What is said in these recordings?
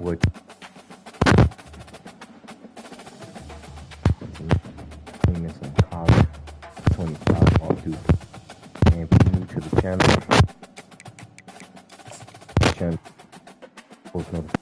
Wood. Famous in college, 25 all due. And if you're new to the channel, post notifications.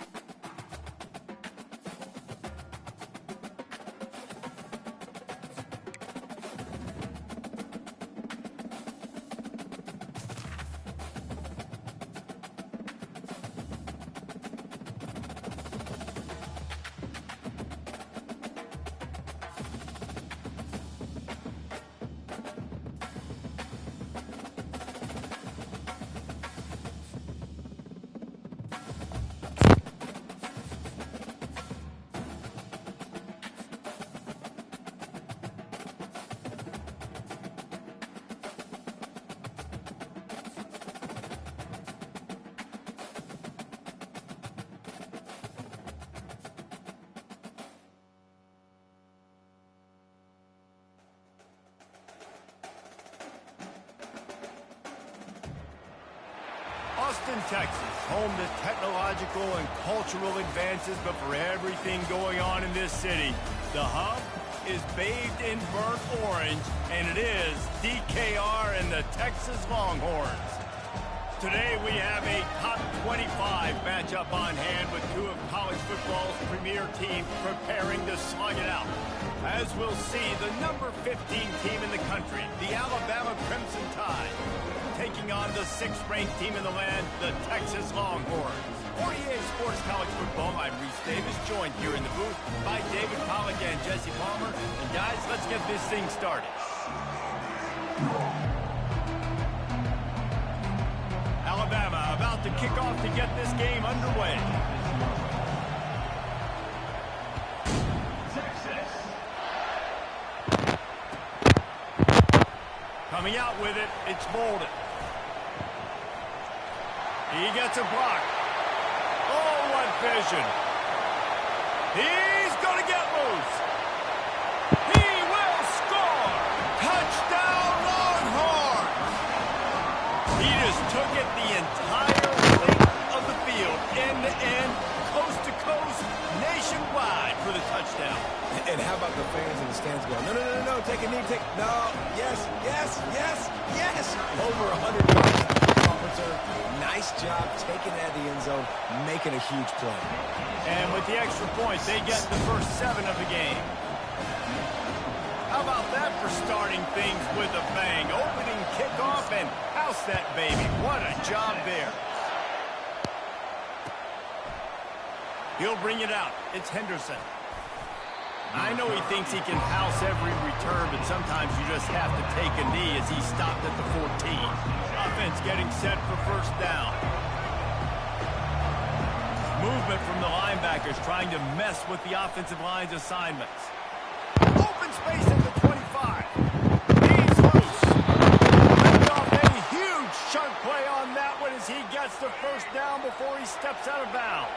Austin, Texas, home to technological and cultural advances, but for everything going on in this city, the hub is bathed in burnt orange, and it is DKR and the Texas Longhorns. Today we have a top 25 matchup on hand with two of college football's premier teams preparing to slug it out. As we'll see, the number 15 team in the country, the Alabama Crimson Tide, taking on the 6th-ranked team in the land, the Texas Longhorns. 48 Sports College Football, I'm Reese Davis, joined here in the booth by David Pollack and Jesse Palmer. And guys, let's get this thing started. Alabama about to kick off to get this game underway. Texas. Coming out with it, it's Bolden. He gets a block. Oh, what vision. He's going to get loose. He will score. Touchdown, Longhorns. He just took it the entire length of the field, end to end, coast to coast, nationwide for the touchdown. And how about the fans in the stands going, no, take a knee, no, yes. Over 100 yards. Nice job taking that to the end zone, making a huge play. And with the extra point, they get the first 7 of the game. How about that for starting things with a bang? Opening kickoff and house that baby. What a job there. He'll bring it out. It's Henderson. I know he thinks he can house every return, but sometimes you just have to take a knee as he stopped at the 14. Offense getting set for first down. Movement from the linebackers trying to mess with the offensive line's assignments. Open space at the 25. He's loose. Ripped off a huge chunk play on that one as he gets the first down before he steps out of bounds.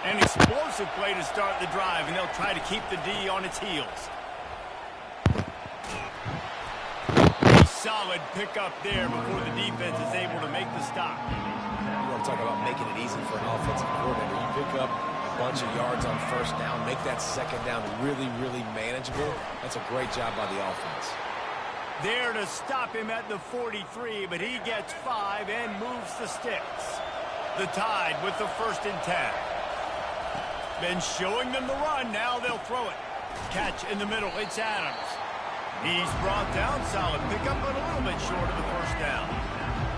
An explosive play to start the drive, and they'll try to keep the D on its heels. A solid pickup there before the defense is able to make the stop. You want to talk about making it easy for an offensive coordinator. You pick up a bunch of yards on first down, make that second down really, really manageable. That's a great job by the offense. There to stop him at the 43, but he gets 5 and moves the sticks. The Tide with the 1st and 10. Been showing them the run, now they'll throw it. Catch in the middle, it's Adams. He's brought down, solid pickup, but a little bit short of the first down.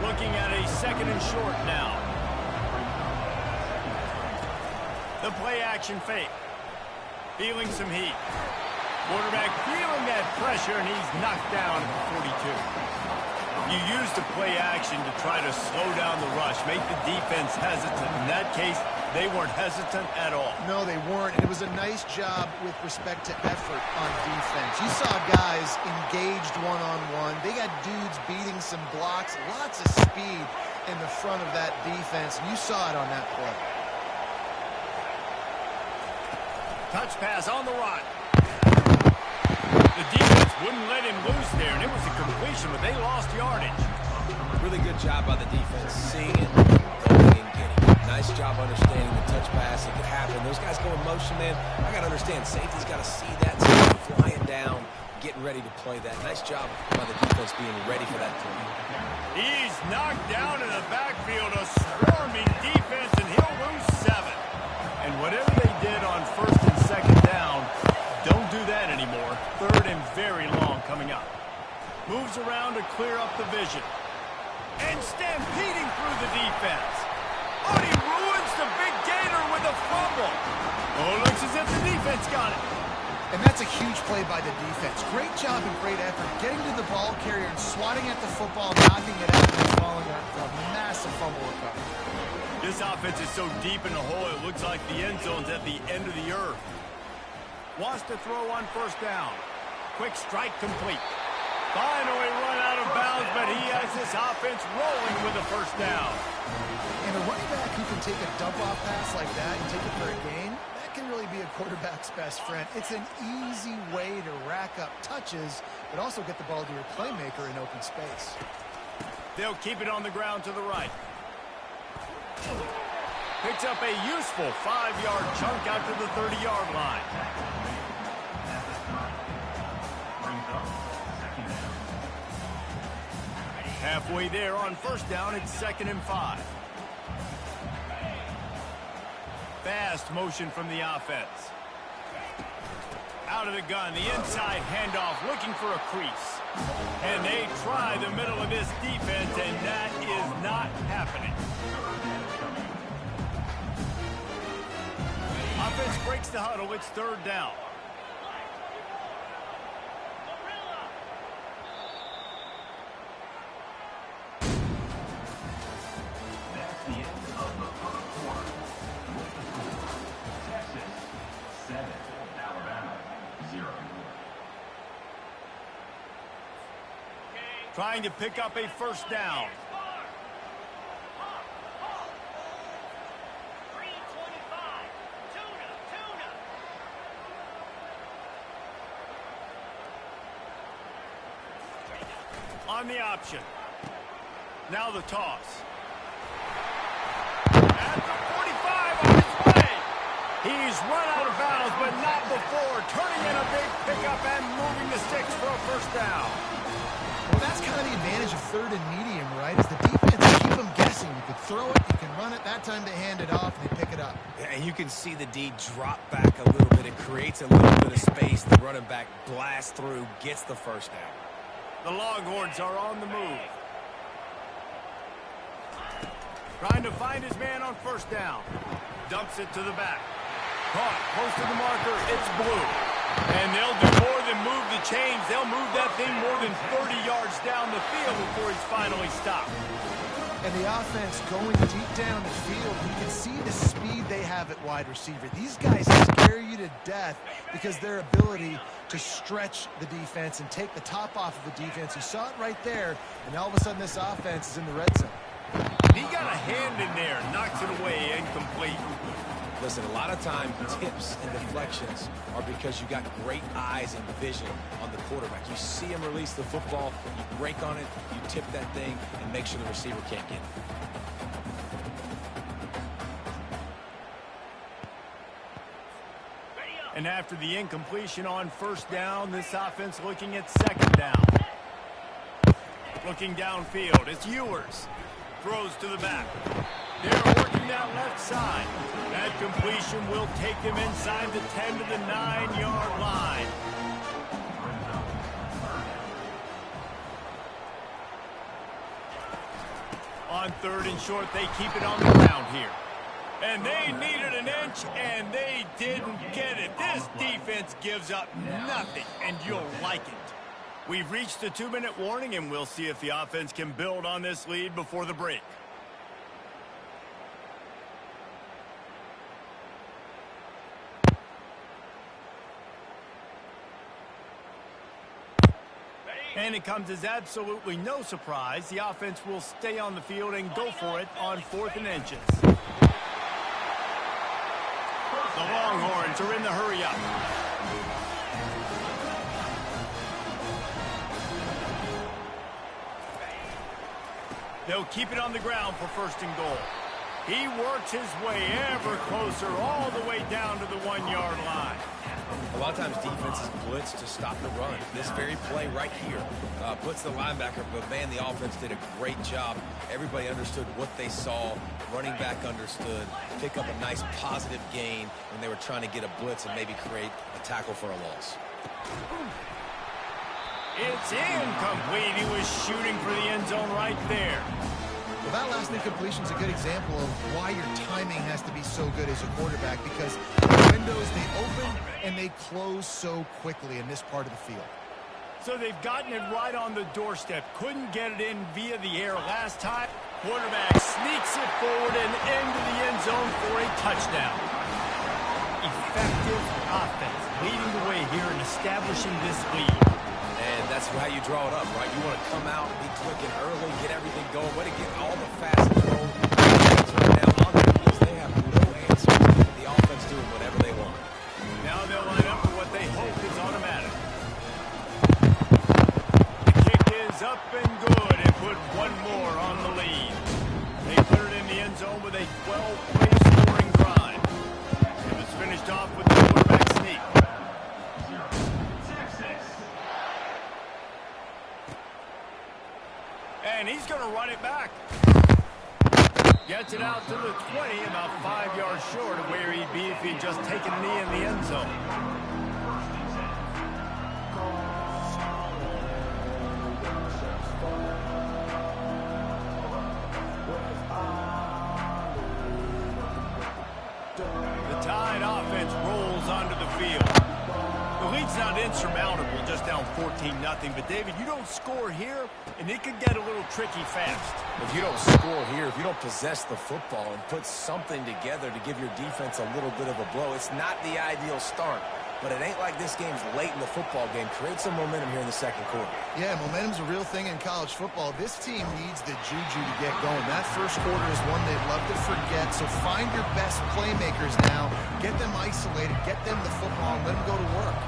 Looking at a 2nd and short now. The play action fake. Feeling some heat. Quarterback feeling that pressure, and he's knocked down at the 42. You use the play action to try to slow down the rush, make the defense hesitant. In that case, they weren't hesitant at all. No, they weren't, and it was a nice job with respect to effort on defense. You saw guys engaged one-on-one. They got dudes beating some blocks, lots of speed in the front of that defense, and you saw it on that play. Touch pass on the run. The defense wouldn't let him loose there, and it was a completion, but they lost yardage. Really good job by the defense, seeing it, going and getting it. Nice job understanding the touch pass. It could happen. Those guys go in motion, man. I got to understand, safety's got to see that, flying down, getting ready to play that. Nice job by the defense being ready for that play. He's knocked down in the backfield, a swarming defense, and he'll lose 7. And whatever they did on first and second down, don't do that anymore. Third and very long coming up. Moves around to clear up the vision. And stampeding through the defense. Oh, he ruins the big gainer with a fumble. Oh, looks as if the defense got it. And that's a huge play by the defense. Great job and great effort getting to the ball carrier and swatting at the football, knocking it out, and falling out for a massive fumble recovery. This offense is so deep in the hole, it looks like the end zone's at the end of the earth. Wants to throw on first down. Quick strike complete. Finally run out of bounds, but he has this offense rolling with a first down. And a running back who can take a dump-off pass like that and take it for a gain, that can really be a quarterback's best friend. It's an easy way to rack up touches, but also get the ball to your playmaker in open space. They'll keep it on the ground to the right. Picks up a useful 5-yard chunk out to the 30-yard line. Halfway there on first down, it's 2nd and 5. Fast motion from the offense. Out of the gun, the inside handoff, looking for a crease. And they try the middle of this defense, and that is not happening. Offense breaks the huddle, it's 3rd down. Trying to pick up a first down. On the option. Now the toss. At the 45 on his way. He's run out of bounds, but not before. Turning in a big pickup and moving the sticks for a first down. Well, that's kind of the advantage of 3rd and medium, right? Is the defense keep them guessing. You can throw it, you can run it. That time they hand it off and they pick it up. And you can see the D drop back a little bit. It creates a little bit of space. The running back blasts through, gets the first down. The Longhorns are on the move. Trying to find his man on first down. Dumps it to the back. Caught close to the marker. It's blue. And they'll do more than move the chains. They'll move that thing more than 30 yards down the field before he's finally stopped. And the offense going deep down the field, you can see the speed they have at wide receiver. These guys scare you to death because their ability to stretch the defense and take the top off of the defense. You saw it right there, and all of a sudden this offense is in the red zone. He got a hand in there, knocks it away, incomplete. Listen, a lot of time, tips and deflections are because you got great eyes and vision on the quarterback. You see him release the football, you break on it, you tip that thing, and make sure the receiver can't get it. And after the incompletion on first down, this offense looking at 2nd down. Looking downfield, it's Ewers. Throws to the back. They're working that left side. That completion will take them inside the 10 to the 9-yard line. On 3rd and short, they keep it on the ground here. And they needed an inch, and they didn't get it. This defense gives up nothing, and you'll like it. We've reached the 2-minute warning, and we'll see if the offense can build on this lead before the break. And it comes as absolutely no surprise. The offense will stay on the field and go for it on 4th and inches. The Longhorns are in the hurry-up. They'll keep it on the ground for 1st and goal. He works his way ever closer all the way down to the 1-yard line. A lot of times defenses blitz to stop the run. This very play right here puts the linebacker, but man, the offense did a great job. Everybody understood what they saw. Running back understood. Pick up a nice positive gain when they were trying to get a blitz and maybe create a tackle for a loss. It's incomplete. He was shooting for the end zone right there. Well, that last incompletion is a good example of why your timing has to be so good as a quarterback, because the windows, they open and they close so quickly in this part of the field. So they've gotten it right on the doorstep. Couldn't get it in via the air last time. Quarterback sneaks it forward and into the end zone for a touchdown. Effective offense leading the way here and establishing this lead. And that's how you draw it up, right? You want to come out, be clicking early, get everything going. Way to get all the fastest roll. Right now on their knees, they have no answer. The offense doing whatever they want. Now they'll line up for what they hope is automatic. The kick is up and good and put one more on the lead. They put it in the end zone with a 12-play scoring drive. It was finished off with the quarterback sneak. And he's going to run it back. Gets it out to the 20, about 5 yards short of where he'd be if he'd just taken a knee in the end zone. The Tide offense rolls onto the field. The lead's not insurmountable, just down 14-0. But, David, you don't score here, and it could get a little tricky fast. If you don't score here, if you don't possess the football and put something together to give your defense a little bit of a blow, it's not the ideal start. But it ain't like this game's late in the football game. Create some momentum here in the second quarter. Yeah, momentum's a real thing in college football. This team needs the juju to get going. That first quarter is one they'd love to forget. So find your best playmakers now. Get them isolated. Get them the football and let them go to work.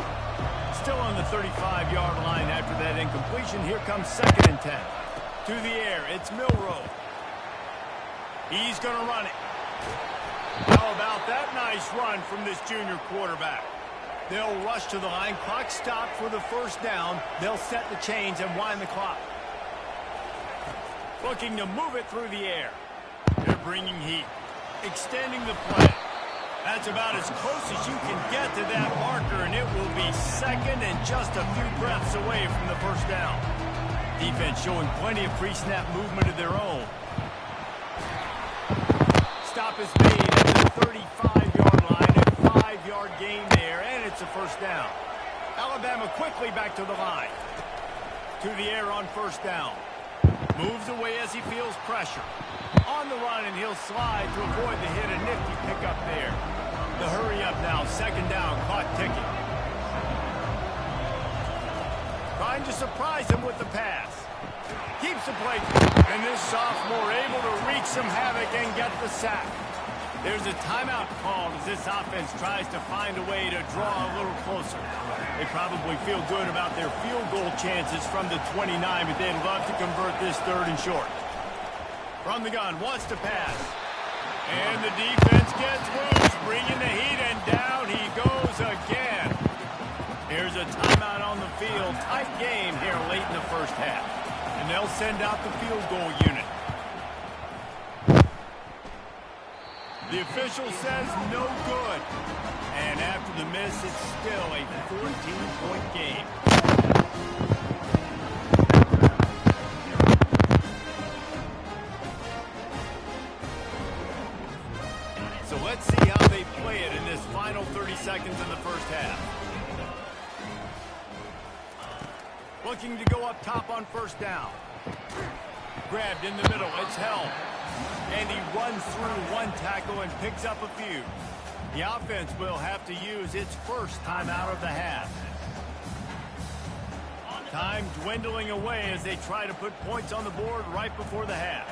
Still on the 35-yard line after that incompletion. Here comes 2nd and 10. To the air, it's Milroe. He's going to run it. How about that nice run from this junior quarterback? They'll rush to the line. Clock stopped for the first down. They'll set the chains and wind the clock. Looking to move it through the air. They're bringing heat. Extending the play. That's about as close as you can get to that marker, and it will be second and just a few breaths away from the first down. Defense showing plenty of pre-snap movement of their own. Stop is made at the 35-yard line. A 5-yard gain there, and it's a first down. Alabama quickly back to the line. To the air on first down. Moves away as he feels pressure. On the run, and he'll slide to avoid the hit. A nifty pickup there. The hurry up now. 2nd down. Clock ticking. Trying to surprise him with the pass. Keeps the play. And this sophomore able to wreak some havoc and get the sack. There's a timeout called as this offense tries to find a way to draw a little closer. They probably feel good about their field goal chances from the 29, but they'd love to convert this 3rd and short. From the gun, wants to pass. And the defense gets loose, bringing the heat, and down he goes again. Here's a timeout on the field. Tight game here late in the first half. And they'll send out the field goal unit. The official says no good. And after the miss, it's still a 14-point game. So let's see how they play it in this final 30 seconds in the first half. Looking to go up top on first down. Grabbed in the middle, it's held. And he runs through one tackle and picks up a few. The offense will have to use its first timeout of the half. Time dwindling away as they try to put points on the board right before the half.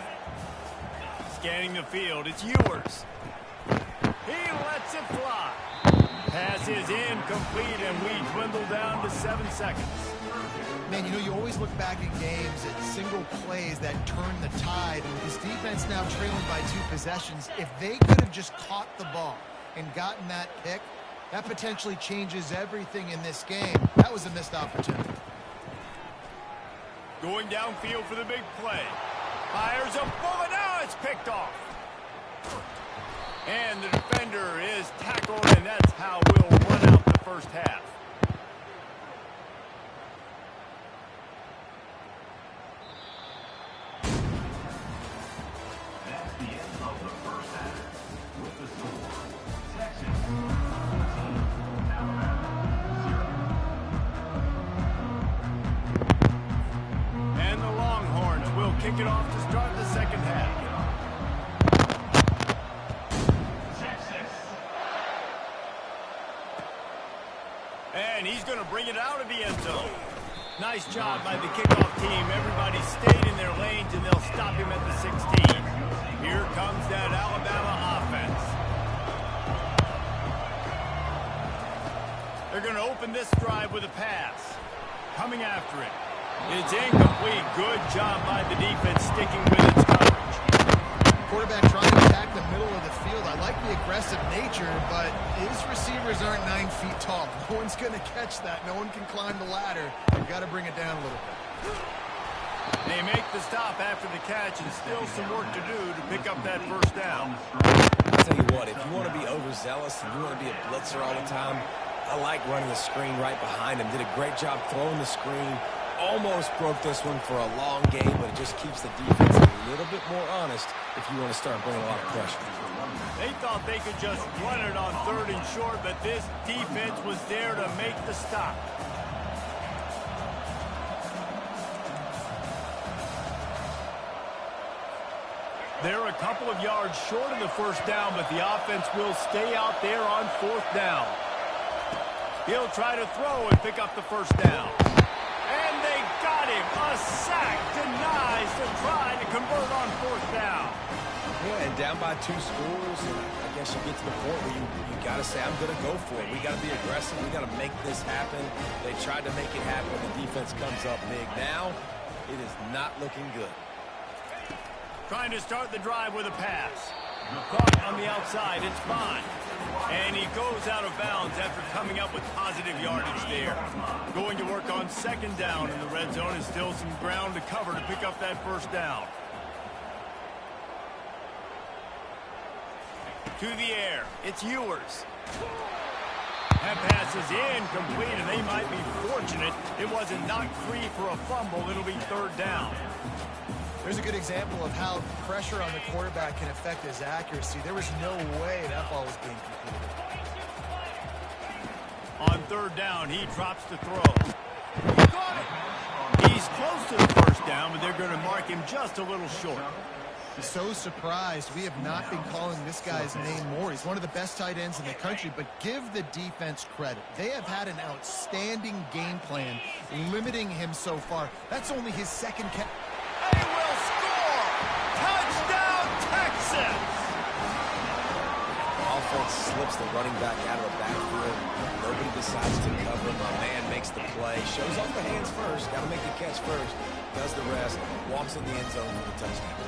Scanning the field, it's Ewers. He lets it fly. Pass is incomplete, and we dwindle down to 7 seconds. Man, you know, you always look back in games at single plays that turn the tide. And with this defense now trailing by 2 possessions, if they could have just caught the ball and gotten that pick, that potentially changes everything in this game. That was a missed opportunity. Going downfield for the big play. Fires a bullet. Now it's picked off. And the defender is tackled, and that's how we'll run out the first half. That's the end of the first half. With the score, Texas 14, Alabama 0. And the Longhorns will kick it off to start the second half. And he's going to bring it out of the end zone. Nice job by the kickoff team. Everybody stayed in their lanes, and they'll stop him at the 16. Here comes that Alabama offense. They're going to open this drive with a pass. Coming after it. It's incomplete. Good job by the defense sticking with its coverage. Quarterback trying to attack the middle of the field. I like the aggressive nature, but his receivers aren't 9 feet tall. No one's going to catch that. No one can climb the ladder. You've got to bring it down a little bit. They make the stop after the catch, and still some work to do to pick up that first down. I'll tell you what, if you want to be overzealous and you want to be a blitzer all the time, I like running the screen right behind him. Did a great job throwing the screen. Almost broke this one for a long game, but it just keeps the defense a little bit more honest if you want to start bringing a lot of pressure. They thought they could just run it on 3rd and short, but this defense was there to make the stop. They're a couple of yards short of the first down, but the offense will stay out there on 4th down. He'll try to throw and pick up the first down. And they got him. A sack denies the try to convert on 4th down. Yeah, and down by 2 scores, and I guess you get to the point where you got to say, I'm going to go for it. We got to be aggressive. We got to make this happen. They tried to make it happen. The defense comes up big. Now, it is not looking good. Trying to start the drive with a pass. Caught on the outside. It's fine. And he goes out of bounds after coming up with positive yardage there. Going to work on 2nd down in the red zone, and still some ground to cover to pick up that first down. To the air. It's Ewers. That pass is incomplete, and they might be fortunate it wasn't knocked free for a fumble. It'll be 3rd down. There's a good example of how pressure on the quarterback can affect his accuracy. There was no way that ball was being completed. On 3rd down, he drops to throw. He got it. He's close to the first down, but they're going to mark him just a little short. So surprised we have not been calling this guy's name more. He's one of the best tight ends in the country, but give the defense credit. They have had an outstanding game plan limiting him so far. That's only his 2nd catch. They will score! Touchdown, Texas! Offense slips the running back out of the backfield. Nobody decides to cover him. A man makes the play. Shows off the hands first. Got to make the catch first. Does the rest. Walks in the end zone for the touchdown.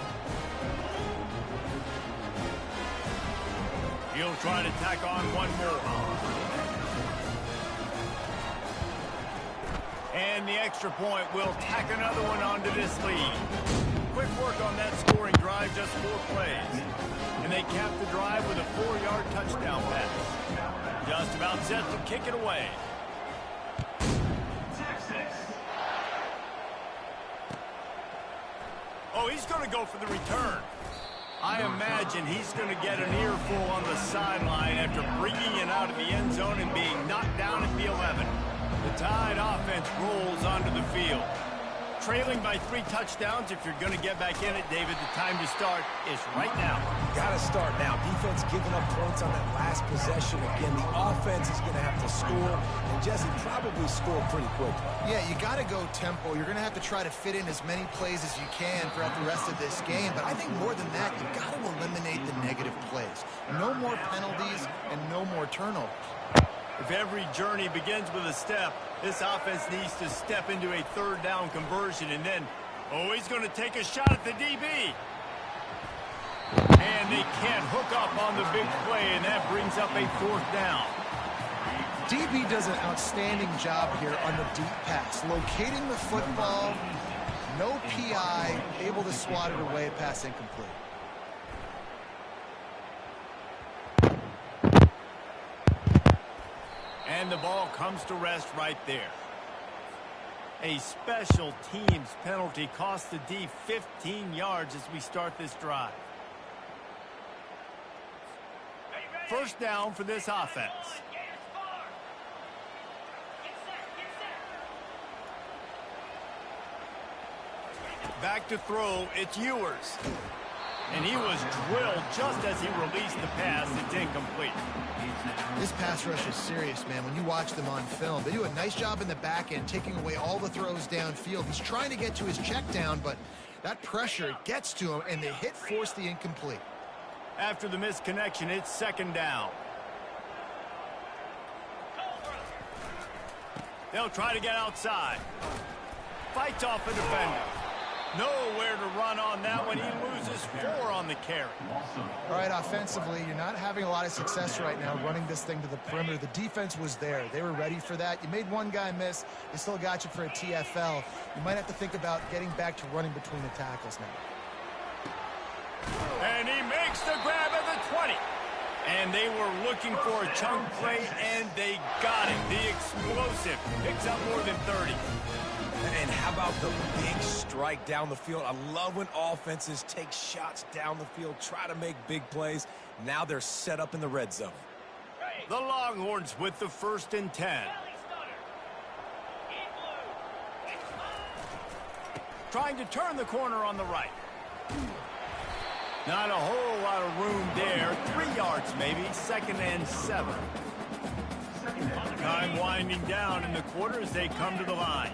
He'll try to tack on one more. And the extra point will tack another one onto this lead. Quick work on that scoring drive, just 4 plays. And they cap the drive with a 4-yard touchdown pass. Just about set to kick it away. Oh, he's going to go for the return. I imagine he's going to get an earful on the sideline after bringing it out of the end zone and being knocked down at the 11. The Tide offense rolls onto the field. Trailing by 3 touchdowns. If you're going to get back in it, David, the time to start is right now. Got to start now. Defense giving up points on that last possession. Again, the offense is going to have to score, and Jesse probably score pretty quickly. Yeah, you got to go tempo. You're going to have to try to fit in as many plays as you can throughout the rest of this game. But I think more than that, you've got to eliminate the negative plays. No more penalties and no more turnovers. If every journey begins with a step, this offense needs to step into a third down conversion. And then, oh, he's going to take a shot at the DB. And they can't hook up on the big play, and that brings up a fourth down. DB does an outstanding job here on the deep pass, locating the football, no PI, able to swat it away, pass incomplete. And the ball comes to rest right there. A special teams penalty cost the D 15 yards as we start this drive. First down for this offense. Back to throw, it's Ewers. And he was drilled just as he released the pass. It's incomplete. This pass rush is serious, man. When you watch them on film, they do a nice job in the back end, taking away all the throws downfield. He's trying to get to his check down, but that pressure gets to him, and the hit forced the incomplete. After the misconnection, it's second down. They'll try to get outside. Fights off a defender. Nowhere to run on that one. He loses 4 on the carry. All right, offensively, you're not having a lot of success right now running this thing to the perimeter. The defense was there. They were ready for that. You made one guy miss. They still got you for a TFL. You might have to think about getting back to running between the tackles now. And he makes the grab at the 20. And they were looking for a chunk play, and they got it. The explosive picks up more than 30. And how about the big strike down the field? I love when offenses take shots down the field, try to make big plays. Now they're set up in the red zone. The Longhorns with the 1st and 10. Trying to turn the corner on the right. Not a whole lot of room there. 3 yards maybe. 2nd and 7. Time winding down in the quarter as they come to the line.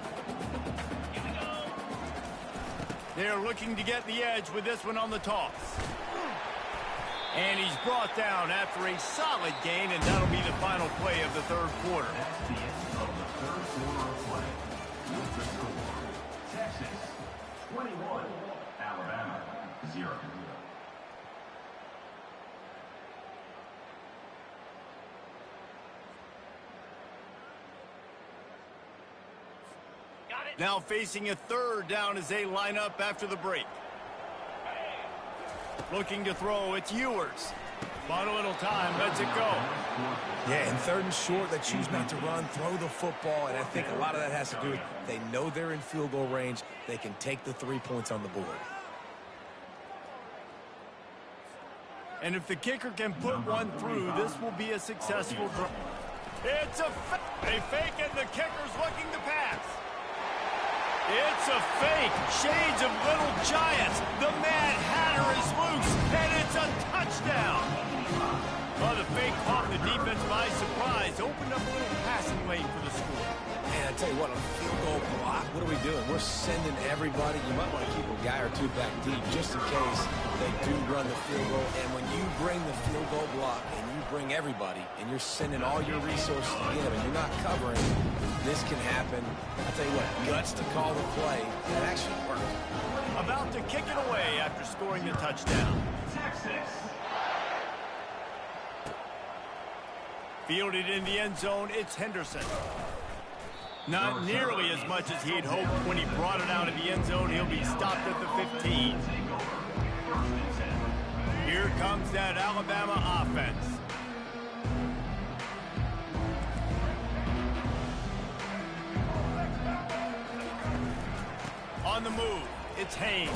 They're looking to get the edge with this one on the toss. And he's brought down after a solid gain, and that'll be the final play of the third quarter. That's the end of the third quarter of play. With the score, Texas 21, Alabama 0. Now facing a third down as they line up after the break. Looking to throw, it's Ewers. Bought a little time, lets it go. Yeah, in 3rd and short, they choose not to run, throw the football, and I think a lot of that has to do with they know they're in field goal range. They can take the 3 points on the board. And if the kicker can put one through, this will be a successful drive. It's a fake, and the kicker's looking to pass. It's a fake. Shades of Little Giants. The Mad Hatter is loose, and it's a touchdown. Well, the fake caught the defense by surprise. Opened up a little passing lane for the score. And I tell you what, on a field goal block, what are we doing? We're sending everybody. You might want to keep a guy or two back deep just in case they do run the field goal. And when you bring the field goal block and you bring everybody and you're sending all your resources to give and you're not covering, this can happen. I'll tell you what, guts to call the play. That actually worked. About to kick it away after scoring the touchdown. Texas. Fielded in the end zone, it's Henderson. Not nearly as much as he'd hoped when he brought it out of the end zone. He'll be stopped at the 15. Here comes that Alabama offense. On the move, it's Haynes.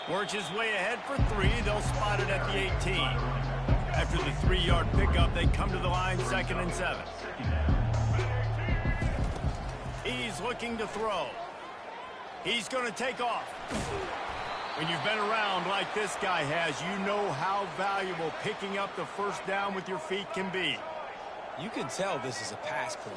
Works his way ahead for 3. They'll spot it at the 18. After the 3-yard pickup, they come to the line, 2nd and 7. He's looking to throw. He's going to take off. When you've been around like this guy has, you know how valuable picking up the first down with your feet can be. You can tell this is a pass play.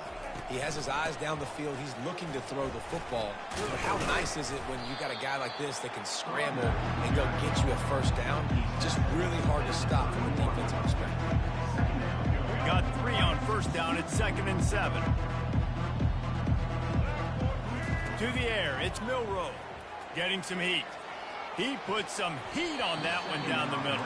He has his eyes down the field. He's looking to throw the football. But how nice is it when you got a guy like this that can scramble and go get you a first down? Just really hard to stop from a defensive perspective. Got 3 on 1st first down at 2nd and 7. To the air, it's Milroe. Getting some heat. He put some heat on that one down the middle.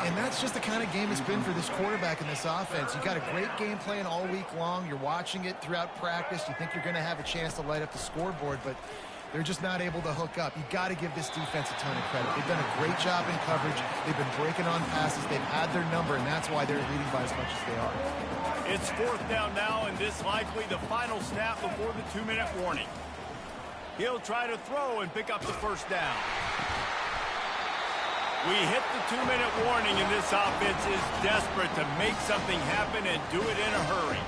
And that's just the kind of game it's been for this quarterback in this offense. You got a great game plan all week long. You're watching it throughout practice. You think you're going to have a chance to light up the scoreboard, but they're just not able to hook up. You got to give this defense a ton of credit. They've done a great job in coverage. They've been breaking on passes. They've had their number, and that's why they're leading by as much as they are. It's 4th down now, and this likely the final snap before the 2-minute warning. He'll try to throw and pick up the first down. We hit the 2-minute warning, and this offense is desperate to make something happen and do it in a hurry.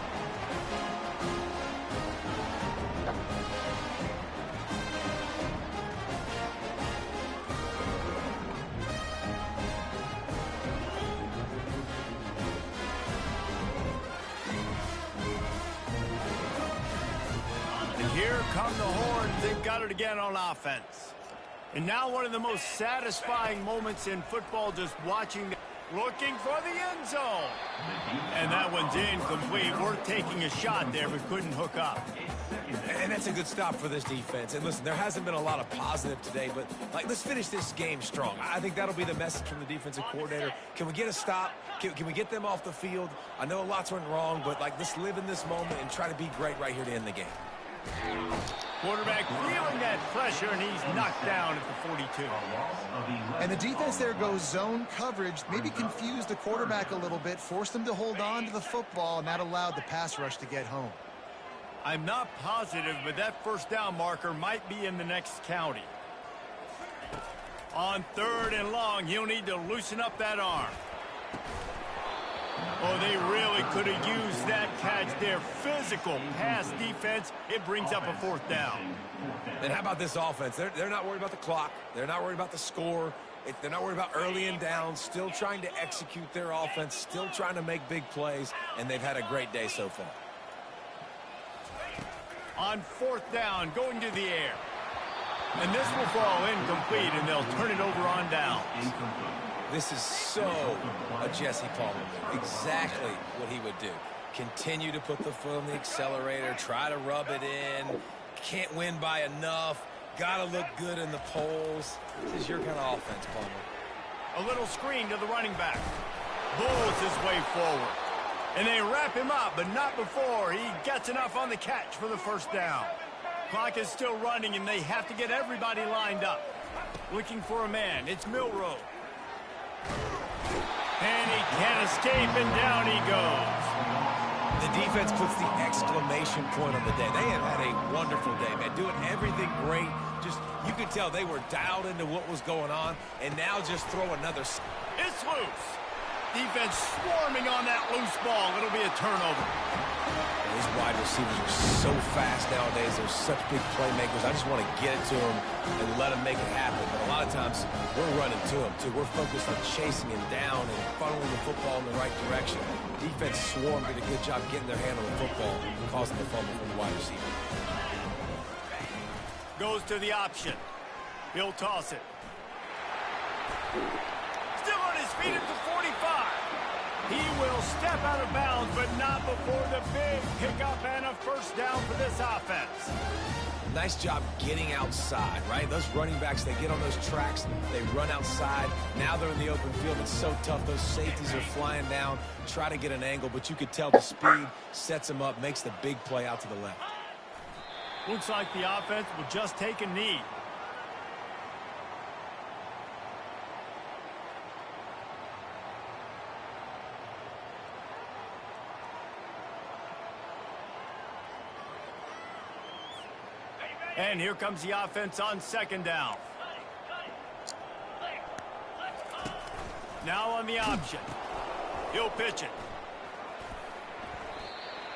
Here come the horns. They've got it again on offense. And now one of the most satisfying moments in football, just watching, looking for the end zone. And that one's incomplete. We're taking a shot there, but couldn't hook up. And that's a good stop for this defense. And listen, there hasn't been a lot of positive today, but let's finish this game strong. I think that'll be the message from the defensive coordinator. Can we get a stop? Can we get them off the field? I know lots went wrong, but let's live in this moment and try to be great right here to end the game. Quarterback feeling that pressure, and he's knocked down at the 42. And the defense there goes zone coverage, maybe confused the quarterback a little bit, forced him to hold on to the football, and that allowed the pass rush to get home. I'm not positive, but that first down marker might be in the next county. On 3rd and long, he'll need to loosen up that arm. Oh, they really could have used that catch there. Physical pass defense. It brings up a 4th down. And how about this offense? They're not worried about the clock. They're not worried about the score. They're not worried about early and down. Still trying to execute their offense. Still trying to make big plays. And they've had a great day so far. On 4th down, going to the air. And this will fall incomplete, and they'll turn it over on downs. This is so a Jesse Palmer move. Exactly what he would do. Continue to put the foot on the accelerator, try to rub it in. Can't win by enough. Got to look good in the polls. This is your kind of offense, Palmer. A little screen to the running back. Bulls his way forward. And they wrap him up, but not before he gets enough on the catch for the first down. Clock is still running, and they have to get everybody lined up. Looking for a man. It's Milroe. And he can't escape, and down he goes. The defense puts the exclamation point on the day. They have had a wonderful day, man. Doing everything great. Just, you could tell they were dialed into what was going on, and now just throw another. It's loose. Defense swarming on that loose ball. It'll be a turnover. These wide receivers are so fast nowadays. They're such big playmakers. I just want to get it to them and let them make it happen. But a lot of times, we're running to them, too. We're focused on chasing him down and funneling the football in the right direction. Defense swarm did a good job getting their hand on the football, causing the fumble from the wide receiver. Goes to the option. He'll toss it. Still on his feet at the 45. He will step out of bounds, but not before the big pickup and a first down for this offense. Nice job getting outside, right? Those running backs, they get on those tracks, they run outside. Now they're in the open field. It's so tough. Those safeties are flying down, try to get an angle, but you could tell the speed sets them up, makes the big play out to the left. Looks like the offense will just take a knee. And here comes the offense on 2nd down. Now on the option. He'll pitch it.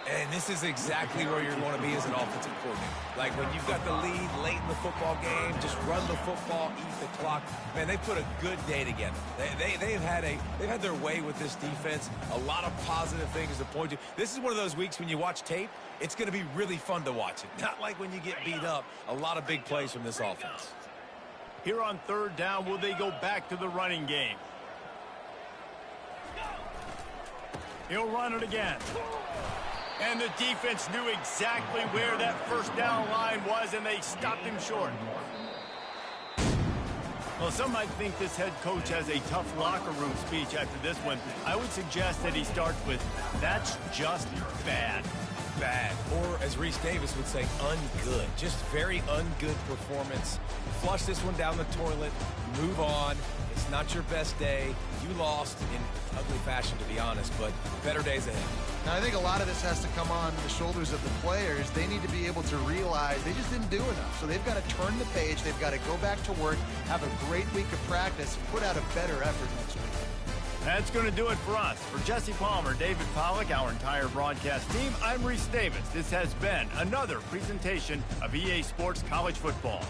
And this is exactly where you're going to be as an offensive coordinator. Like when you've got the lead late in the football game, just run the football, eat the clock. Man, they put a good day together. They've had their way with this defense. A lot of positive things to point to. This is one of those weeks when you watch tape, it's going to be really fun to watch it. Not like when you get beat up. A lot of big plays from this offense. Here on 3rd down, will they go back to the running game? He'll run it again. And the defense knew exactly where that first down line was, and they stopped him short. Well, some might think this head coach has a tough locker room speech after this one. I would suggest that he starts with, "That's just bad." Bad. Or, as Reese Davis would say, ungood. Just very ungood performance. Flush this one down the toilet. Move on. It's not your best day. You lost in ugly fashion, to be honest, but better days ahead. Now, I think a lot of this has to come on the shoulders of the players. They need to be able to realize they just didn't do enough. So they've got to turn the page. They've got to go back to work, have a great week of practice, and put out a better effort next week. That's going to do it for us. For Jesse Palmer, David Pollack, our entire broadcast team, I'm Reese Davis. This has been another presentation of EA Sports College Football.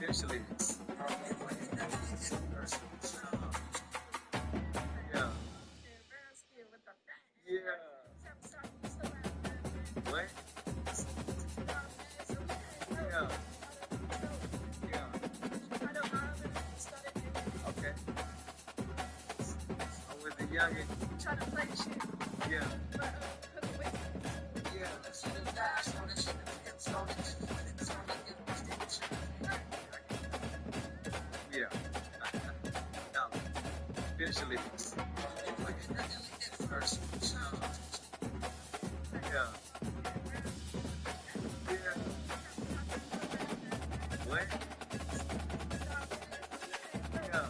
Actually, yeah. Yeah. What? Yeah. Yeah. Okay. I'm with the youngin. Try to play shit. Yeah. But Yeah. Yeah. Now, eventually. Yeah. Yeah. What? Yeah.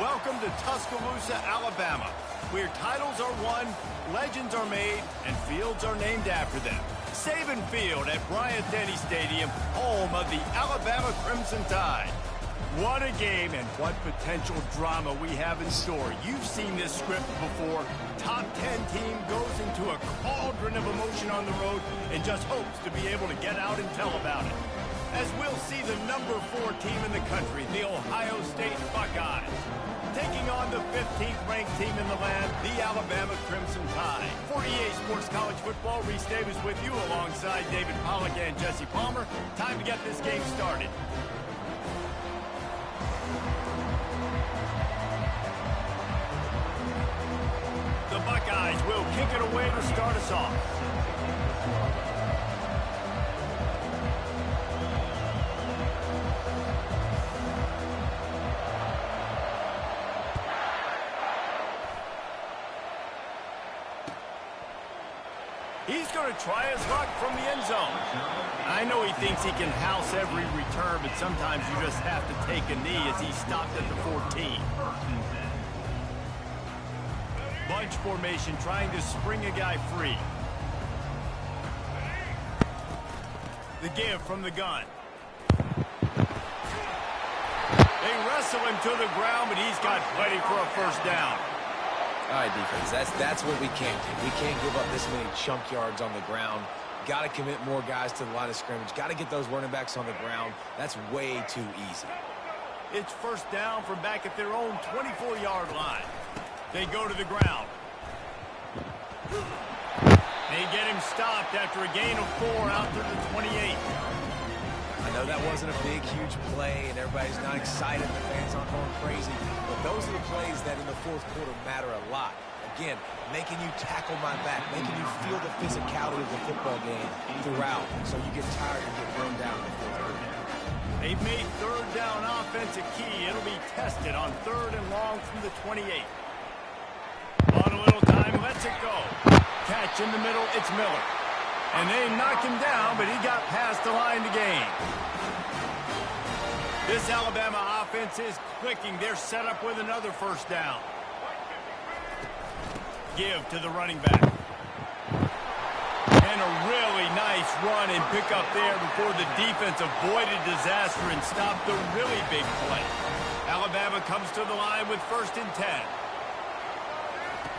Welcome to Tuscaloosa, Alabama, where titles are won, legends are made, and fields are named after them. Saban Field at Bryant-Denny Stadium, home of the Alabama Crimson Tide. What a game and what potential drama we have in store. You've seen this script before. Top 10 team goes into a cauldron of emotion on the road and just hopes to be able to get out and tell about it. As we'll see the number 4 team in the country, the Ohio State Buckeyes, taking on the 15th ranked team in the land, the Alabama Crimson Tide. For EA Sports College Football, Reese Davis with you alongside David Pollack and Jesse Palmer. Time to get this game started. The Buckeyes will kick it away to start us off. He's going to try his luck from the end zone. I know he thinks he can house every return, but sometimes you just have to take a knee as he stopped at the 14. Bunch formation, trying to spring a guy free. The give from the gun. They wrestle him to the ground, but he's got plenty for a first down. All right, defense, that's what we can't do. We can't give up this many chunk yards on the ground. Got to commit more guys to the line of scrimmage. Got to get those running backs on the ground. That's way too easy. It's first down from back at their own 24-yard line. They go to the ground. They get him stopped after a gain of 4 out to the 28. I know that wasn't a big, huge play, and everybody's not excited. The fans aren't going crazy. But those are the plays that in the fourth quarter matter a lot. Again, making you tackle my back, making you feel the physicality of the football game throughout, so you get tired and get thrown down in the fourth quarter. They've made third down offense a key. It'll be tested on 3rd and long from the 28. On a little time, lets it go. Catch in the middle, it's Miller. And they knock him down, but he got past the line to gain. This Alabama offense is clicking. They're set up with another first down. Give to the running back. And a really nice run and pick up there before the defense avoided disaster and stopped the really big play. Alabama comes to the line with 1st and 10.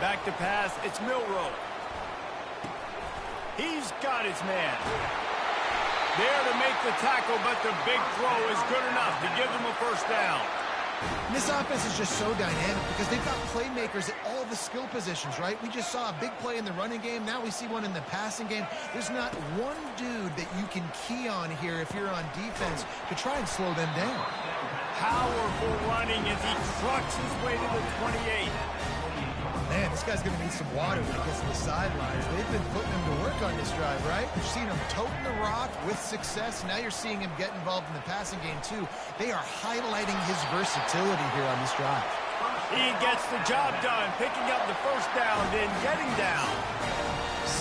Back to pass, it's Milroe. He's got his man. There to make the tackle, but the big throw is good enough to give them a first down. This offense is just so dynamic because they've got playmakers at all the skill positions, right? We just saw a big play in the running game. Now we see one in the passing game. There's not one dude that you can key on here if you're on defense to try and slow them down. Powerful running as he trucks his way to the 28. Man, this guy's going to need some water when he gets to the sidelines. They've been putting him to work on this drive, right? You've seen him toting the rock with success. Now you're seeing him get involved in the passing game, too. They are highlighting his versatility here on this drive. He gets the job done, picking up the first down, then getting down.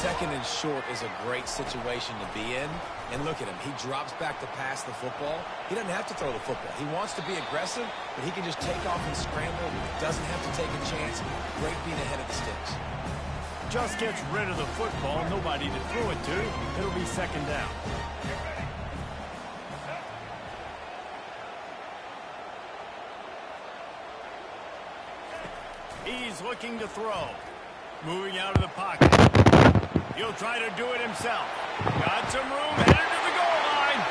2nd and short is a great situation to be in. And look at him. He drops back to pass the football. He doesn't have to throw the football. He wants to be aggressive, but he can just take off and scramble. Doesn't have to take a chance. Great being ahead of the sticks. Just gets rid of the football. Nobody to throw it to. It'll be 2nd down. He's looking to throw. Moving out of the pocket. He'll try to do it himself. Got some room, headed to the goal line.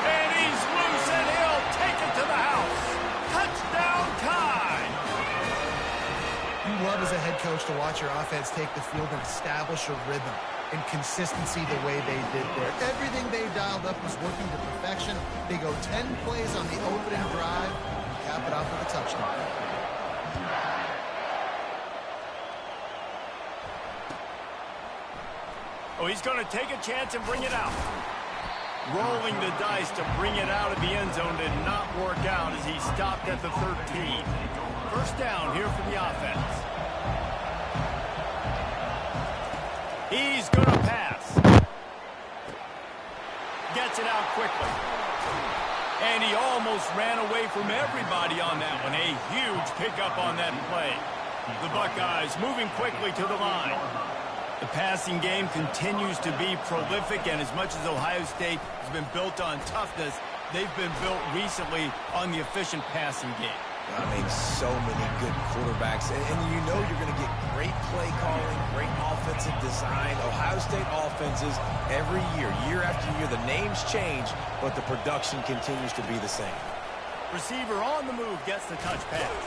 And he's loose, and he'll take it to the house. Touchdown time. You love as a head coach to watch your offense take the field and establish a rhythm and consistency the way they did there. Everything they dialed up was working to perfection. They go 10 plays on the opening drive and cap it off with a touchdown. Oh, he's going to take a chance and bring it out. Rolling the dice to bring it out of the end zone did not work out as he stopped at the 13. First down here for the offense. He's going to pass. Gets it out quickly. And he almost ran away from everybody on that one. A huge pickup on that play. The Buckeyes moving quickly to the line. The passing game continues to be prolific, and as much as Ohio State has been built on toughness, they've been built recently on the efficient passing game. I mean, so many good quarterbacks, and you know you're going to get great play calling, great offensive design. Ohio State offenses every year, year after year, the names change, but the production continues to be the same. Receiver on the move gets the touch pass.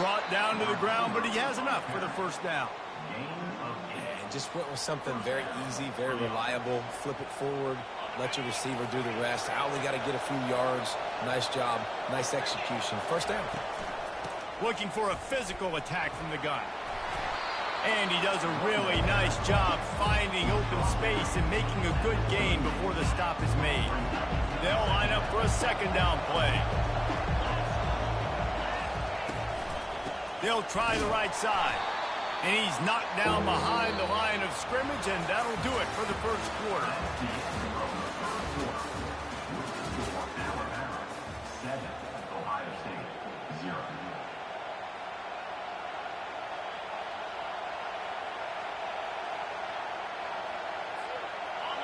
Brought down to the ground, but he has enough for the first down. And just went with something very easy, very reliable. Flip it forward. Let your receiver do the rest. I only got to get a few yards. Nice job. Nice execution. First down. Looking for a physical attack from the gun. And he does a really nice job finding open space and making a good gain before the stop is made. They'll line up for a second down play. They'll try the right side. And he's knocked down behind the line of scrimmage, and that'll do it for the first quarter.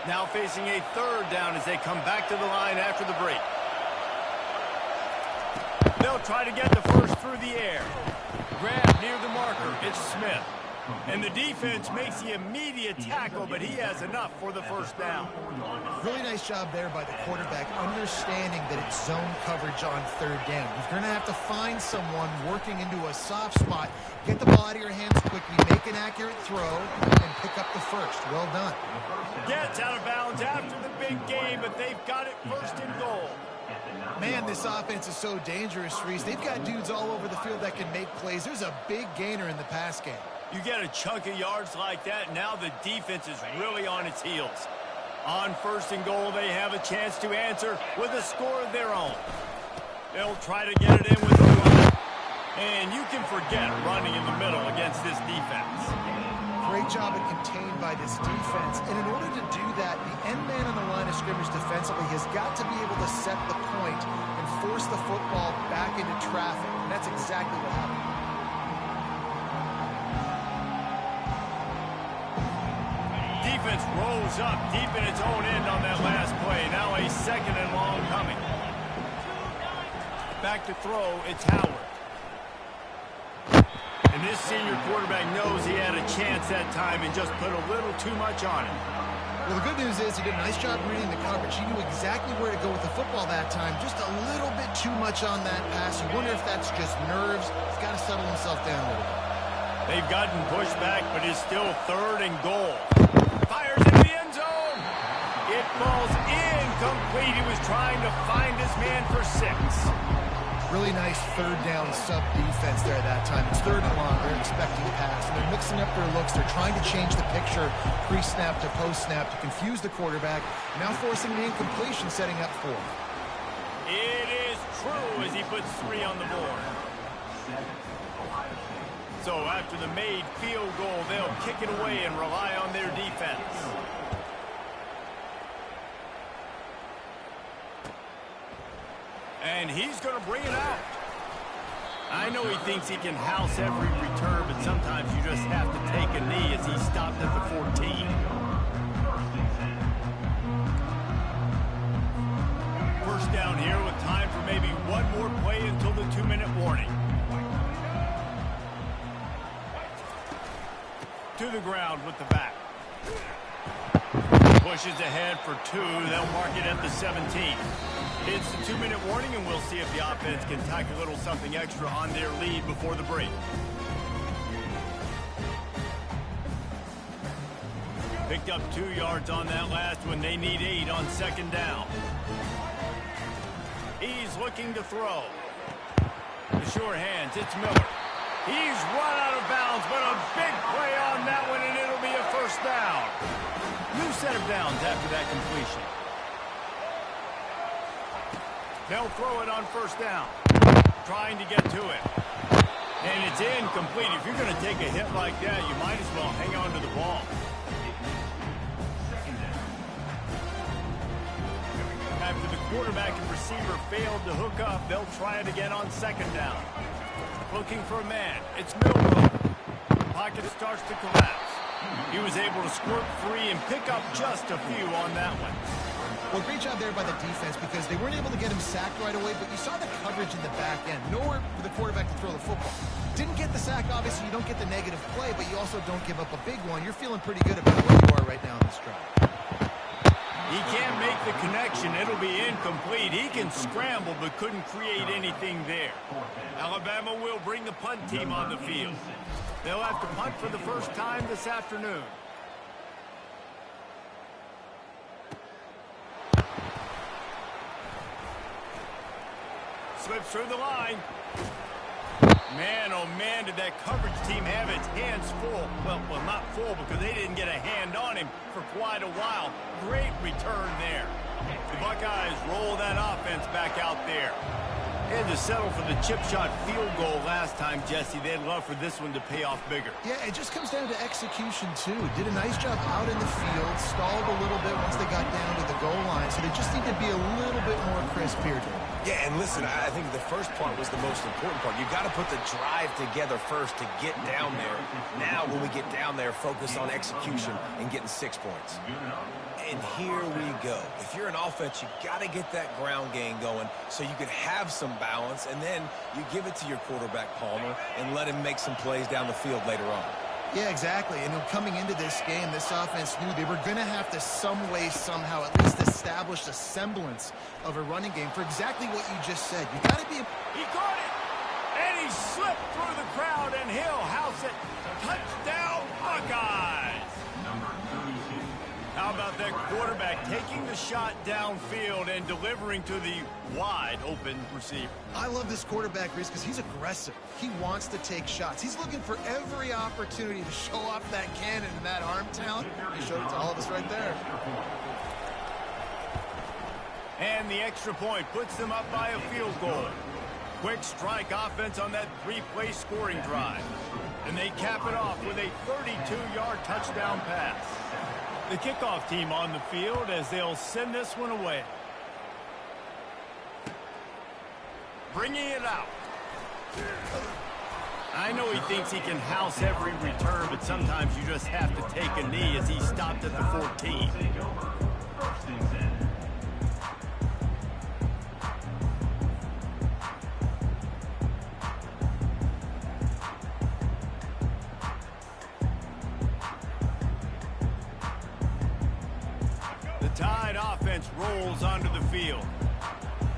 Now facing a third down as they come back to the line after the break. They'll try to get the first through the air. Grab near the marker. It's Smith. And the defense makes the immediate tackle, but he has enough for the first down. Really nice job there by the quarterback, understanding that it's zone coverage on third down. You're going to have to find someone working into a soft spot, get the ball out of your hands quickly, make an accurate throw, and pick up the first. Well done. Gets out of bounds after the big game, but they've got it first and goal. Man, this offense is so dangerous, Reese. They've got dudes all over the field that can make plays. There's a big gainer in the pass game. You get a chunk of yards like that, now the defense is really on its heels. On first and goal, they have a chance to answer with a score of their own. They'll try to get it in with a run. And you can forget running in the middle against this defense. Great job at contained by this defense. And in order to do that, the end man on the line of scrimmage defensively has got to be able to set the point and force the football back into traffic. And that's exactly what happened. Defense rolls up deep in its own end on that last play. Now a second and long coming. Back to throw, it's Howard. And this senior quarterback knows he had a chance that time and just put a little too much on it. Well, the good news is he did a nice job reading the coverage. He knew exactly where to go with the football that time. Just a little bit too much on that pass. You wonder if that's just nerves. He's got to settle himself down a little bit. They've gotten pushed back, but it's still third and goal. Fires into the end zone. It falls incomplete. He was trying to find his man for 6. Really nice third down sub defense there that time. It's third and long. They're expecting pass. And they're mixing up their looks. They're trying to change the picture pre-snap to post-snap to confuse the quarterback. Now forcing the incompletion, setting up 4. It is true as he puts 3 on the board. So after the made field goal, they'll kick it away and rely on their defense. And he's going to bring it out. I know he thinks he can house every return, but sometimes you just have to take a knee as he stopped at the 14. First down here with time for maybe one more play until the 2-minute warning. To the ground with the back. Pushes ahead for 2. They'll mark it at the 17. It's the 2-minute warning, and we'll see if the offense can tack a little something extra on their lead before the break. Picked up 2 yards on that last one. They need 8 on second down. He's looking to throw. The sure hands, it's Miller. He's run out of bounds, but a big play on that one, and it'll be a first down. New set of downs after that completion. They'll throw it on first down. Trying to get to it. And it's incomplete. If you're going to take a hit like that, you might as well hang on to the ball. After the quarterback and receiver failed to hook up. They'll try it again on second down. Looking for a man. It's Milrow. Pocket starts to collapse. He was able to squirt free and pick up just a few on that one. Well, great job there by the defense because they weren't able to get him sacked right away, but you saw the coverage in the back end. Nowhere for the quarterback to throw the football. Didn't get the sack, obviously. You don't get the negative play, but you also don't give up a big one. You're feeling pretty good about where you are right now in this drive. He can't make the connection. It'll be incomplete. He can scramble, but couldn't create anything there. Alabama will bring the punt team on the field. They'll have to punt for the first time this afternoon. Slips through the line. Man, oh man, did that coverage team have its hands full. Well, not full because they didn't get a hand on him for quite a while. Great return there. The Buckeyes roll that offense back out there. They had to settle for the chip shot field goal last time, Jesse. They'd love for this one to pay off bigger. Yeah, it just comes down to execution, too. Did a nice job out in the field, stalled a little bit once they got down to the goal line, so they just need to be a little bit more crisp here, David. Yeah, and listen, I think the first part was the most important part. You got to put the drive together first to get down there. Now, when we get down there, focus on execution and getting 6 points. And here we go. If you're an offense, you got to get that ground game going so you can have some balance, and then you give it to your quarterback, Palmer, and let him make some plays down the field later on. Yeah, exactly. And coming into this game, this offense knew they were going to have to some way, somehow, at least establish a semblance of a running game for exactly what you just said. You got to be... He caught it! And he slipped through the crowd, and he'll house it. Touchdown, Buckeyes! Number 32. How about that quarterback taking the shot downfield and delivering to the wide-open receiver? I love this quarterback, Reese, because he's aggressive. He wants to take shots. He's looking for every opportunity to show off that cannon and that arm talent. He showed it to all of us right there. And the extra point puts them up by a field goal. Quick strike offense on that three-play scoring drive. And they cap it off with a 32-yard touchdown pass. The kickoff team on the field as they'll send this one away. Bringing it out. I know he thinks he can house every return, but sometimes you just have to take a knee as he stopped at the 14. Tide offense rolls onto the field.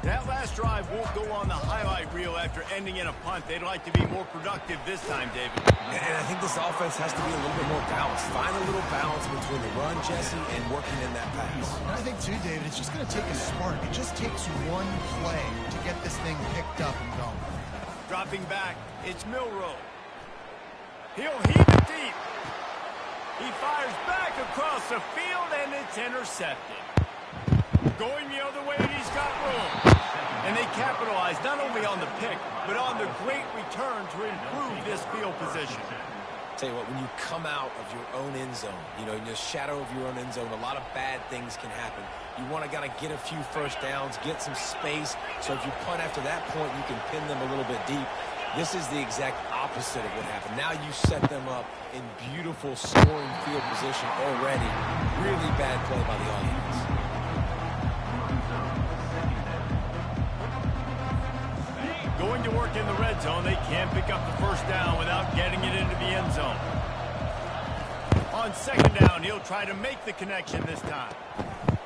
That last drive won't go on the highlight reel after ending in a punt. They'd like to be more productive this time, David. And I think this offense has to be a little bit more balanced. Find a little balance between the run, Jesse, and working in that pass. And I think, too, David, it's just going to take a spark. It just takes one play to get this thing picked up and going. Dropping back, it's Milrow. He'll heave it deep. He fires back across the field, and it's intercepted. Going the other way, and he's got room. And they capitalize not only on the pick, but on the great return to improve this field position. Tell you what, when you come out of your own end zone, in the shadow of your own end zone, a lot of bad things can happen. You want to kind of get a few first downs, get some space, so if you punt after that point, you can pin them a little bit deep. This is the exact opposite of what happened. Now you set them up in beautiful scoring field position already. Really bad play by the offense. Going to work in the red zone, they can't pick up the first down without getting it into the end zone. On second down, he'll try to make the connection this time.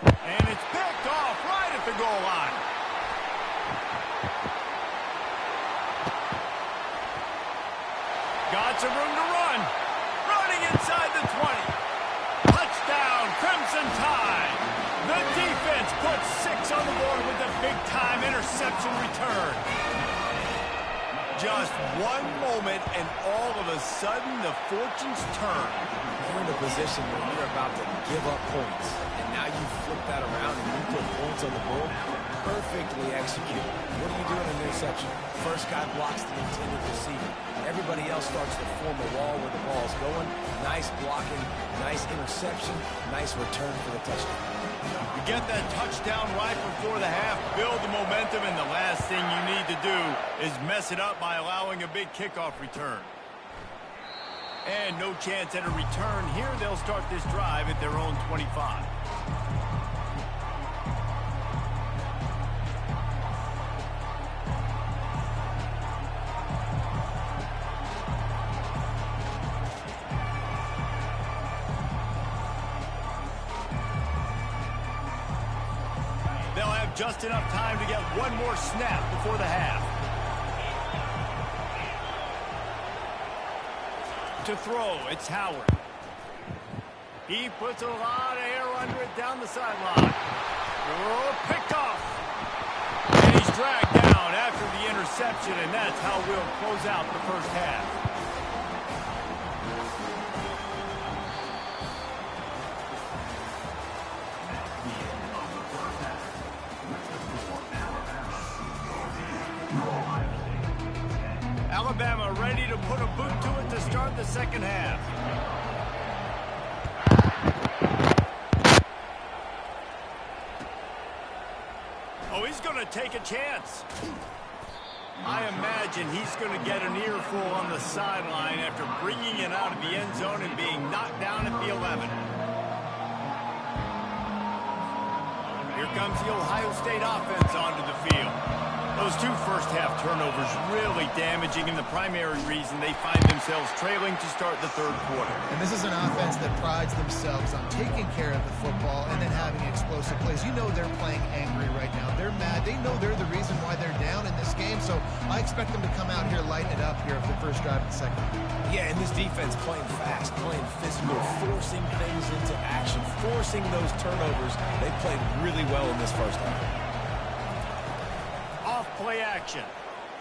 And it's picked off right at the goal line. Got some room to run. Running inside the 20. Touchdown, Crimson Tide. The defense puts 6 on the board with a big-time interception return. Just one moment, and all of a sudden, the fortunes turn. You're in a position where you're about to give up points, and now you flip that around and you put points on the board. Perfectly executed. What do you do in an interception? First guy blocks the intended receiver. Everybody else starts to form a wall where the ball's going. Nice blocking, nice interception, nice return for the touchdown. You get that touchdown right before the half, build the momentum, and the last thing you need to do is mess it up by allowing a big kickoff return. And no chance at a return here. They'll start this drive at their own 25. They'll have just enough time to get one more snap before the half. To throw, it's Howard. He puts a lot of air under it down the sideline. Oh, picked off. And he's dragged down after the interception, and that's how we'll close out the first half. Alabama ready to put a boot to it to start the second half. Oh, he's going to take a chance. I imagine he's going to get an earful on the sideline after bringing it out of the end zone and being knocked down at the 11. Here comes the Ohio State offense onto the field. Those two first-half turnovers really damaging, and the primary reason they find themselves trailing to start the third quarter. And this is an offense that prides themselves on taking care of the football and then having explosive plays. You know they're playing angry right now. They're mad. They know they're the reason why they're down in this game, so I expect them to come out here, lighten it up here for the first drive of the second. Yeah, and this defense playing fast, playing physical, forcing things into action, forcing those turnovers. They played really well in this first half. Play action.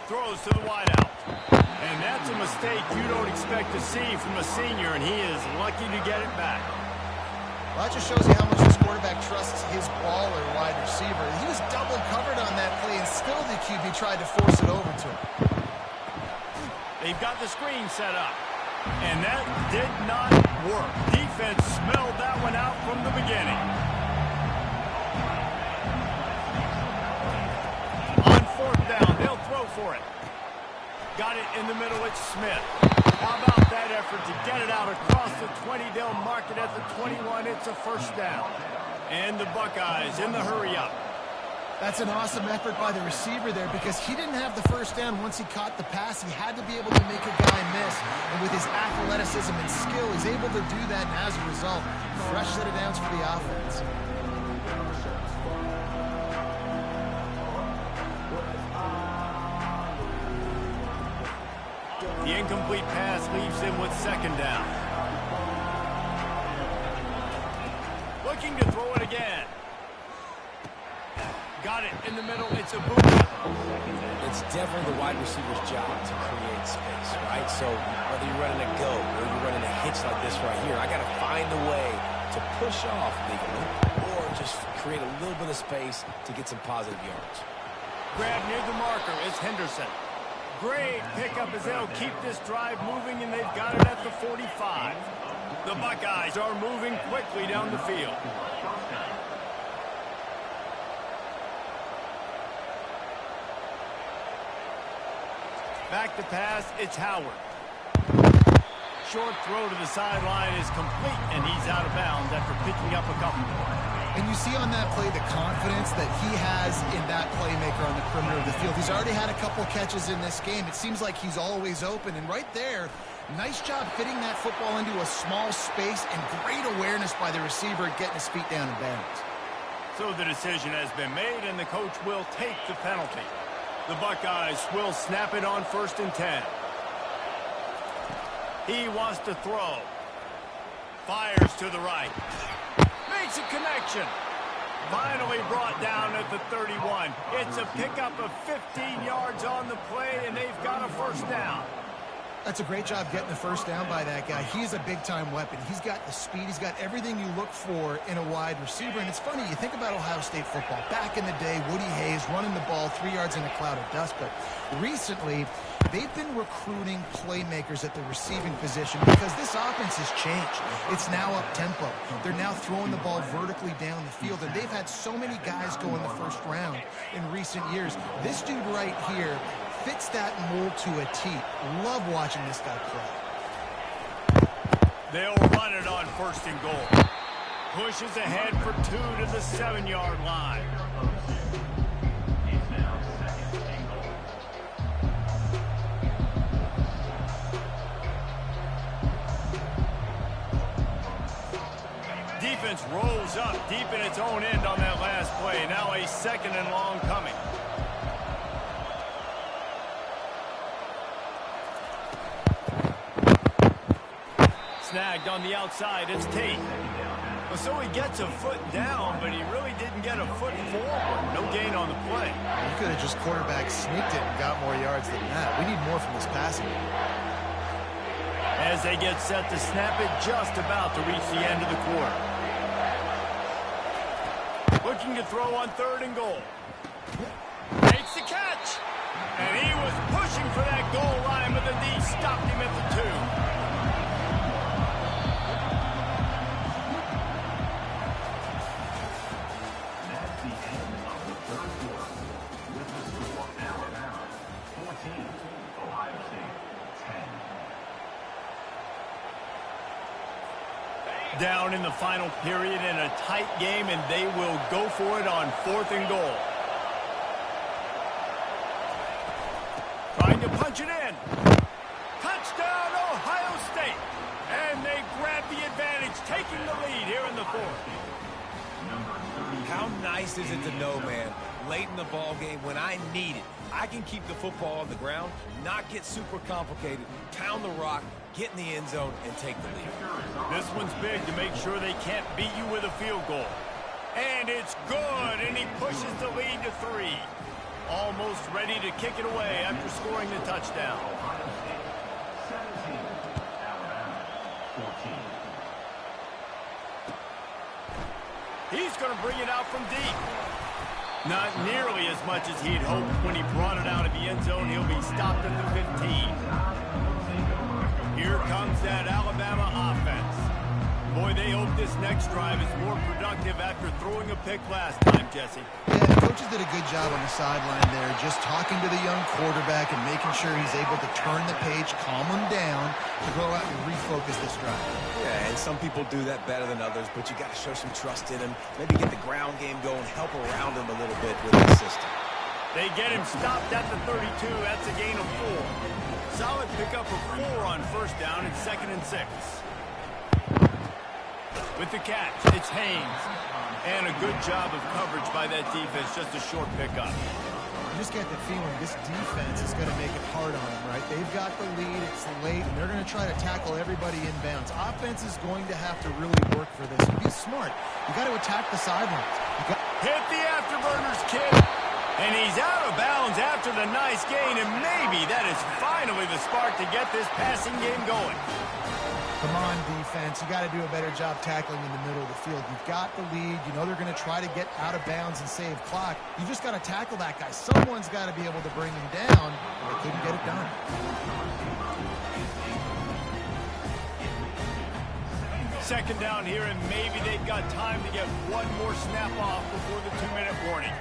Throws to the wideout. And that's a mistake you don't expect to see from a senior, and he is lucky to get it back. Well, that just shows you how much this quarterback trusts his baller wide receiver. He was double covered on that play, and still the QB tried to force it over to him. They've got the screen set up. And that did not work. Defense smelled that one out from the beginning. Down, they'll throw for it. Got it in the middle, it's Smith. How about that effort to get it out across the 20? They'll mark it at the 21. It's a first down. And the Buckeyes in the hurry up. That's an awesome effort by the receiver there because he didn't have the first down once he caught the pass. He had to be able to make a guy miss. And with his athleticism and skill, he's able to do that. And as a result, fresh set of downs for the offense. The incomplete pass leaves him with second down. Looking to throw it again. Got it in the middle. It's a boot. It's definitely the wide receiver's job to create space, right? So whether you're running a go or you're running a hitch like this right here, I got to find a way to push off legally or just create a little bit of space to get some positive yards. Grab near the marker is Henderson. Great pickup as they'll keep this drive moving, and they've got it at the 45. The Buckeyes are moving quickly down the field. Back to pass, it's Howard. Short throw to the sideline is complete, and he's out of bounds after picking up a couple. And you see on that play the confidence that he has in that playmaker on the perimeter of the field. He's already had a couple catches in this game. It seems like he's always open. And right there, nice job fitting that football into a small space and great awareness by the receiver getting his feet down in bounds. So the decision has been made, and the coach will take the penalty. The Buckeyes will snap it on 1st and 10. He wants to throw. Fires to the right. Makes a connection. Finally brought down at the 31. It's a pickup of 15 yards on the play, and they've got a first down. That's a great job getting the first down by that guy. He's a big-time weapon. He's got the speed. He's got everything you look for in a wide receiver. And it's funny, you think about Ohio State football. Back in the day, Woody Hayes running the ball 3 yards in a cloud of dust. But recently, they've been recruiting playmakers at the receiving position because this offense has changed. It's now up-tempo. They're now throwing the ball vertically down the field, and they've had so many guys go in the first round in recent years. This dude right here fits that mold to a T. Love watching this guy play. They'll run it on 1st and goal. Pushes ahead for 2 to the 7-yard line. Defense rolls up deep in its own end on that last play. Now a 2nd and long coming. Snagged on the outside. It's Tate. Well, so he gets a foot down, but he really didn't get a foot forward. No gain on the play. You could have just quarterback sneaked it and got more yards than that. We need more from this passing game. As they get set to snap it, just about to reach the end of the quarter. Looking to throw on 3rd and goal. Makes the catch. And he was pushing for that goal line, but the D stopped him at the 2. Down in the final period in a tight game, and they will go for it on 4th and goal. Trying to punch it in. Touchdown, Ohio State. And they grab the advantage, taking the lead here in the 4th. How nice is it to know, man, late in the ball game when I need it, I can keep the football on the ground, not get super complicated, pound the rock, get in the end zone, and take the lead. This one's big to make sure they can't beat you with a field goal. And it's good, and he pushes the lead to 3. Almost ready to kick it away after scoring the touchdown. He's going to bring it out from deep. Not nearly as much as he'd hoped when he brought it out of the end zone. He'll be stopped at the 15. Here comes that Alabama offense. Boy, they hope this next drive is more productive after throwing a pick last time, Jesse. Yeah, the coaches did a good job on the sideline there, just talking to the young quarterback and making sure he's able to turn the page, calm him down, to go out and refocus this drive. Yeah, and some people do that better than others, but you got to show some trust in him, maybe get the ground game going, help around him a little bit with the system. They get him stopped at the 32. That's a gain of 4. Solid pickup of 4 on 1st down and 2nd and 6. With the catch, it's Haynes. And a good job of coverage by that defense, just a short pickup. You just get the feeling this defense is going to make it hard on them, right? They've got the lead, it's late, and they're going to try to tackle everybody inbounds. Offense is going to have to really work for this. Be smart. You got to attack the sidelines. Hit the afterburners, kid. And he's out of bounds after the nice gain, and maybe that is finally the spark to get this passing game going. Come on, defense. You got to do a better job tackling in the middle of the field. You've got the lead. You know they're going to try to get out of bounds and save clock. You just got to tackle that guy. Someone's got to be able to bring him down. They couldn't get it done. Second down here, and maybe they've got time to get one more snap off before the 2-minute warning.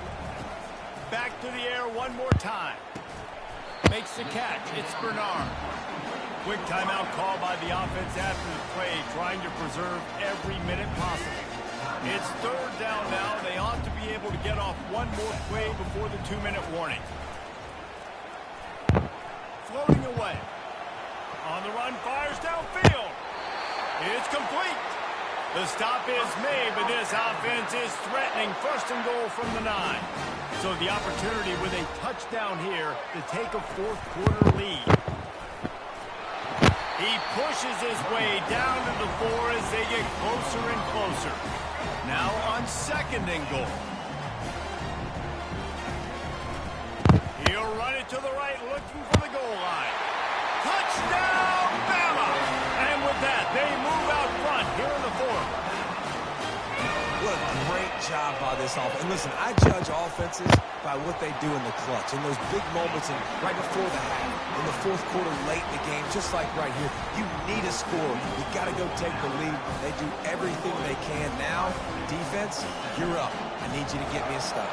Back to the air one more time. Makes the catch. It's Bernard. Quick timeout call by the offense after the play, trying to preserve every minute possible. It's 3rd down now. They ought to be able to get off one more play before the 2-minute warning. Floating away. On the run, fires downfield. It's complete. The stop is made, but this offense is threatening 1st and goal from the 9. So the opportunity with a touchdown here to take a 4th quarter lead. He pushes his way down to the 4 as they get closer and closer. Now on 2nd and goal. He'll run it to the right, looking for the goal line. Touchdown, Bama! And with that, they move out front here in the 4th. What a great job by this this offense. And listen, I judge offenses by what they do in the clutch, in those big moments, and right before the half, in the fourth quarter, late in the game, just like right here. You need a score. You got to go take the lead. They do everything they can. Now, defense, you're up. I need you to get me a stop.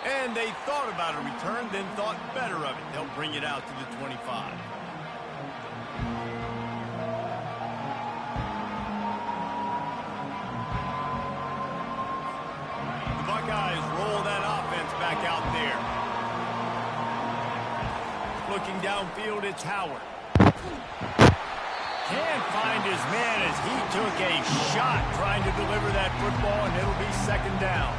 And they thought about a return, then thought better of it. They'll bring it out to the 25. The Buckeyes roll that offense back out there. Looking downfield, it's Howard. Can't find his man as he took a shot trying to deliver that football, and it'll be second down.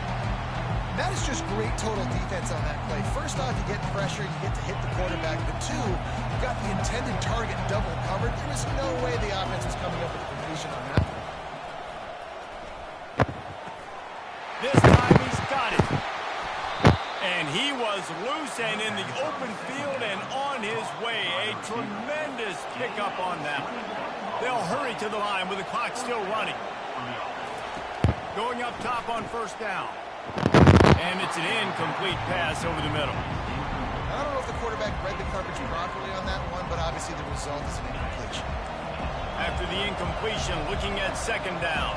That is just great total defense on that play. First off, you get pressure, you get to hit the quarterback. But two, you got the intended target double covered. There was no way the offense was coming up with a completion on that. This time he's got it. And he was loose and in the open field and on his way. A tremendous pickup on that one. They'll hurry to the line with the clock still running. Going up top on first down. And it's an incomplete pass over the middle. I don't know if the quarterback read the coverage properly on that one, but obviously the result is an incompletion. After the incompletion, looking at second down.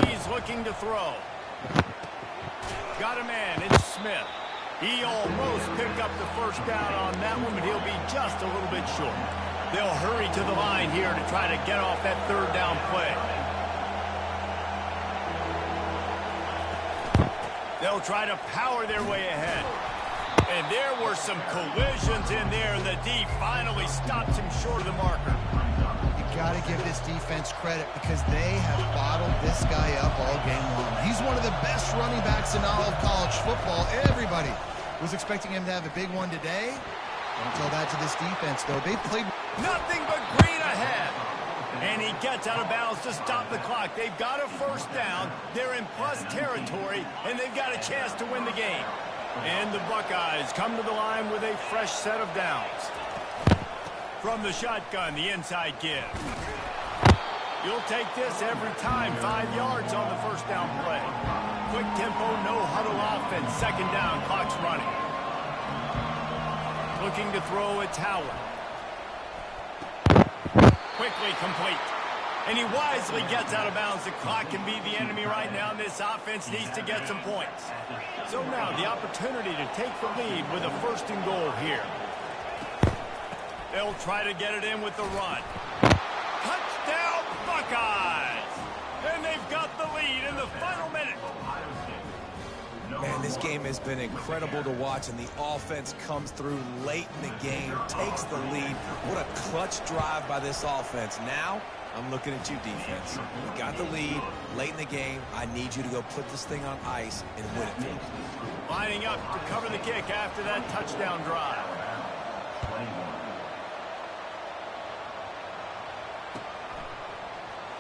He's looking to throw. Got a man, it's Smith. He almost picked up the first down on that one, but he'll be just a little bit short. They'll hurry to the line here to try to get off that third down play. They'll try to power their way ahead. And there were some collisions in there, and the D finally stops him short of the marker. You got to give this defense credit because they have bottled this guy up all game long. He's one of the best running backs in all of college football. Everybody was expecting him to have a big one today. Don't tell that to this defense, though. They played nothing but green ahead. And he gets out of bounds to stop the clock. They've got a first down. They're in plus territory, and they've got a chance to win the game. And the Buckeyes come to the line with a fresh set of downs. From the shotgun, the inside give. You'll take this every time. 5 yards on the first down play. Quick tempo, no huddle offense. Second down, clock's running. Looking to throw, it's Howard. Quickly complete. And he wisely gets out of bounds. The clock can be the enemy right now. This offense needs to get some points. So now the opportunity to take the lead with a first and goal here. They'll try to get it in with the run. Touchdown Buckeyes! And they've got the lead in the final minute. Man, this game has been incredible to watch, and the offense comes through late in the game, takes the lead. What a clutch drive by this offense. Now, I'm looking at you, defense. You got the lead late in the game. I need you to go put this thing on ice and win it for me. Lining up to cover the kick after that touchdown drive.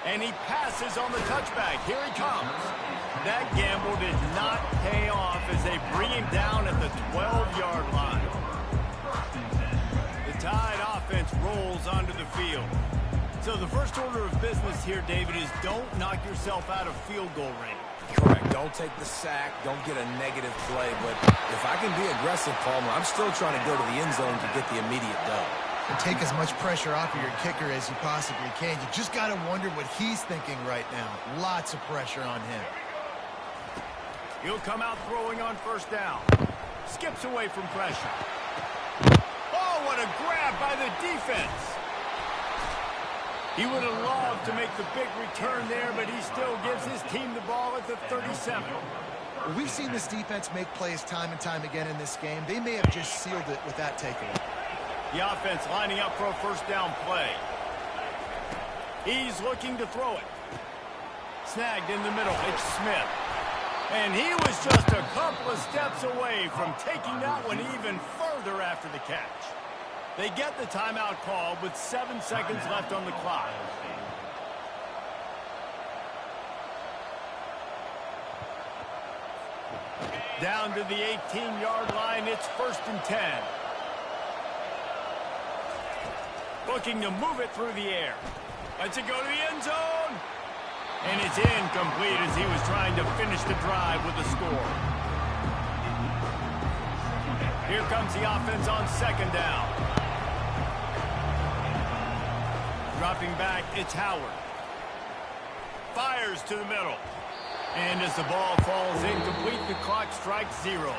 And he passes on the touchback. Here he comes. That gamble did not pay off as they bring him down at the 12-yard line. The Tide offense rolls onto the field. So the first order of business here, David, is don't knock yourself out of field goal range. Correct. Don't take the sack. Don't get a negative play. But if I can be aggressive, Palmer, I'm still trying to go to the end zone to get the immediate dub. and take as much pressure off of your kicker as you possibly can. You just got to wonder what he's thinking right now. Lots of pressure on him. He'll come out throwing on first down. Skips away from pressure. Oh, what a grab by the defense. He would have loved to make the big return there, but he still gives his team the ball at the 37. We've seen this defense make plays time and time again in this game. They may have just sealed it with that takeaway. The offense lining up for a first down play. He's looking to throw it. Snagged in the middle. It's Smith. And he was just a couple of steps away from taking that one even further after the catch. They get the timeout called with 7 seconds left on the clock. Down to the 18-yard line, it's 1st and 10. Looking to move it through the air. Lets it go to the end zone. And it's incomplete as he was trying to finish the drive with a score. Here comes the offense on second down. Dropping back, it's Howard. Fires to the middle. And as the ball falls incomplete, the clock strikes 0.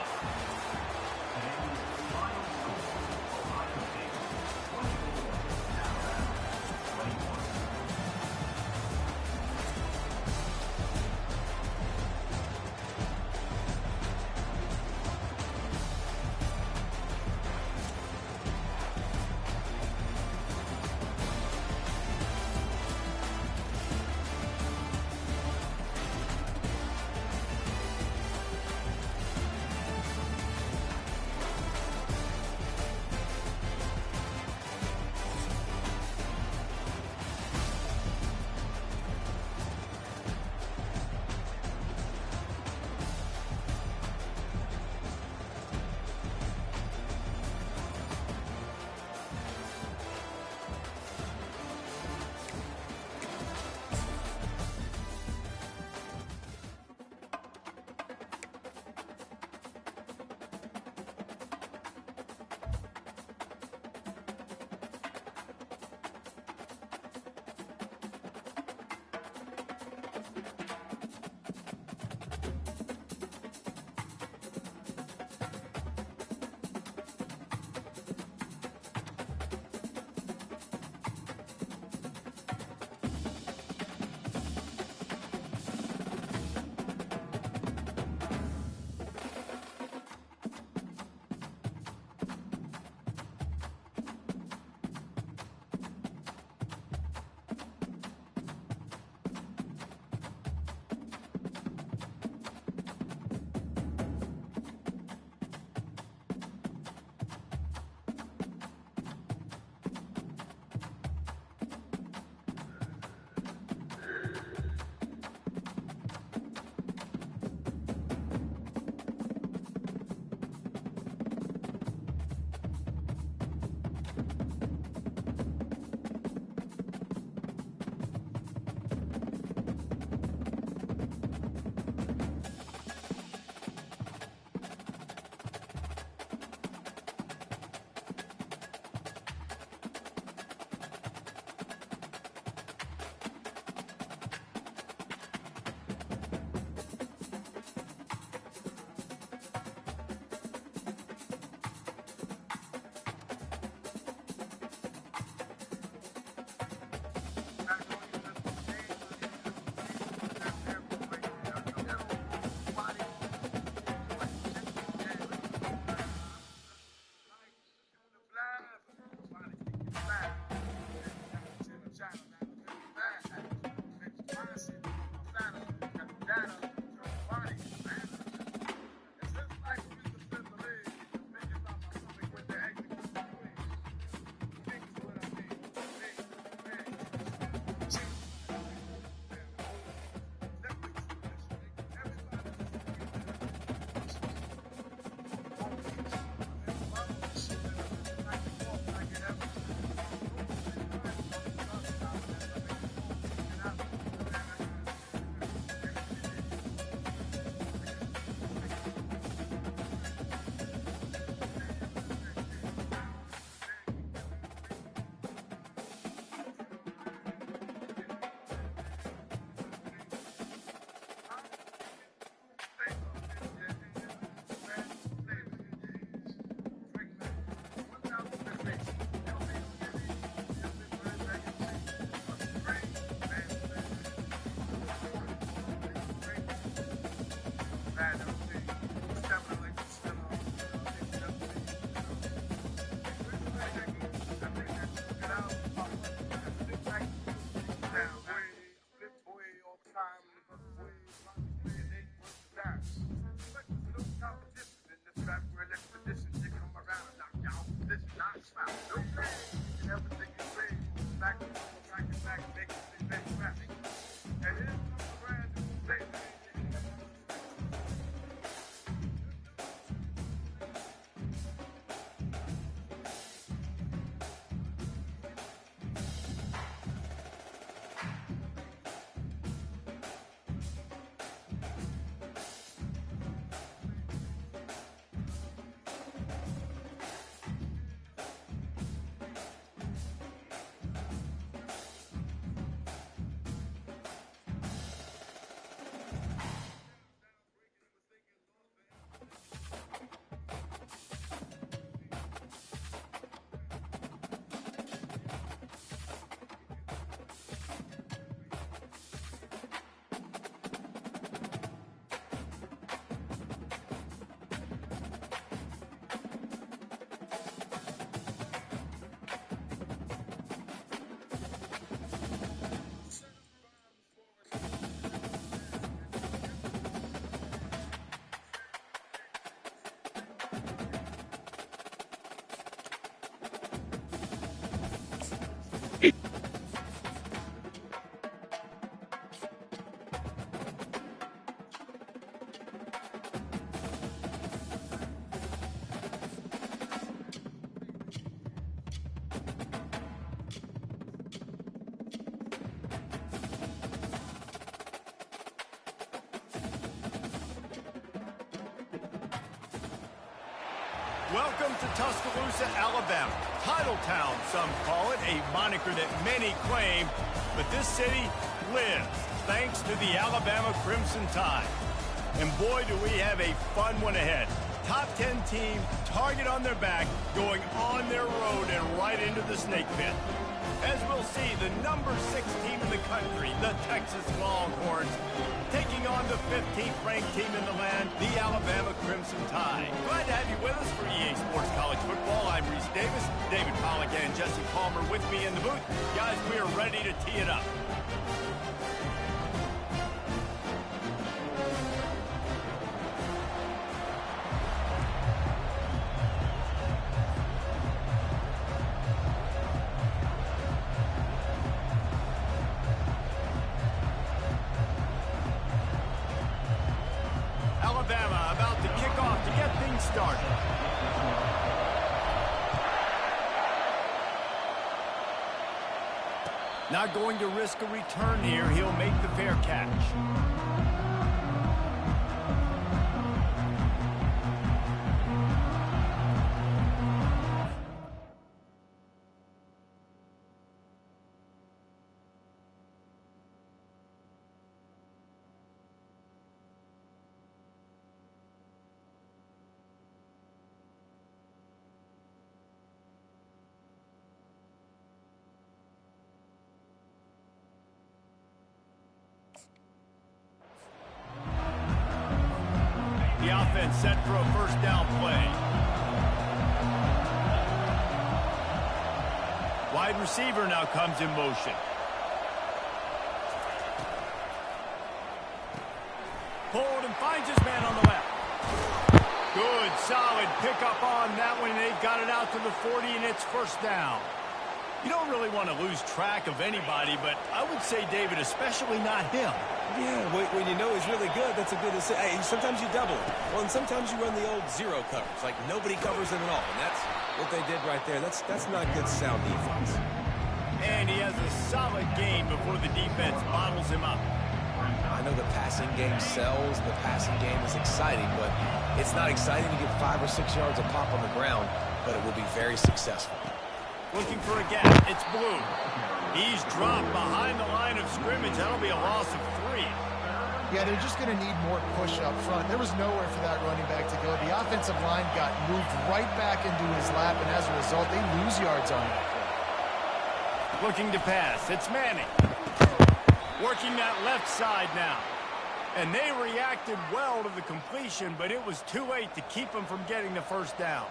Welcome to Tuscaloosa, Alabama. Title Town, some call it, a moniker that many claim, but this city lives thanks to the Alabama Crimson Tide. And boy, do we have a fun one ahead. Top 10 team, target on their back, going on their road and right into the snake pit. As we'll see, the number 6 team in the country, the Texas Longhorns, taking on the 15th ranked team in the land, the Alabama Crimson Tide. Glad to have you with us for EA Sports College Football. I'm Reese Davis, David Pollack and Jesse Palmer with me in the booth. Guys, we are ready to tee it up. Alabama about to kick off to get things started. Not going to risk a return here. He'll make the fair catch. The offense set for a first down play. Wide receiver now comes in motion. Hold and finds his man on the left. Good, solid pickup on that one. They've got it out to the 40, and it's first down. You don't really want to lose track of anybody, but I would say, David, especially not him. Yeah, when you know he's really good, that's a good decision. Hey, sometimes you double it. Well, and sometimes you run the old zero coverage, like nobody covers it at all. And that's what they did right there. That's not good sound defense. And he has a solid gain before the defense bottles him up. I know the passing game sells, the passing game is exciting, but it's not exciting to get 5 or 6 yards of pop on the ground, but it will be very successful. Looking for a gap. It's Blue. He's dropped behind the line of scrimmage. That'll be a loss of 3. Yeah, they're just going to need more push up front. There was nowhere for that running back to go. The offensive line got moved right back into his lap, and as a result, they lose yards on it. Looking to pass. It's Manning. Working that left side now. And they reacted well to the completion, but it was too late to keep them from getting the first down.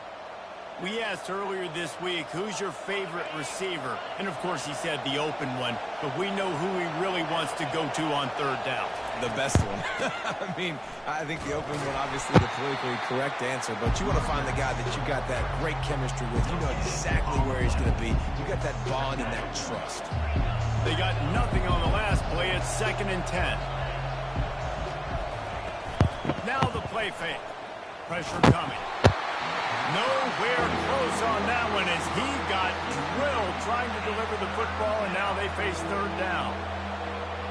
We asked earlier this week, who's your favorite receiver? And, of course, he said the open one, but we know who he really wants to go to on third down. The best one. I mean, I think the opening one, obviously the politically correct answer, but you want to find the guy that you got that great chemistry with. You know exactly where he's going to be. You got that bond and that trust. They got nothing on the last play. It's 2nd and 10. Now the play fake. Pressure coming. Nowhere close on that one as he got drilled trying to deliver the football, and now they face third down.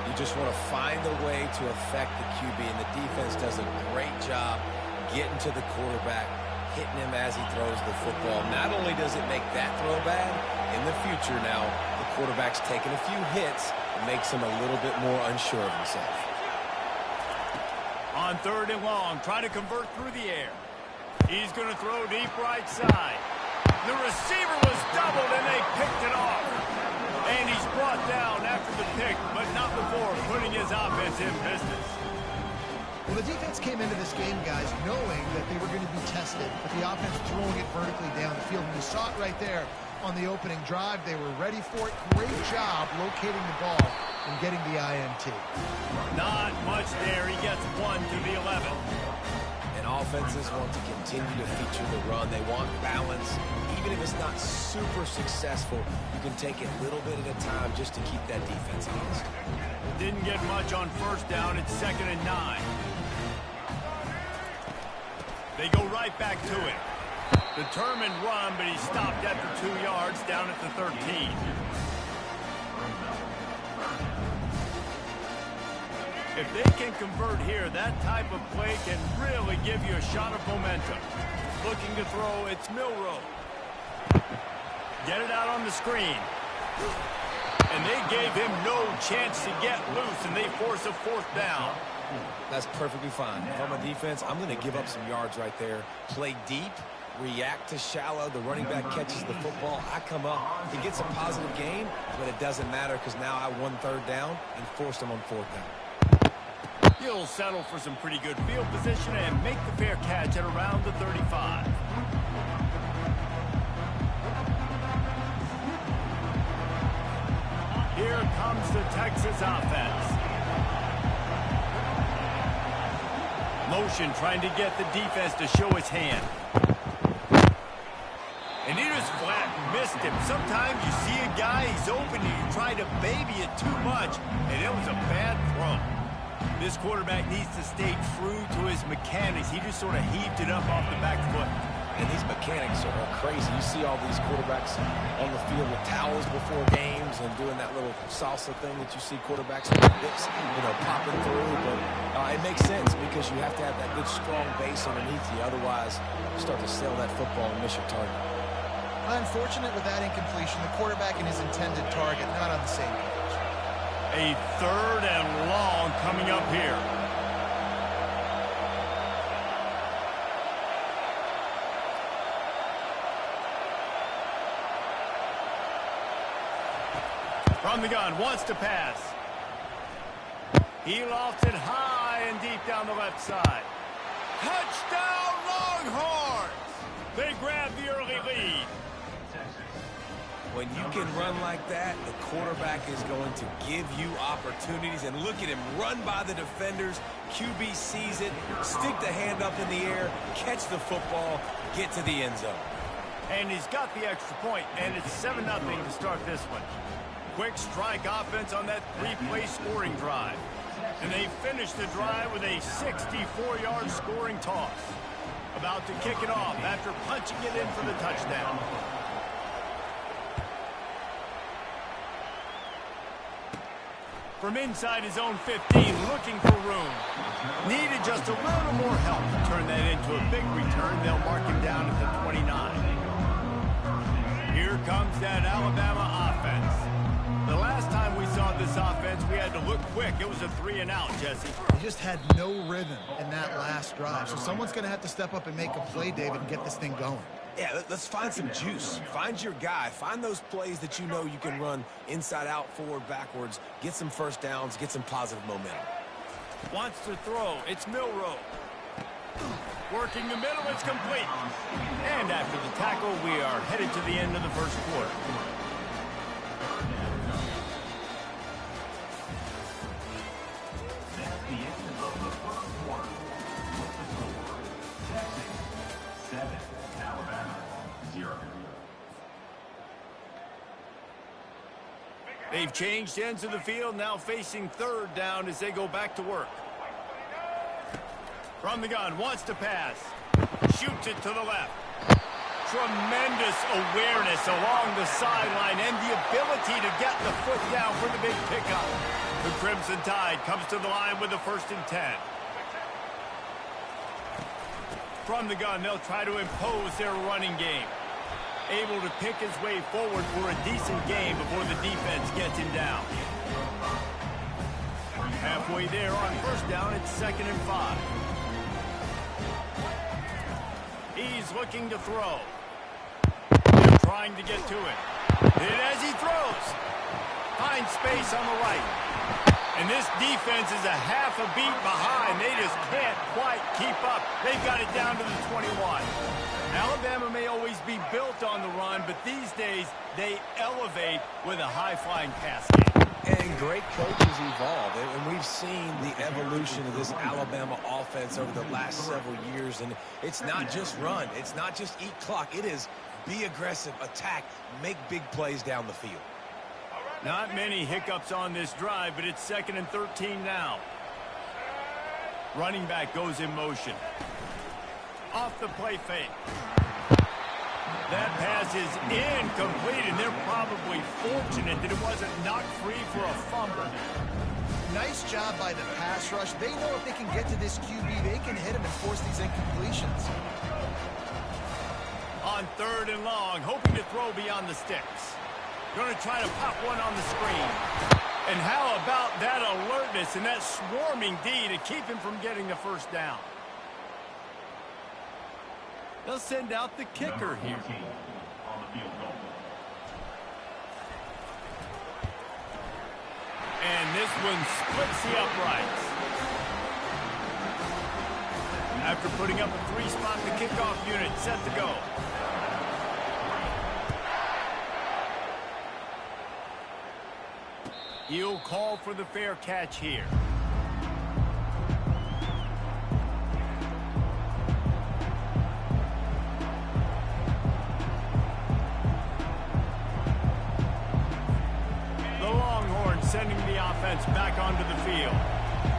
You just want to find a way to affect the QB, and the defense does a great job getting to the quarterback, hitting him as he throws the football. Not only does it make that throw bad, in the future now, the quarterback's taking a few hits and makes him a little bit more unsure of himself. On 3rd and long, trying to convert through the air. He's going to throw deep right side. The receiver was doubled, and they picked it off. And he's brought down after the pick, but not before putting his offense in business. Well, the defense came into this game, guys, knowing that they were going to be tested, but the offense throwing it vertically down the field. And you saw it right there on the opening drive. They were ready for it. Great job locating the ball and getting the INT. Not much there. He gets 1 to the 11. Offenses want to continue to feature the run. They want balance. Even if it's not super successful, you can take it little bit at a time just to keep that defense honest. Didn't get much on first down. It's 2nd and 9. They go right back to it. Determined run, but he stopped after 2 yards down at the 13. If they can convert here, that type of play can really give you a shot of momentum. looking to throw. It's Milroe. Get it out on the screen. And they gave him no chance to get loose, and they force a 4th down. That's perfectly fine. If I'm a defense, I'm going to give up some yards right there. Play deep, react to shallow. The running back catches the football. I come up. He gets a positive gain, but it doesn't matter because now I won 3rd down and forced him on 4th down. He'll settle for some pretty good field position and make the fair catch at around the 35. Here comes the Texas offense. Motion trying to get the defense to show his hand. And he just flat missed him. Sometimes you see a guy, he's open, and you try to baby it too much, and it was a bad throw. This quarterback needs to stay true to his mechanics. He just sort of heaved it up off the back foot. And these mechanics are crazy. You see all these quarterbacks on the field with towels before games and doing that little salsa thing that you see quarterbacks with this, popping through. But it makes sense because you have to have that good, strong base underneath you. Otherwise, you start to sail that football and miss your target. Unfortunate with that incompletion. The quarterback and his intended target not on the same page. A 3rd and long coming up here. From the gun, wants to pass. He lofts it high and deep down the left side. Touchdown, Longhorns! They grab the early lead. When you can run like that, the quarterback is going to give you opportunities. And look at him run by the defenders. QB sees it, stick the hand up in the air, catch the football, get to the end zone. And he's got the extra point, and it's 7-0 to start this one. Quick strike offense on that 3-play scoring drive. And they finish the drive with a 64-yard scoring toss. About to kick it off after punching it in for the touchdown. From inside his own 15, looking for room. Needed just a little more help to turn that into a big return. They'll mark him down at the 29. Here comes that Alabama offense. The last time we saw this offense, we had to look quick. It was a 3-and-out, Jesse. He just had no rhythm in that last drive. So someone's going to have to step up and make a play, David, and get this thing going. Yeah, let's find some juice. Find your guy. Find those plays that you know you can run inside out, forward, backwards. Get some first downs. Get some positive momentum. Wants to throw. It's Milroe. Working the middle. It's complete. And after the tackle, we are headed to the end of the first quarter. That's the end of the first quarter. With the score, Texas 7, Alabama 0. They've changed ends of the field, now facing 3rd down as they go back to work. From the gun, wants to pass. Shoots it to the left. Tremendous awareness along the sideline and the ability to get the foot down for the big pickup. The Crimson Tide comes to the line with the 1st and 10. From the gun, they'll try to impose their running game. Able to pick his way forward for a decent game before the defense gets him down. Halfway there on 1st down, it's 2nd and 5. He's looking to throw. They're trying to get to it. And as he throws, finds space on the right. And this defense is a half a beat behind. They just can't quite keep up. They've got it down to the 21. Alabama may always be built on the run, but these days they elevate with a high-flying pass game. And great coaches evolve, and we've seen the evolution of this Alabama offense over the last several years, and it's not just run, it's not just eat clock, it is be aggressive, attack, make big plays down the field. Not many hiccups on this drive, but it's 2nd and 13 now. Running back goes in motion. Off the play fake. That pass is incomplete, and they're probably fortunate that it wasn't knocked free for a fumble. Nice job by the pass rush. They know if they can get to this QB, they can hit him and force these incompletions. on 3rd and long, hoping to throw beyond the sticks. Going to try to pop one on the screen. And how about that alertness and that swarming D to keep him from getting the first down? They'll send out the kicker here. On the field goal. And this one splits the uprights. After putting up a 3-spot, the kickoff unit set to go. He'll call for the fair catch here. The Longhorns sending the offense back onto the field.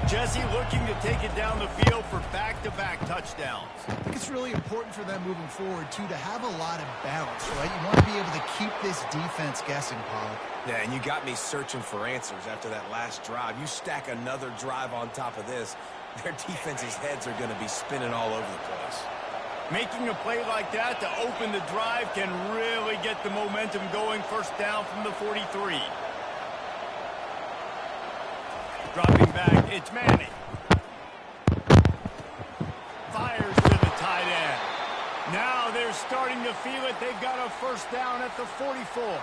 Jesse looking to take it down the field for back-to-back touchdowns. I think it's really important for them moving forward, too, to have a lot of balance, right? You want to be able to keep this defense guessing, Paul. Yeah, and you got me searching for answers after that last drive. You stack another drive on top of this, their defense's heads are going to be spinning all over the place. Making a play like that to open the drive can really get the momentum going. First down from the 43. Dropping back, it's Manning. Fires to the tight end. Now they're starting to feel it. They've got a first down at the 44. Well,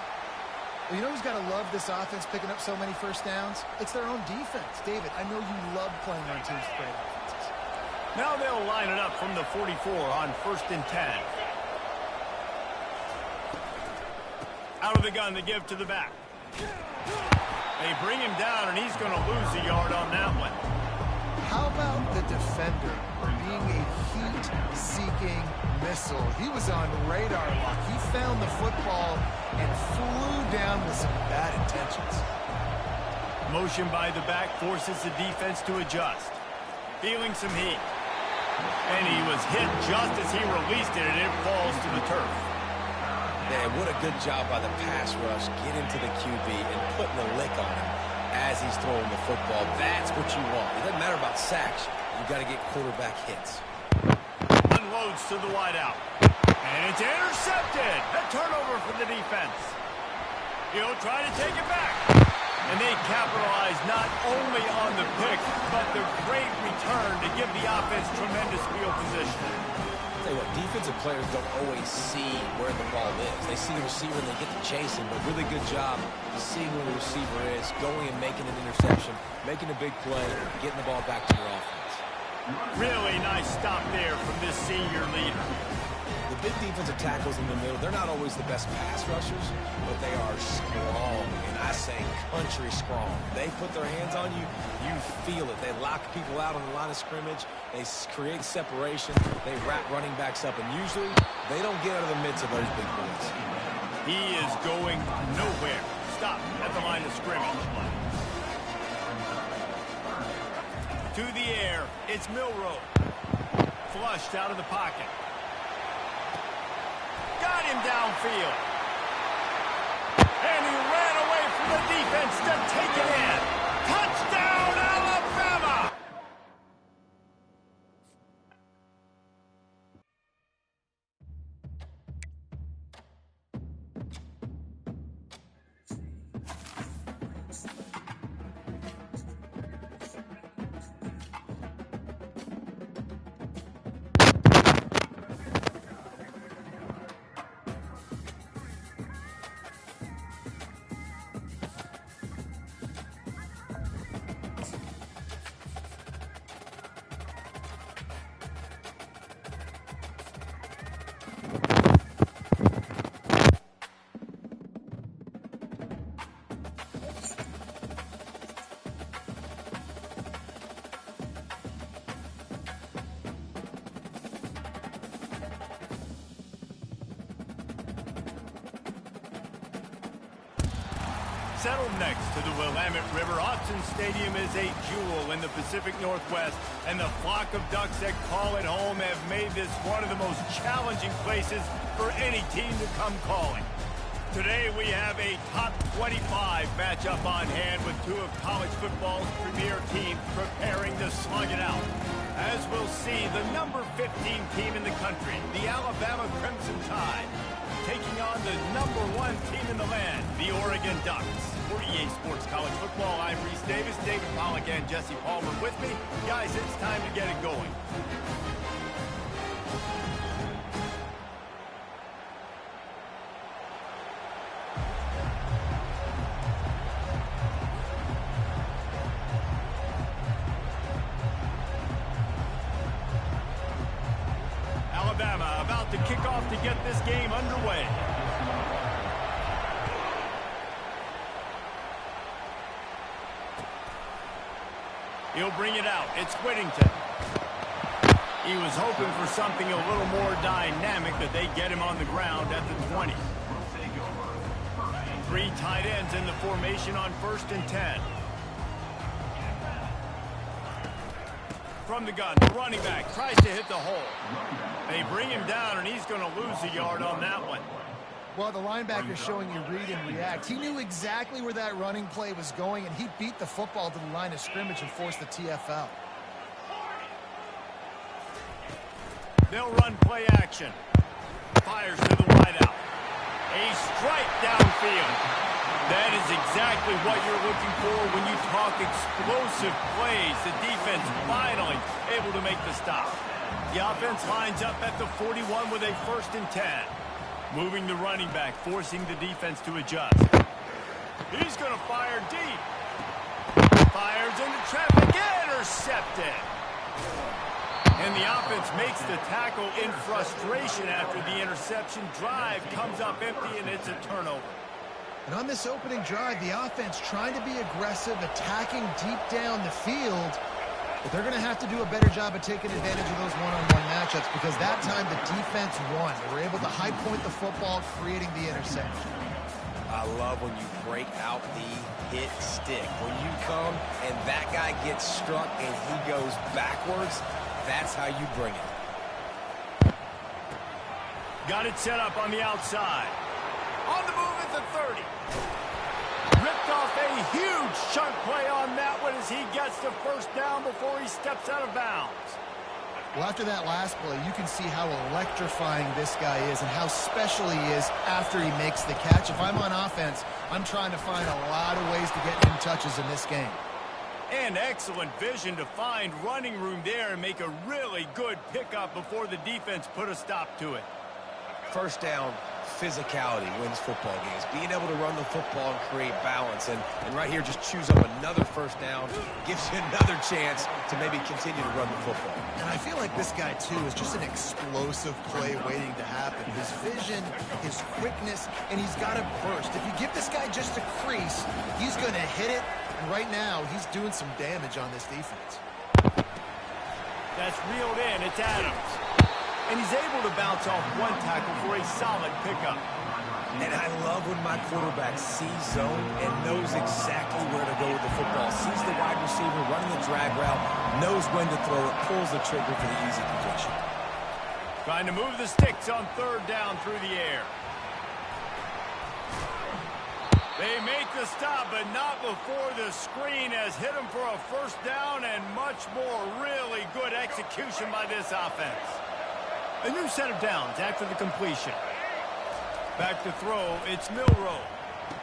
you know who's got to love this offense picking up so many first downs? It's their own defense. David, I know you love playing on teams with great offenses. Now they'll line it up from the 44 on 1st and 10. Out of the gun to give to the back. They bring him down, and he's going to lose a yard on that one. How about the defender being a heat-seeking missile? He was on radar lock. He found the football and flew down with some bad intentions. Motion by the back forces the defense to adjust. Feeling some heat. And he was hit just as he released it, and it falls to the turf. Man, what a good job by the pass rush, getting to the QB and putting a lick on him as he's throwing the football. That's what you want. It doesn't matter about sacks. You got to get quarterback hits. Unloads to the wideout. And it's intercepted. A turnover for the defense. He'll try to take it back. And they capitalize not only on the pick, but the great return to give the offense tremendous field position. Tell you what, defensive players don't always see where the ball is. They see the receiver and they get to chasing, but really good job to seeing where the receiver is, going and making an interception, making a big play, getting the ball back to your offense. Really nice stop there from this senior leader. The big defensive tackles in the middle, they're not always the best pass rushers, but they are strong, and I say country strong. They put their hands on you, you feel it. They lock people out on the line of scrimmage. They create separation. They wrap running backs up, and usually they don't get out of the midst of those big boys. He is going nowhere. Stop at the line of scrimmage. To the air, it's Milroe. Flushed out of the pocket. Got him downfield. And he ran away from the defense to take it in. Touchdown, Alabama! Settled next to the Willamette River, Autzen Stadium is a jewel in the Pacific Northwest, and the flock of ducks that call it home have made this one of the most challenging places for any team to come calling. Today we have a top 25 matchup on hand with two of college football's premier teams preparing to slug it out. As we'll see, the number 15 team in the country, the Alabama Crimson Tide, taking on the #1 team in the land, the Oregon Ducks. For EA Sports College Football, I'm Reese Davis, David Pollack, and Jesse Palmer with me. Guys, it's time to get it going. Alabama about to kick off to get this game underway. He'll bring it out. It's Whittington. He was hoping for something a little more dynamic, but they get him on the ground at the 20. 3 tight ends in the formation on 1st and 10. From the gun, the running back tries to hit the hole. They bring him down, and he's going to lose a yard on that one. Well, the linebacker's showing you read and react. He knew exactly where that running play was going, and he beat the football to the line of scrimmage and forced the TFL. They'll run play action. Fires to the wideout. A strike downfield. That is exactly what you're looking for when you talk explosive plays. The defense finally able to make the stop. The offense lines up at the 41 with a 1st and 10. Moving the running back, forcing the defense to adjust. He's going to fire deep. Fires into traffic, intercepted. And the offense makes the tackle in frustration after the interception. Drive comes up empty, and it's a turnover. And on this opening drive, the offense trying to be aggressive, attacking deep down the field. But they're going to have to do a better job of taking advantage of those one-on-one matchups because that time the defense won. They were able to high point the football, creating the interception. I love when you break out the hit stick. When you come and that guy gets struck and he goes backwards, that's how you bring it. Got it set up on the outside. On the move at the 30. Ripped off a huge chunk play on that one as he gets the 1st down before he steps out of bounds. Well, after that last play, you can see how electrifying this guy is and how special he is after he makes the catch. If I'm on offense, I'm trying to find a lot of ways to get him touches in this game. And excellent vision to find running room there and make a really good pickup before the defense put a stop to it. 1st down, physicality wins football games. Being able to run the football and create balance. And right here, just choose up another 1st down. Gives you another chance to maybe continue to run the football. And I feel like this guy, too, is just an explosive play waiting to happen. His vision, his quickness, and he's got a burst. If you give this guy just a crease, he's going to hit it. And right now, he's doing some damage on this defense. That's reeled in. It's Adams. And he's able to bounce off one tackle for a solid pickup. And I love when my quarterback sees zone and knows exactly where to go with the football. Sees the wide receiver running the drag route, knows when to throw it, pulls the trigger for the easy completion. Trying to move the sticks on 3rd down through the air. They make the stop, but not before the screen has hit him for a 1st down and much more. Really good execution by this offense. A new set of downs after the completion. Back to throw, it's Milroe.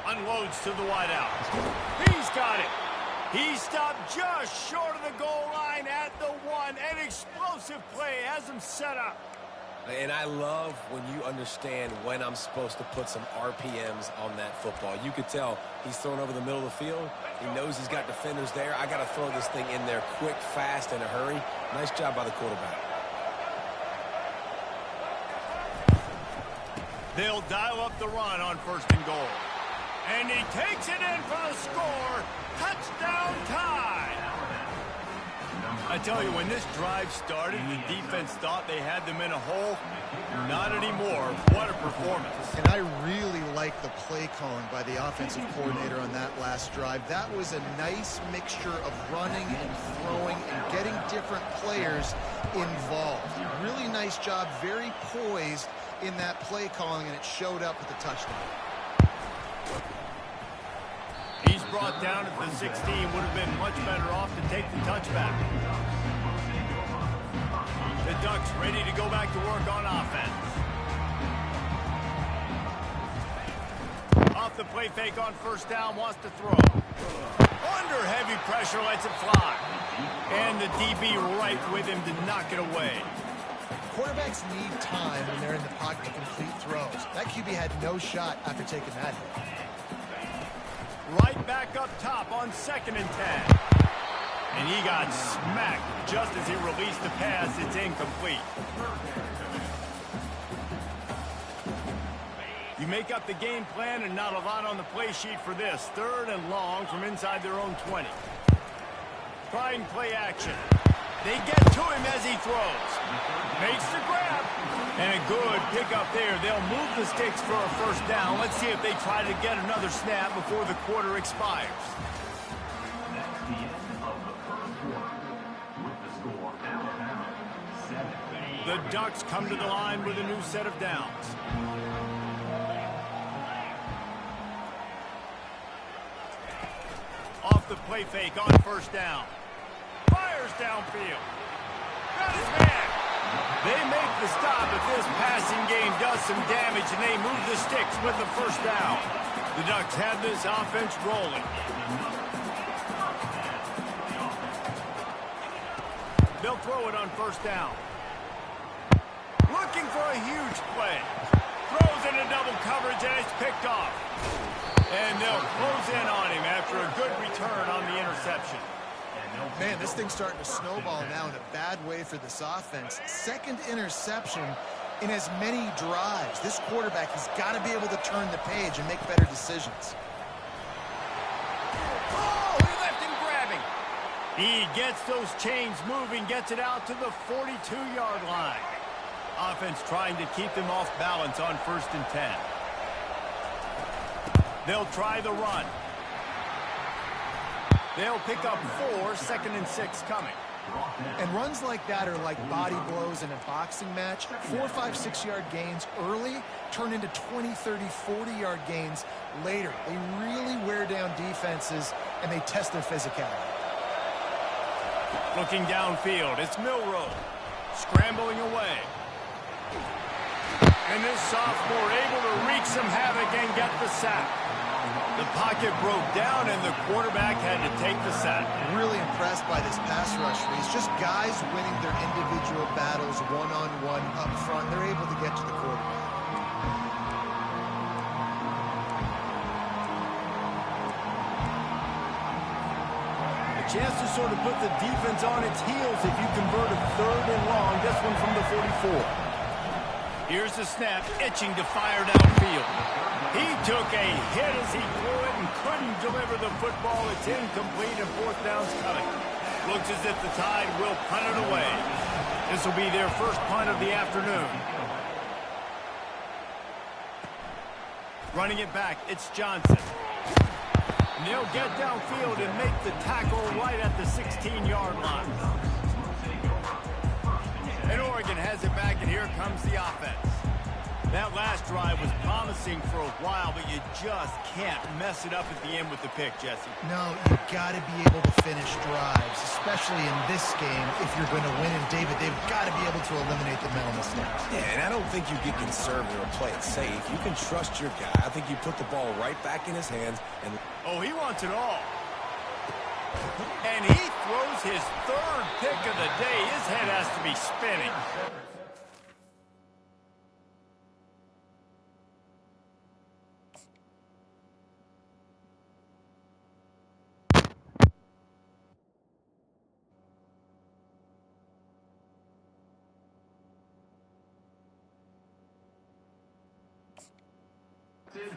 Unloads to the wideout. He's got it. He stopped just short of the goal line at the 1. An explosive play has him set up. And I love when you understand when I'm supposed to put some RPMs on that football. You could tell he's thrown over the middle of the field. He knows he's got defenders there. I got to throw this thing in there quick, fast, in a hurry. Nice job by the quarterback. They'll dial up the run on 1st and goal. And he takes it in for the score. Touchdown Tide. I tell you, when this drive started, the defense thought they had them in a hole. Not anymore. What a performance. And I really like the play calling by the offensive coordinator on that last drive. That was a nice mixture of running and throwing and getting different players involved. Really nice job, very poised in that play calling, and it showed up with the touchdown. He's brought down at the 16. Would have been much better off to take the touchback. The Ducks ready to go back to work on offense. Off the play fake on first down, wants to throw. Under heavy pressure, lets it fly. And the DB right with him to knock it away. Quarterbacks need time when they're in the pocket to complete throws. That QB had no shot after taking that hit. Right back up top on 2nd and 10. And he got smacked just as he released the pass. It's incomplete. You make up the game plan and not a lot on the play sheet for this. 3rd and long from inside their own 20. Trying play action. They get to him as he throws. Makes the grab. And a good pickup there. They'll move the sticks for a first down. Let's see if they try to get another snap before the quarter expires. That's the end of the first quarter. With the score, Alabama 7. The Ducks come to the line with a new set of downs. Off the play fake on first down. Fires downfield. Got his man. They make the stop, but this passing game does some damage, and they move the sticks with the first down. The Ducks have this offense rolling. They'll throw it on first down. Looking for a huge play. Throws into double coverage, and it's picked off. And they'll close in on him after a good return on the interception. Man, this thing's starting to snowball now in a bad way for this offense. 2nd interception in as many drives. This quarterback has got to be able to turn the page and make better decisions. Oh, he left him grabbing. He gets those chains moving, gets it out to the 42-yard line. Offense trying to keep them off balance on 1st and 10. They'll try the run. They'll pick up 4, 2nd and 6 coming. And runs like that are like body blows in a boxing match. 4, 5, 6-yard gains early turn into 20, 30, 40-yard gains later. They really wear down defenses, and they test their physicality. Looking downfield, it's Milroe. Scrambling away. And this sophomore able to wreak some havoc and get the sack. The pocket broke down, and the quarterback had to take the sack. Really impressed by this pass rush, Reese. Just guys winning their individual battles one-on-one up front. They're able to get to the quarterback. A chance to sort of put the defense on its heels if you convert a 3rd and long. This one from the 44. Here's the snap, itching to fire downfield. He took a hit as he threw it and couldn't deliver the football. It's incomplete, and 4th down's coming. Looks as if the Tide will punt it away. This will be their first punt of the afternoon. Running it back, it's Johnson. And they'll get downfield and make the tackle right at the 16-yard line. And Oregon has it back, and here comes the offense. That last drive was promising for a while, but you just can't mess it up at the end with the pick, Jesse. No, you got to be able to finish drives, especially in this game if you're going to win. And David, they've got to be able to eliminate the mental mistakes. Yeah, and I don't think you get conservative or play it safe. You can trust your guy. I think you put the ball right back in his hands. And oh, he wants it all. And he throws his 3rd pick of the day. His head has to be spinning.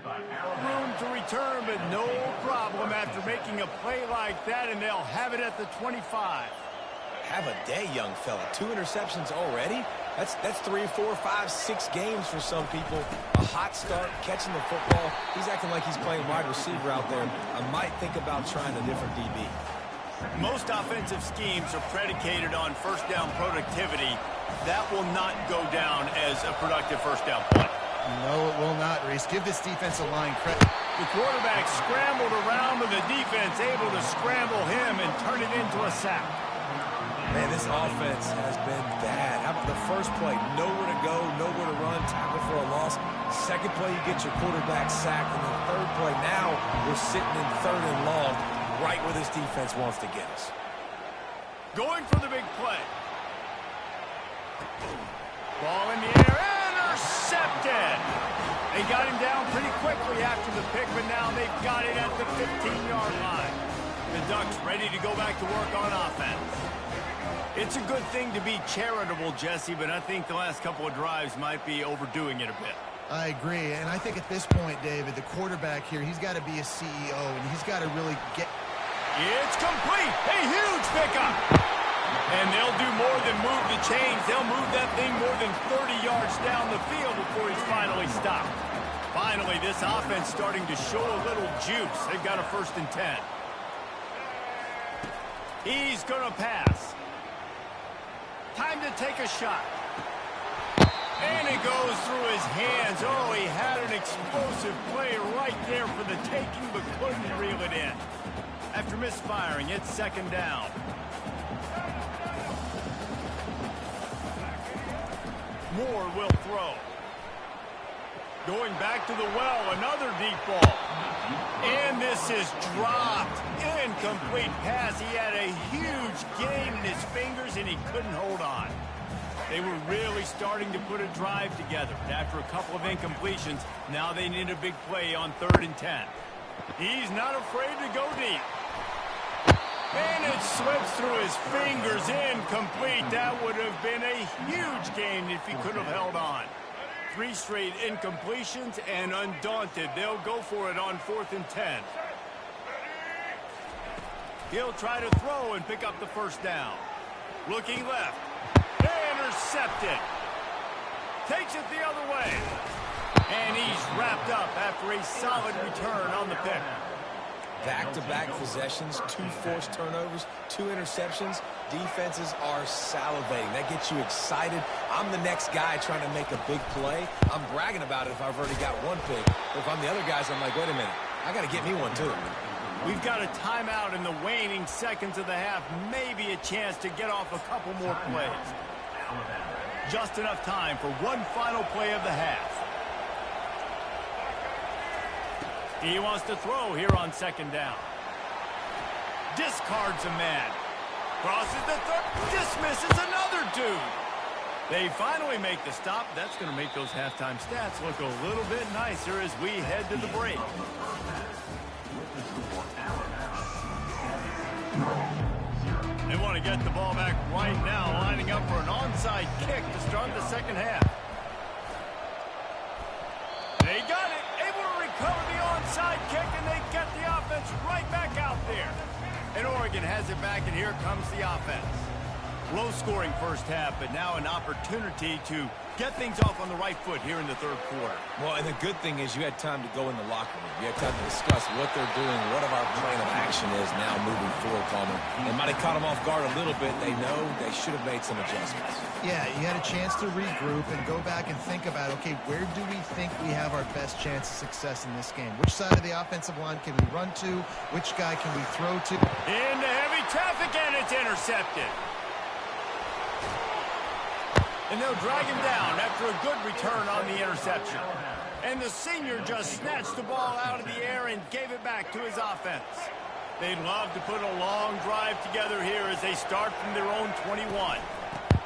Room to return, but no problem after making a play like that, and they'll have it at the 25. have a day, young fella. 2 interceptions already? That's 3, 4, 5, 6 games for some people. A hot start, catching the football. He's acting like he's playing wide receiver out there. I might think about trying a different DB. Most offensive schemes are predicated on first down productivity. That will not go down as a productive first down play. No, it will not, Reese. Give this defensive line credit. The quarterback scrambled around, and the defense able to scramble him and turn it into a sack. Man, this offense has been bad. How about the first play? Nowhere to go, nowhere to run, tackle for a loss. Second play, you get your quarterback sacked. And the third play, now we're sitting in third and long, right where this defense wants to get us. Going for the big play. Ball in the air, intercepted. They got him down pretty quickly after the pick, but now they've got it at the 15-yard line. The Ducks ready to go back to work on offense. It's a good thing to be charitable, Jesse, but I think the last couple of drives might be overdoing it a bit. I agree, and I think at this point, David, the quarterback here, he's got to be a CEO, and he's got to really get... It's complete! A huge pickup! And they'll do more than move the chains. They'll move that thing more than 30 yards down the field before he's finally stopped. Finally, this offense starting to show a little juice. They've got a 1st and 10. He's going to pass. Time to take a shot. And it goes through his hands. Oh, he had an explosive play right there for the taking, but couldn't reel it in. After misfiring, it's 2nd down. Moore will throw. Going back to the well, another deep ball. And this is dropped. Incomplete pass. He had a huge gain in his fingers, and he couldn't hold on. They were really starting to put a drive together. After a couple of incompletions, now they need a big play on 3rd and 10. He's not afraid to go deep. And it slips through his fingers, incomplete. That would have been a huge gain if he could have held on. 3 straight incompletions, and undaunted, they'll go for it on 4th and 10. He'll try to throw and pick up the 1st down. Looking left. Intercepted. Takes it the other way. And he's wrapped up after a solid return on the pick. Back-to-back possessions, 2 forced turnovers, 2 interceptions. Defenses are salivating. That gets you excited. I'm the next guy trying to make a big play. I'm bragging about it if I've already got 1 pick. But if I'm the other guys, I'm like, wait a minute. I got to get me one, too. We've got a timeout in the waning seconds of the half. Maybe a chance to get off a couple more plays. Just enough time for one final play of the half. He wants to throw here on 2nd down. Discards a man. Crosses the 3rd. Dismisses another dude. They finally make the stop. That's going to make those halftime stats look a little bit nicer as we head to the break. They want to get the ball back right now, lining up for an onside kick to start the 2nd half. They got it, able to recover the onside kick, and they get the offense right back out there. And Oregon has it back, and here comes the offense. Low-scoring 1st half, but now an opportunity to get things off on the right foot here in the 3rd quarter. Well, and the good thing is you had time to go in the locker room. You had time to discuss what they're doing, what our plan of action is now moving forward, Palmer. It might have caught them off guard a little bit. They know they should have made some adjustments. Yeah, you had a chance to regroup and go back and think about, okay, where do we think we have our best chance of success in this game? Which side of the offensive line can we run to? Which guy can we throw to? Into heavy traffic, and it's intercepted. And they'll drag him down after a good return on the interception. And the senior just snatched the ball out of the air and gave it back to his offense. They'd love to put a long drive together here as they start from their own 21.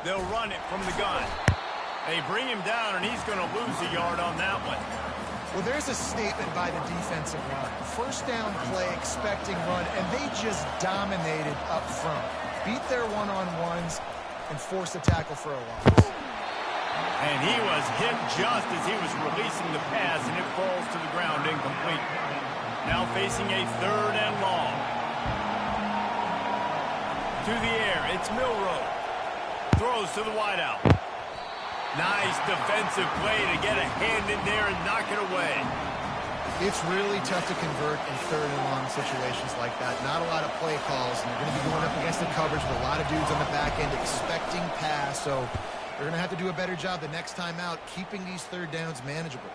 They'll run it from the gun. They bring him down, and he's going to lose a yard on that one. Well, there's a statement by the defensive line. 1st down play, expecting run, and they just dominated up front. Beat their one-on-ones and forced a tackle for a loss. And he was hit just as he was releasing the pass, and it falls to the ground incomplete. Now facing a 3rd and long. To the air, it's Milroe. Throws to the wideout. Nice defensive play to get a hand in there and knock it away. It's really tough to convert in 3rd and long situations like that. Not a lot of play calls, and you're going to be going up against the coverage with a lot of dudes on the back end expecting pass, so they're going to have to do a better job the next time out keeping these 3rd downs manageable.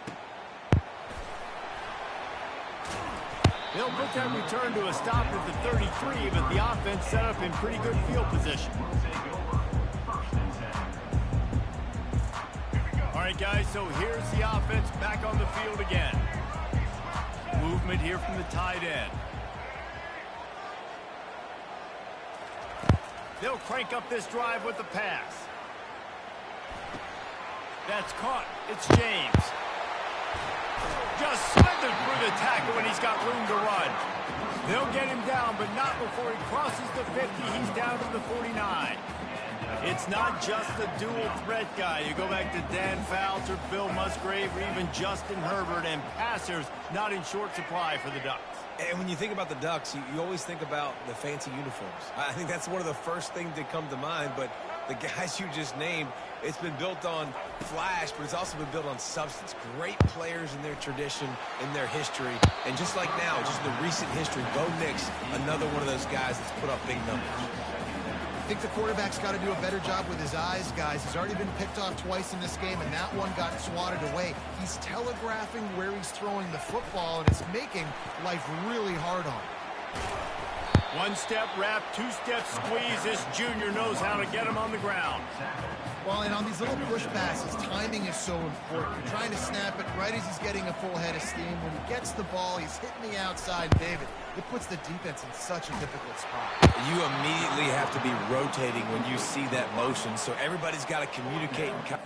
They'll put that return to a stop at the 33, but the offense set up in pretty good field position. All right, guys, so here's the offense back on the field again. Movement here from the tight end. They'll crank up this drive with the pass. That's caught. It's James. Just slithered through the tackle when he's got room to run. They'll get him down, but not before he crosses the 50. He's down to the 49. It's not just a dual threat guy. You go back to Dan Fouts or Bill Musgrave or even Justin Herbert, and passers not in short supply for the Ducks. And when you think about the Ducks, you always think about the fancy uniforms. I think that's one of the first things that come to mind, but the guys you just named, it's been built on flash, but it's also been built on substance. Great players in their tradition, in their history, and just like now, just in the recent history, Bo Nix, another one of those guys that's put up big numbers. I think the quarterback's got to do a better job with his eyes, guys. He's already been picked off twice in this game, and that one got swatted away. He's telegraphing where he's throwing the football, and it's making life really hard on him. One-step wrap, two-step squeeze. This junior knows how to get him on the ground. Well, and on these little push passes, timing is so important. You're trying to snap it right as he's getting a full head of steam. When he gets the ball, he's hitting the outside, David. It puts the defense in such a difficult spot. You immediately have to be rotating when you see that motion, so everybody's got to communicate and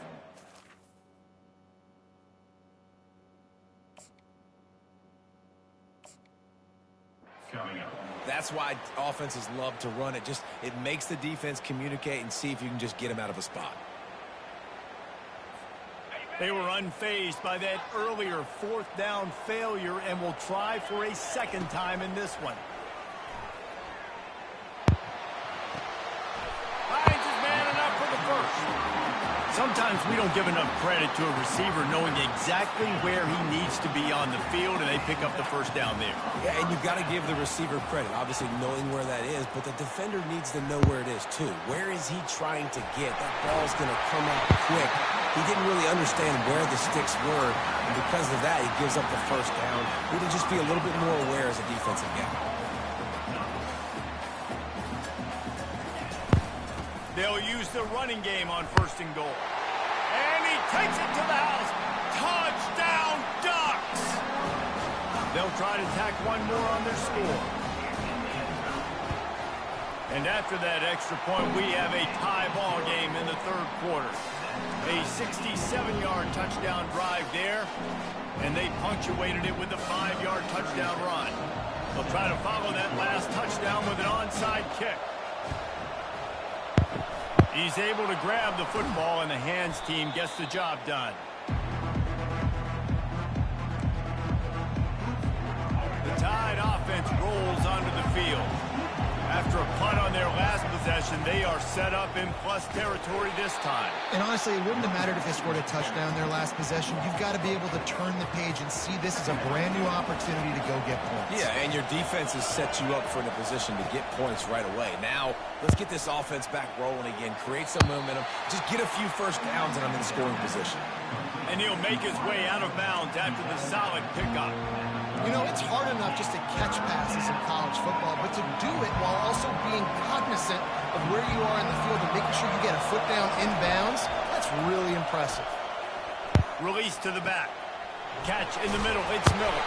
Coming up. that's why offenses love to run it. It makes the defense communicate and see if you can just get them out of a spot. They were unfazed by that earlier fourth down failure and will try for a second time in this one. Finds his man enough for the first. Sometimes we don't give enough credit to a receiver knowing exactly where he needs to be on the field, and they pick up the first down there. Yeah, and you've got to give the receiver credit, obviously knowing where that is, but the defender needs to know where it is too. Where is he trying to get? That ball's going to come out quick. He didn't really understand where the sticks were, and because of that, he gives up the first down. We need to just be a little bit more aware as a defensive guy. They'll use the running game on first and goal. And he takes it to the house. Touchdown, Ducks! They'll try to tack one more on their score. And after that extra point, we have a tie ball game in the third quarter. A 67-yard touchdown drive there, and they punctuated it with a 5-yard touchdown run. They'll try to follow that last touchdown with an onside kick. He's able to grab the football, and the hands team gets the job done. The Tide offense rolls onto the field. After a punt on their last possession, they are set up in plus territory this time. And honestly, it wouldn't have mattered if they scored a touchdown their last possession. You've got to be able to turn the page and see this as a brand new opportunity to go get points. Yeah, and your defense has set you up for a position to get points right away. Now, let's get this offense back rolling again, create some momentum, just get a few first downs, and I'm in scoring position. And he'll make his way out of bounds after the solid pickup. You know, it's hard enough just to catch passes in college football, but to do it while also being cognizant of where you are in the field and making sure you get a foot down inbounds, that's really impressive. Release to the back. Catch in the middle. It's Miller.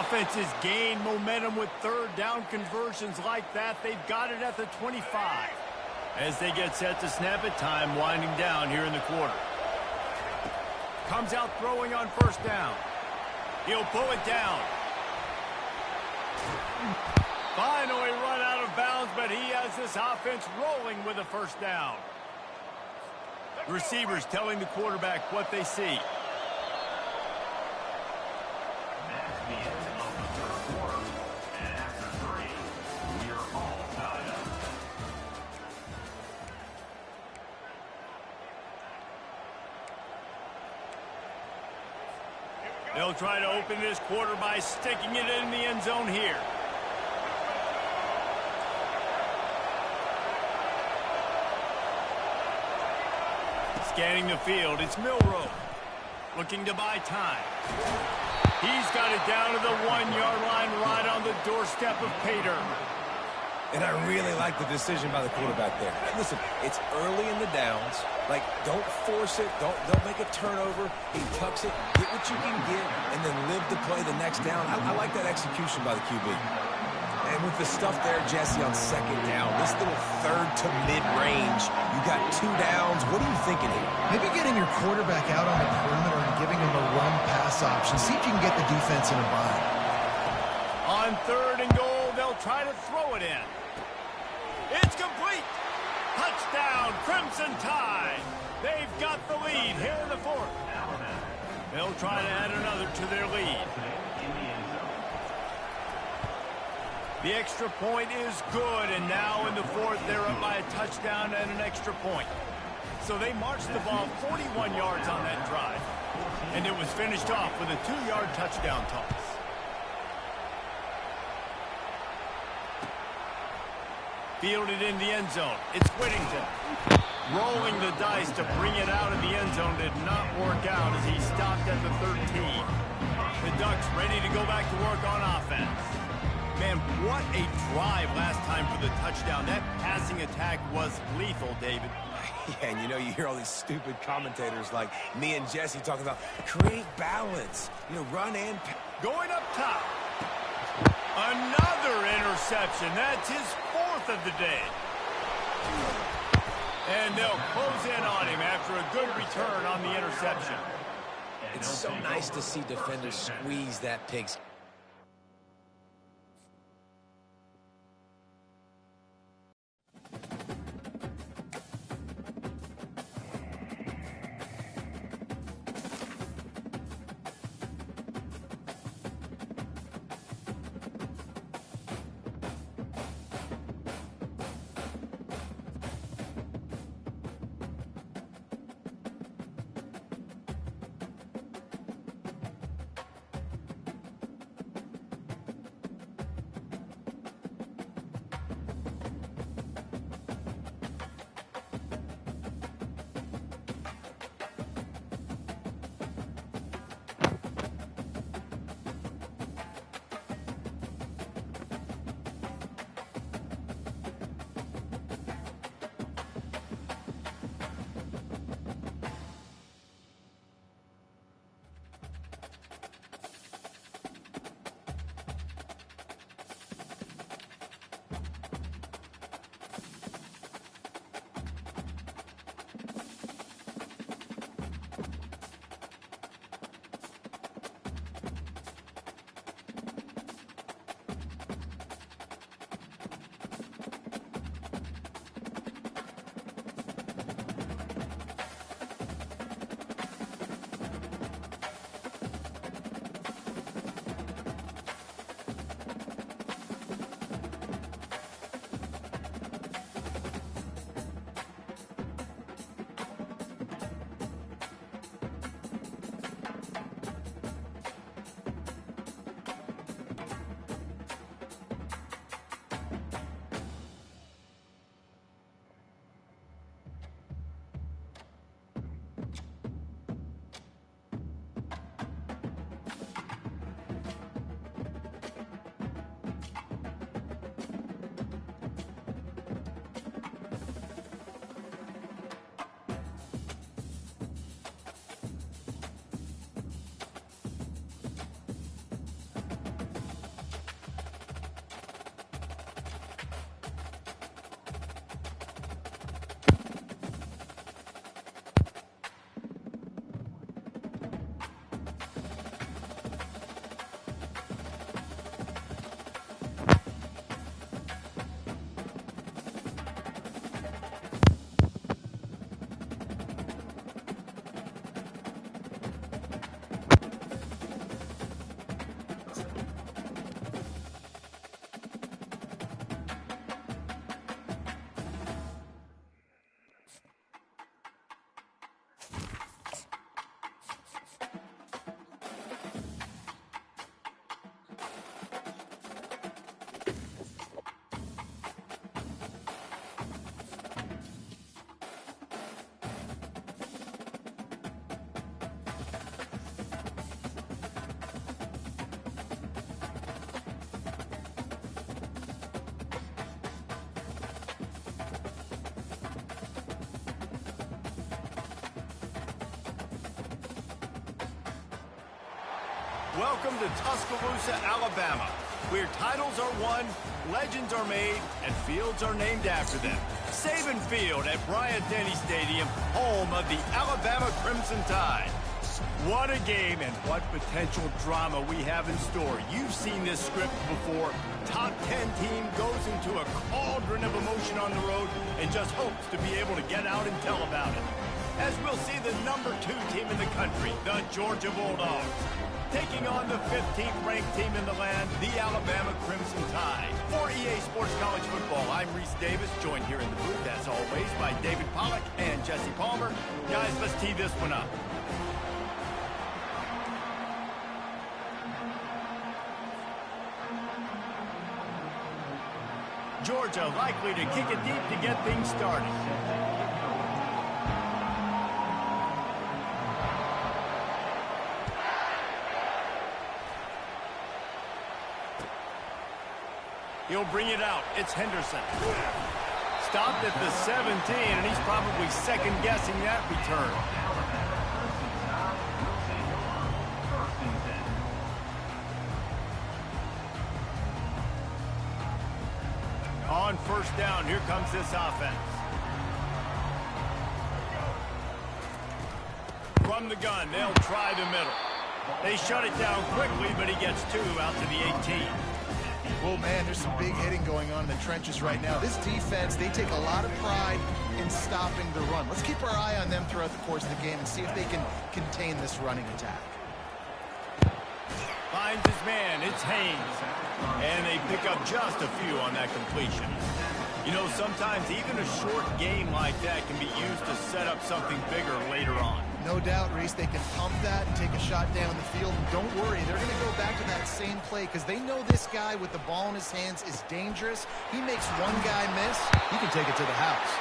Offenses gain momentum with third down conversions like that. They've got it at the 25. As they get set to snap it, time winding down here in the quarter. Comes out throwing on first down. He'll pull it down. Finally run out of bounds, but he has this offense rolling with a first down. Receivers telling the quarterback what they see. That's the end of the third quarter. And after 3, we are all tied up. They'll try to open this quarter by sticking it in the end zone here. Scanning the field, it's Milrow. Looking to buy time. He's got it down to the 1-yard line right on the doorstep of Pater. And I really like the decision by the quarterback there. And listen, it's early in the downs. Like, don't force it. Don't make a turnover. He tucks it, get what you can get, and then live to play the next down. I like that execution by the QB. And with the stuff there, Jesse, on second down, this little third to mid-range, you got 2 downs. What are you thinking here? Maybe getting your quarterback out on the perimeter and giving him a run-pass option. See if you can get the defense in a bind. On 3rd and goal, they'll try to throw it in. It's complete. Touchdown, Crimson Tide. They've got the lead here in the 4th. They'll try to add another to their lead. The extra point is good, and now in the 4th, they're up by a touchdown and an extra point. So they marched the ball 41 yards on that drive, and it was finished off with a 2-yard touchdown toss. Fielded in the end zone. It's Whittington. Rolling the dice to bring it out of the end zone did not work out as he stopped at the 13. The Ducks ready to go back to work on offense. Man, what a drive last time for the touchdown. That passing attack was lethal, David. Yeah, and you know, you hear all these stupid commentators like me and Jesse talking about create balance. You know, run and going up top. Another interception. That's his 4th of the day. And they'll close in on him after a good return on the interception. It's so nice to see defenders squeeze that pig's Welcome to Tuscaloosa, Alabama, where titles are won, legends are made, and fields are named after them. Saban Field at Bryant-Denny Stadium, home of the Alabama Crimson Tide. What a game and what potential drama we have in store. You've seen this script before. Top 10 team goes into a cauldron of emotion on the road and just hopes to be able to get out and tell about it. As we'll see the number 2 team in the country, the Georgia Bulldogs, taking on the 15th ranked team in the land, the Alabama Crimson Tide. For EA Sports College Football, I'm Reese Davis, joined here in the booth, as always, by David Pollack and Jesse Palmer. Guys, let's tee this one up. Georgia likely to kick it deep to get things started. He'll bring it out. It's Henderson. Stopped at the 17, and he's probably second-guessing that return. On first down, here comes this offense. From the gun, they'll try the middle. They shut it down quickly, but he gets 2 out to the 18. Well, man, there's some big hitting going on in the trenches right now. This defense, they take a lot of pride in stopping the run. Let's keep our eye on them throughout the course of the game and see if they can contain this running attack. Finds his man, it's Haynes. And they pick up just a few on that completion. You know, sometimes even a short game like that can be used to set up something bigger later on. No doubt, Reese, they can pump that and take a shot down the field. And don't worry, they're going to go back to that same play because they know this guy with the ball in his hands is dangerous. He makes one guy miss, he can take it to the house.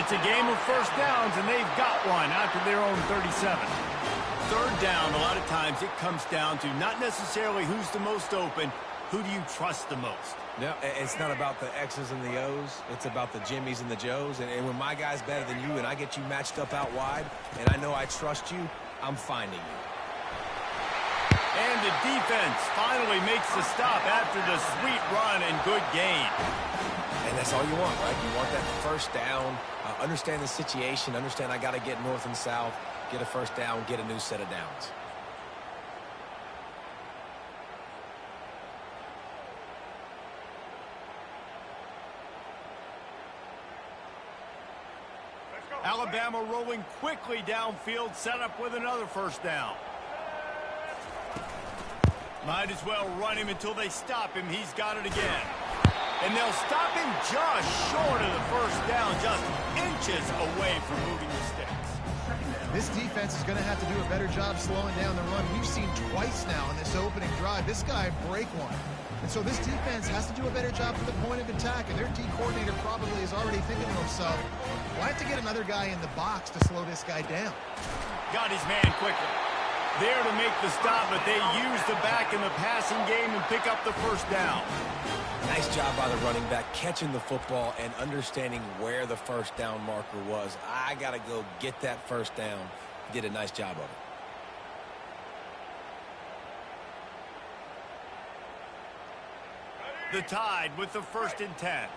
It's a game of first downs, and they've got one out to their own 37. Third down, a lot of times it comes down to not necessarily who's the most open, who do you trust the most? No, it's not about the X's and the O's. It's about the Jimmies and the Joes. And when my guy's better than you and I get you matched up out wide and I know I trust you, I'm finding you. And the defense finally makes the stop after the sweet run and good gain. And that's all you want, right? You want that first down, understand the situation, understand I got to get north and south, get a first down, get a new set of downs. Alabama rolling quickly downfield, set up with another first down. Might as well run him until they stop him. He's got it again. And they'll stop him just short of the first down, just inches away from moving the sticks. This defense is going to have to do a better job slowing down the run. We've seen twice now in this opening drive. This guy break one. And so this defense has to do a better job from the point of attack, and their D coordinator probably is already thinking to himself, well, I have to get another guy in the box to slow this guy down. Got his man quickly. There to make the stop, but they use the back in the passing game and pick up the first down. Nice job by the running back, catching the football and understanding where the first down marker was. I got to go get that first down. He did a nice job of it. The Tide with the 1st and 10.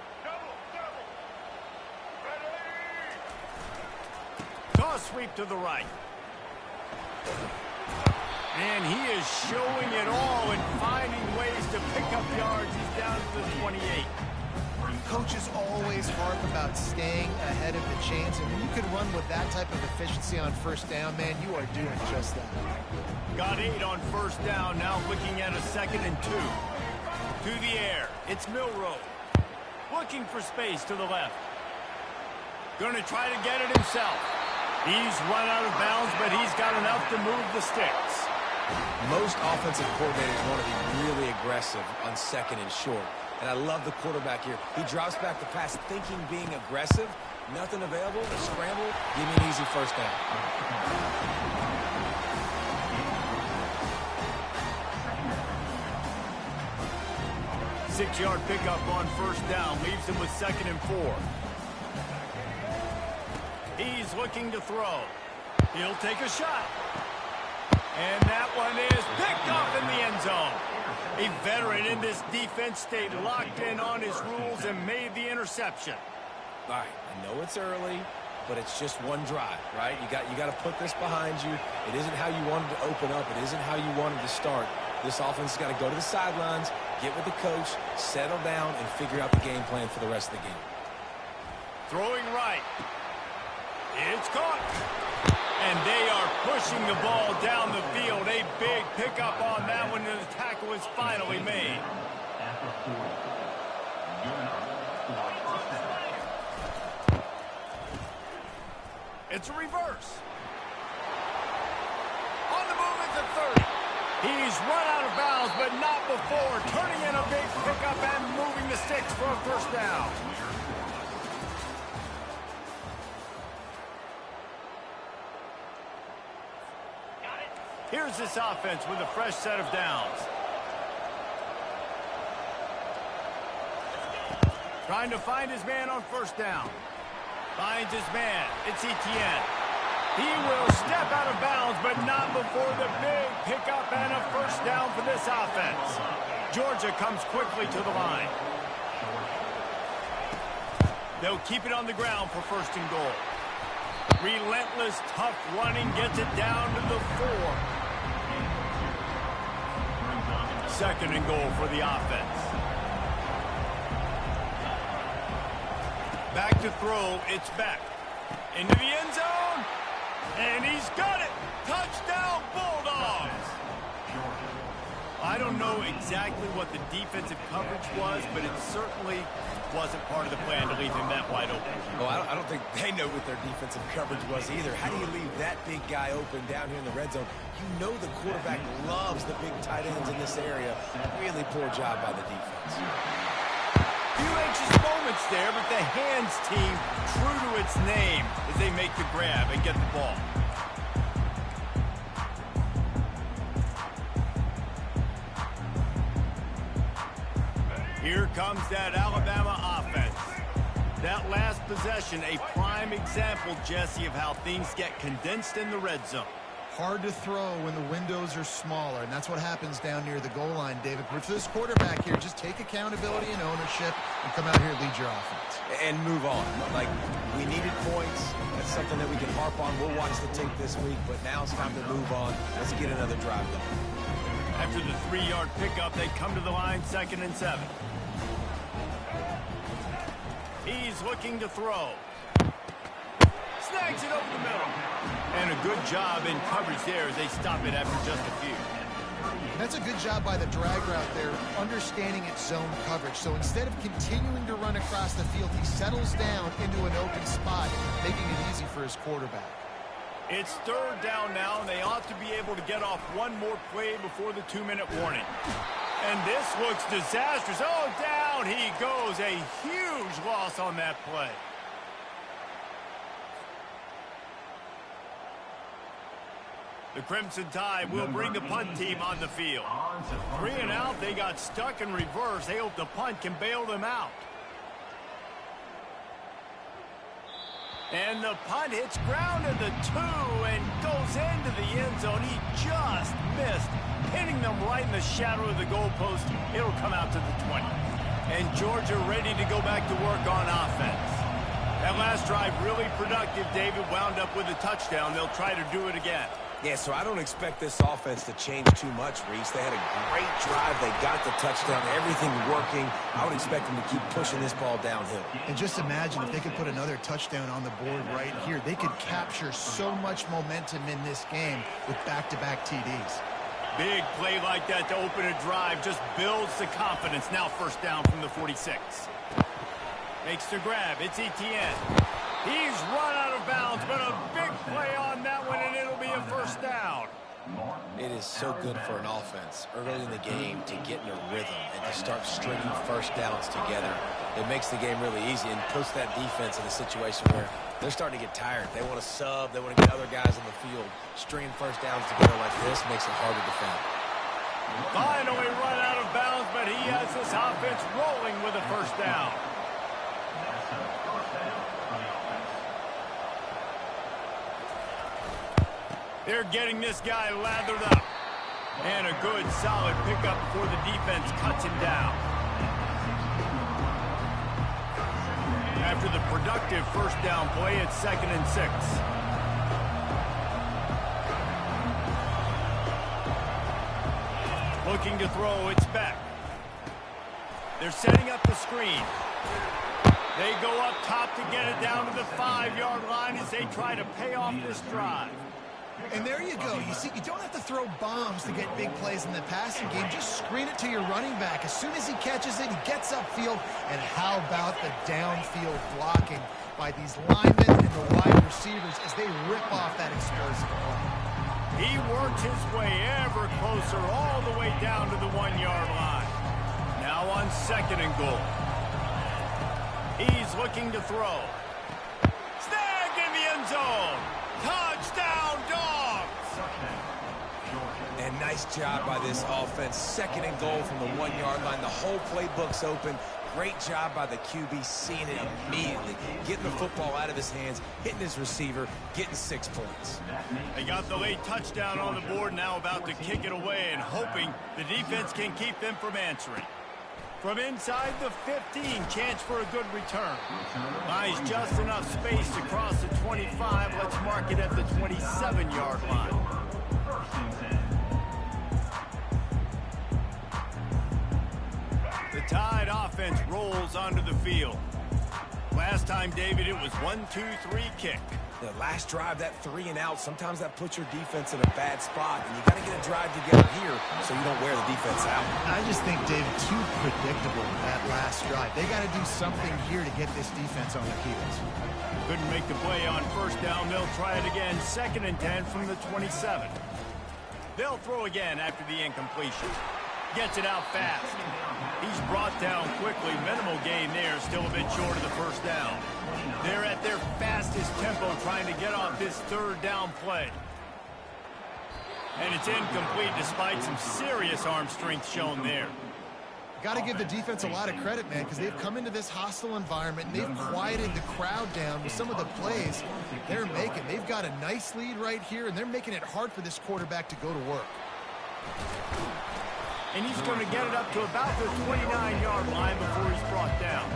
Toss sweep to the right. And he is showing it all and finding ways to pick up yards. He's down to the 28. Coaches always harp about staying ahead of the chains, and when you can run with that type of efficiency on first down, man, you are doing just that. Got 8 on first down, now looking at a 2nd and 2. To the air, it's Milroe. Looking for space to the left. Going to try to get it himself. He's run out of bounds, but he's got enough to move the sticks. Most offensive coordinators want to be really aggressive on 2nd and short. And I love the quarterback here. He drops back the pass thinking being aggressive. Nothing available, scramble, give me an easy first down. 6-yard pickup on first down, leaves him with 2nd and 4. He's looking to throw. He'll take a shot. And that one is picked off A veteran in this defense stayed locked in on his rules and made the interception. All right, I know it's early, but it's just one drive, right? You got to put this behind you. It isn't how you wanted to open up. It isn't how you wanted to start. This offense has got to go to the sidelines, get with the coach, settle down, and figure out the game plan for the rest of the game. Throwing right. It's caught. And they are pushing the ball down the field. A big pickup on that one, and the tackle is finally made. It's a reverse. On the move at the 30. He's run out of bounds, but not before. Turning in a big pickup and moving the sticks for a first down. Here's this offense with a fresh set of downs. Trying to find his man on first down. Finds his man. It's Etienne. He will step out of bounds, but not before the big pickup and a first down for this offense. Georgia comes quickly to the line. They'll keep it on the ground for first and goal. Relentless, tough running gets it down to the 4. Second and goal for the offense. Back to throw. It's back. Into the end zone. And he's got it. Touchdown, Bulldogs. I don't know exactly what the defensive coverage was, but it certainly wasn't part of the plan to leave him that wide open. Oh, I don't think they know what their defensive coverage was either. How do you leave that big guy open down here in the red zone? You know the quarterback loves the big tight ends in this area. Really poor job by the defense. Few anxious moments there, but the hands team, true to its name, as they make the grab and get the ball. Here comes that Alabama offense. That last possession, a prime example, Jesse, of how things get condensed in the red zone. Hard to throw when the windows are smaller, and that's what happens down near the goal line, David. But for this quarterback here, just take accountability and ownership and come out here and lead your offense. And move on. Like, we needed points. That's something that we can harp on. We'll watch the tape this week, but now it's time to move on. Let's get another drive going. After the 3-yard pickup, they come to the line, 2nd and 7. He's looking to throw. Snags it over the middle. And a good job in coverage there as they stop it after just a few. That's a good job by the drag route there, understanding its zone coverage. So instead of continuing to run across the field, he settles down into an open spot, making it easy for his quarterback. It's 3rd down now, and they ought to be able to get off one more play before the 2-minute warning. And this looks disastrous. Oh, down he goes. A huge loss on that play. The Crimson Tide will bring the punt team on the field. 3 and out, they got stuck in reverse. They hope the punt can bail them out. And the punt hits ground at the 2 and goes into the end zone. He just missed, hitting them right in the shadow of the goalpost. It'll come out to the 20. And Georgia ready to go back to work on offense. That last drive really productive. David wound up with a touchdown. They'll try to do it again. Yeah, so I don't expect this offense to change too much, Reese. They had a great drive. They got the touchdown. Everything working. I would expect them to keep pushing this ball downhill. And just imagine if they could put another touchdown on the board right here. They could capture so much momentum in this game with back-to-back TDs. Big play like that to open a drive just builds the confidence. Now 1st down from the 46. Makes the grab. It's Etienne. He's run out of bounds, but a big play on that one, and it'll be a 1st down. It is so good for an offense early in the game to get in a rhythm and to start stringing 1st downs together. It makes the game really easy and puts that defense in a situation where they're starting to get tired. They want to sub. They want to get other guys on the field. Stringing 1st downs together like this makes it hard to defend. Finally run out of bounds, but he has this offense rolling with a 1st down. They're getting this guy lathered up. And a good, solid pickup before the defense cuts him down. After the productive first down play, it's 2nd and 6. Looking to throw, it's back. They're setting up the screen. They go up top to get it down to the 5-yard line as they try to pay off this drive. And there you go. You see, you don't have to throw bombs to get big plays in the passing game. Just screen it to your running back. As soon as he catches it, he gets upfield. And how about the downfield blocking by these linemen and the wide receivers as they rip off that explosive play. He worked his way ever closer all the way down to the 1-yard line. Now on 2nd and goal. He's looking to throw. Snagged in the end zone. Touchdown, Dogs! And nice job by this offense. 2nd and goal from the 1-yard line. The whole playbook's open. Great job by the QB, seeing it immediately. Getting the football out of his hands, hitting his receiver, getting 6 points. They got the late touchdown on the board, now about to kick it away and hoping the defense can keep them from answering. From inside the 15, chance for a good return. Buys just enough space to cross the 25. Let's mark it at the 27-yard line. The Tide offense rolls onto the field. Last time, David, it was 1-2-3 kick. The last drive, that 3 and out, sometimes that puts your defense in a bad spot, and you got to get a drive together here so you don't wear the defense out. I just think, David, too predictable that last drive. They got to do something here to get this defense on their heels. Couldn't make the play on first down. They'll try it again. 2nd and 10 from the 27. They'll throw again after the incompletion. Gets it out fast. He's brought down quickly. Minimal gain there. Still a bit short of the first down. They're at their fastest tempo trying to get off this 3rd down play. And it's incomplete despite some serious arm strength shown there. Got to give the defense a lot of credit, man, because they've come into this hostile environment and they've quieted the crowd down with some of the plays they're making. They've got a nice lead right here, and they're making it hard for this quarterback to go to work. And he's going to get it up to about the 29-yard line before he's brought down.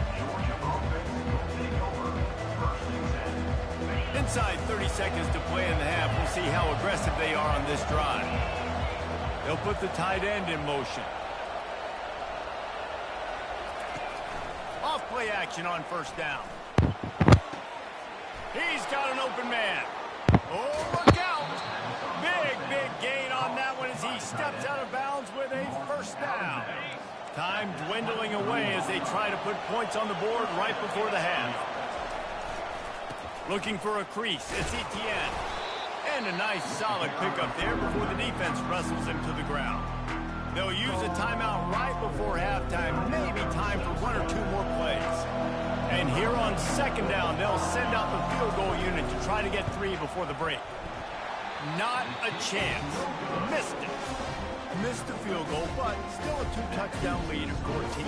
Inside 30 seconds to play in the half. We'll see how aggressive they are on this drive. They'll put the tight end in motion. Off play action on first down. He's got an open man. Oh, look out! Big gain on that one as he steps out of bounds with a first down. Time dwindling away as they try to put points on the board right before the half. Looking for a crease, it's Etienne. And a nice solid pickup there before the defense wrestles him to the ground. They'll use a timeout right before halftime, maybe time for 1 or 2 more plays. And here on 2nd down, they'll send out the field goal unit to try to get 3 before the break. Not a chance. Missed it. Missed the field goal, but still a 2-touchdown lead of 14.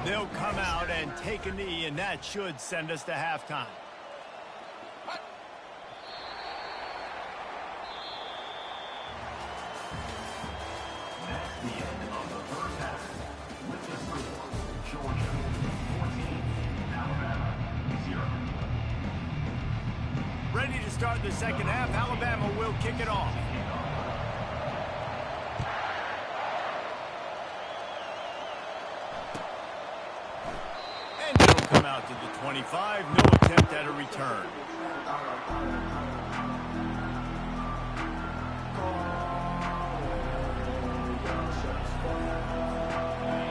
They'll come out and take a knee, and that should send us to halftime. Ready to start the 2nd half. Alabama will kick it off. And it'll come out to the 25. No attempt at a return.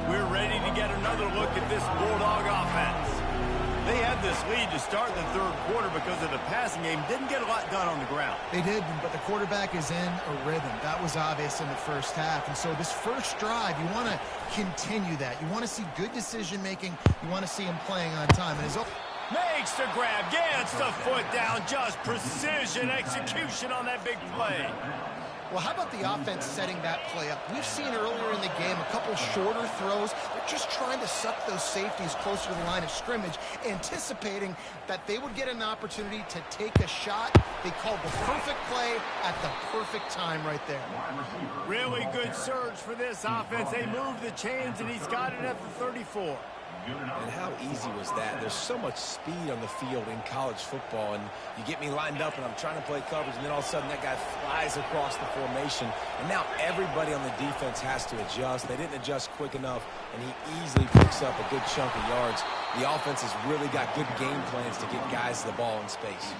We're ready to get another look at this Bulldog offense. They had this lead to start the 3rd quarter because of the passing game. Didn't get a lot done on the ground. They did, but the quarterback is in a rhythm. That was obvious in the first half. And so this first drive, you want to continue that. You want to see good decision-making. You want to see him playing on time. And his makes the grab, gets the foot down, just precision execution on that big play. Well, how about the offense setting that play up? We've seen earlier in the game a couple shorter throws. They're just trying to suck those safeties closer to the line of scrimmage, anticipating that they would get an opportunity to take a shot. They called the perfect play at the perfect time right there. Really good surge for this offense. They move the chains, and he's got it at the 34. And how easy was that? There's so much speed on the field in college football, and you get me lined up, and I'm trying to play coverage, and then all of a sudden that guy flies across the formation, and now everybody on the defense has to adjust. They didn't adjust quick enough, and he easily picks up a good chunk of yards. The offense has really got good game plans to get guys the ball in space.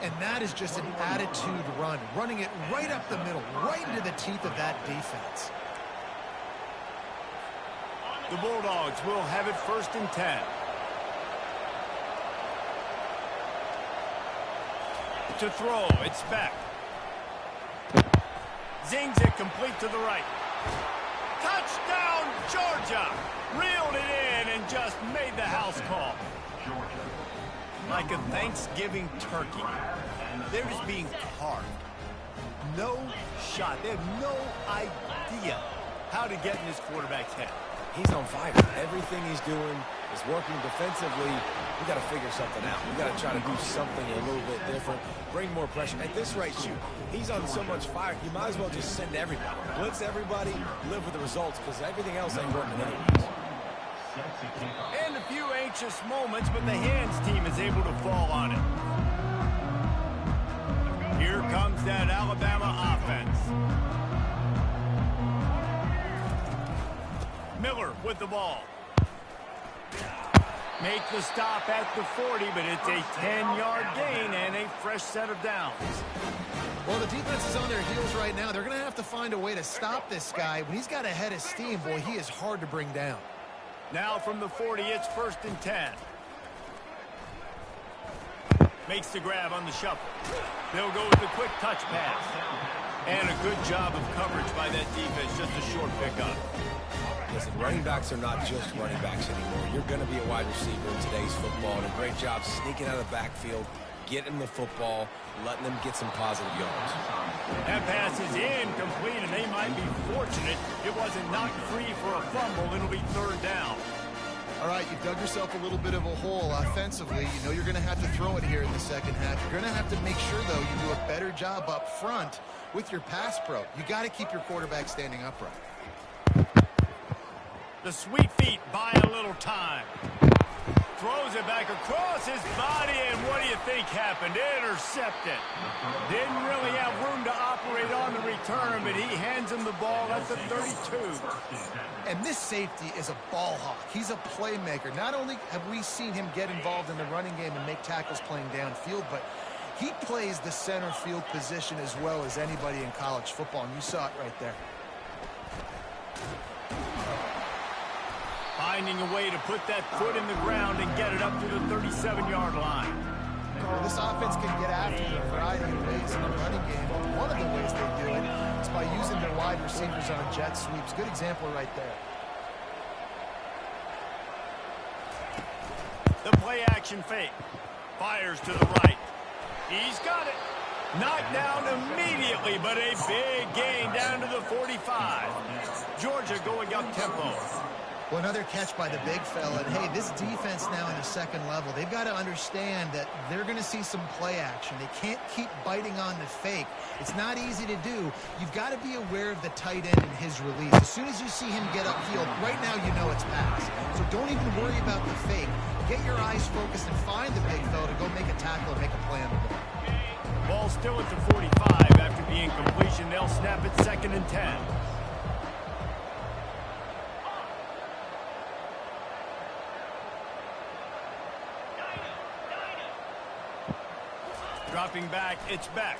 And that is just an attitude run, running it right up the middle, right into the teeth of that defense. The Bulldogs will have it 1st and 10. To throw, it's Beck. Zings it complete to the right. Touchdown, Georgia! Reeled it in and just made the house call. Like a Thanksgiving turkey. They're just being carved. No shot. They have no idea how to get in this quarterback's head. He's on fire. Everything he's doing is working defensively. We got to figure something out. We got to try to do something a little bit different. Bring more pressure. At this rate, shoot, he's on so much fire. You might as well just send everybody. Blitz everybody, live with the results, because everything else ain't working anyways. And a few anxious moments, but the hands team is able to fall on it. Here comes that Alabama offense. Miller with the ball. Make the stop at the 40, but it's a 10-yard gain and a fresh set of downs. Well, the defense is on their heels right now. They're going to have to find a way to stop this guy. When he's got a head of steam, boy, he is hard to bring down. Now from the 40, it's 1st and 10. Makes the grab on the shuffle. They'll go with the quick touch pass. And a good job of coverage by that defense, just a short pickup. Listen, running backs are not just running backs anymore. You're going to be a wide receiver in today's football, and a great job sneaking out of the backfield, getting the football, letting them get some positive yards. That pass is incomplete, and they might be fortunate it wasn't knocked free for a fumble. It'll be 3rd down. All right, you've dug yourself a little bit of a hole offensively. You know you're going to have to throw it here in the second half. You're going to have to make sure, though, you do a better job up front with your pass pro. You got to keep your quarterback standing upright. The sweet feet buy a little time. Throws it back across his body, and what do you think happened? Intercepted. Didn't really have room to operate on the return, but he hands him the ball at the 32. And this safety is a ball hawk. He's a playmaker. Not only have we seen him get involved in the running game and make tackles playing downfield, but he plays the center field position as well as anybody in college football, and you saw it right there. Finding a way to put that foot in the ground and get it up to the 37-yard line. Well, this offense can get after you a variety of ways in the running game. One of the ways they do it is by using their wide receivers on jet sweeps. Good example right there. The play-action fake. Fires to the right. He's got it. Knocked down immediately, but a big gain down to the 45. Georgia going up tempo. Well, another catch by the big fella. And, hey, this defense now in the second level, they've got to understand that they're going to see some play action. They can't keep biting on the fake. It's not easy to do. You've got to be aware of the tight end and his release. As soon as you see him get upfield, right now you know it's pass. So don't even worry about the fake. Get your eyes focused and find the big fella to go make a tackle and make a play on the ball. Ball still at the 45 after the incompletion. They'll snap it 2nd and 10. Dropping back, it's back.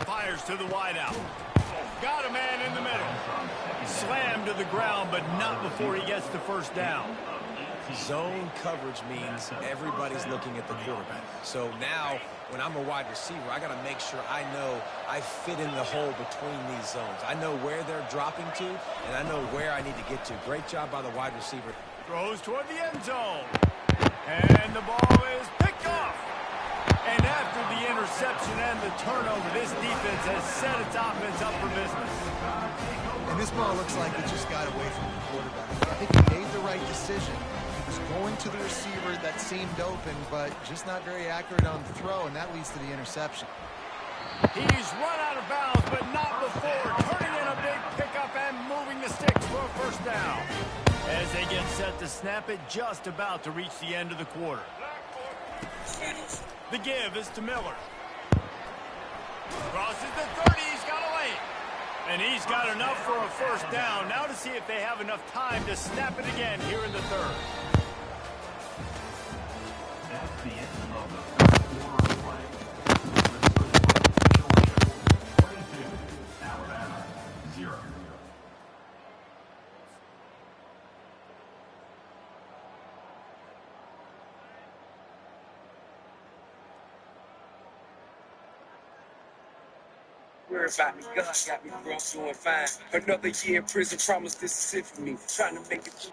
Fires to the wideout. Got a man in the middle. Slammed to the ground, but not before he gets the 1st down. Zone coverage means everybody's looking at the quarterback. So now, when I'm a wide receiver, I got to make sure I know I fit in the hole between these zones. I know where they're dropping to, and I know where I need to get to. Great job by the wide receiver. Throws toward the end zone. And the ball is picked off. And after the interception and the turnover, this defense has set its offense up for business. And this ball looks like it just got away from the quarterback. I think he made the right decision. He was going to the receiver that seemed open, but just not very accurate on the throw, and that leads to the interception. He's run out of bounds, but not before turning in a big pickup and moving the sticks for a first down. As they get set to snap it, just about to reach the end of the quarter. The give is to Miller. Crosses the 30, he's got a lane. And he's got enough for a first down. Now to see if they have enough time to snap it again here in the third. That's the end of the first quarter of play. 22, Alabama, 0. Worry about me, God got me, bro, I'm doing fine. Another year in prison, promised this is it for me. Trying to make it.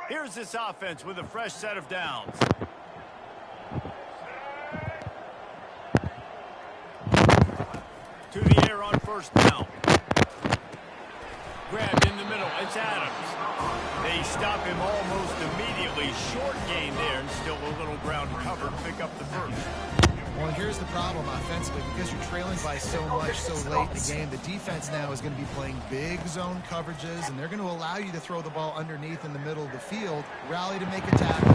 Here's this offense with a fresh set of downs. To the air on first down. Grabbed in the middle, it's Adams. They stop him almost immediately. Short gain there, and still a little ground covered. Pick up the first. Well, here's the problem offensively. Because you're trailing by so much so late in the game, the defense now is going to be playing big zone coverages, and they're going to allow you to throw the ball underneath in the middle of the field, rally to make a tackle,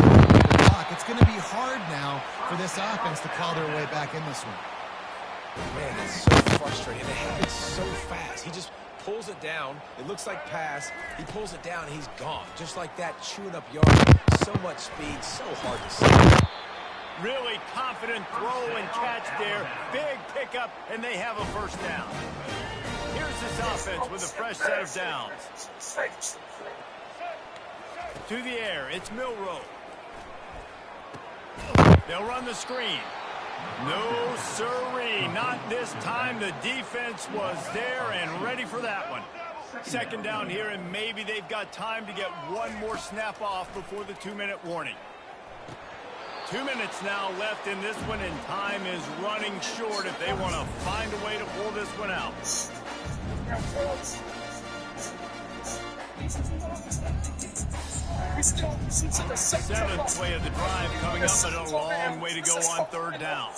block. It's going to be hard now for this offense to claw their way back in this one. Man, it's so frustrating. It happens so fast. He just pulls it down. It looks like pass. He pulls it down, and he's gone. Just like that, chewing up yards. So much speed, so hard to see. Really confident throw and catch there. Big pickup, and they have a first down. Here's this offense with a fresh set of downs. To the air, it's Milroe. They'll run the screen. No sirree, not this time. The defense was there and ready for that one. Second down here, and maybe they've got time to get one more snap off before the 2-minute warning. 2 minutes now left in this one, and time is running short if they want to find a way to pull this one out. Seventh play of the drive coming up, but a long way to go on third down.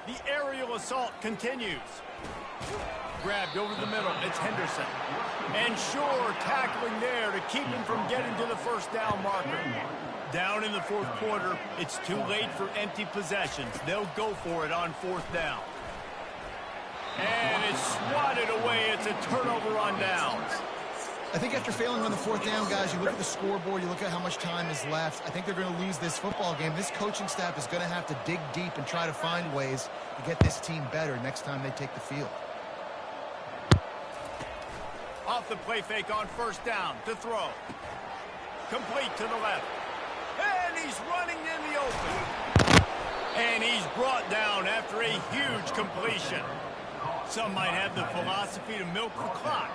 The aerial assault continues. Grabbed over the middle, it's Henderson. And Shore tackling there to keep him from getting to the first down marker. Down in the fourth quarter, it's too late for empty possessions. They'll go for it on fourth down. And it's swatted away. It's a turnover on downs. I think after failing on the fourth down, guys, you look at the scoreboard, you look at how much time is left. I think they're going to lose this football game. This coaching staff is going to have to dig deep and try to find ways to get this team better next time they take the field. Off the play fake on first down to throw. Complete to the left. And he's running in the open. And he's brought down after a huge completion. Some might have the philosophy to milk the clock.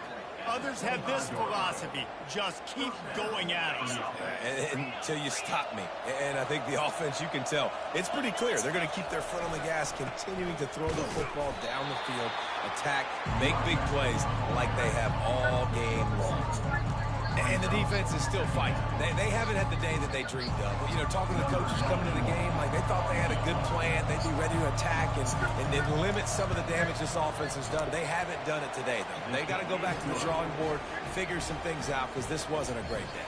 Others have this philosophy. Just keep going at them. Until you stop me. And I think the offense, you can tell, it's pretty clear. They're going to keep their foot on the gas, continuing to throw the football down the field, attack, make big plays like they have all game long. And the defense is still fighting. They haven't had the day that they dreamed of. You know, talking to the coaches coming to the game, like they thought they had a good plan. They'd be ready to attack and limit some of the damage this offense has done. They haven't done it today, though. They got to go back to the drawing board, figure some things out, because this wasn't a great day.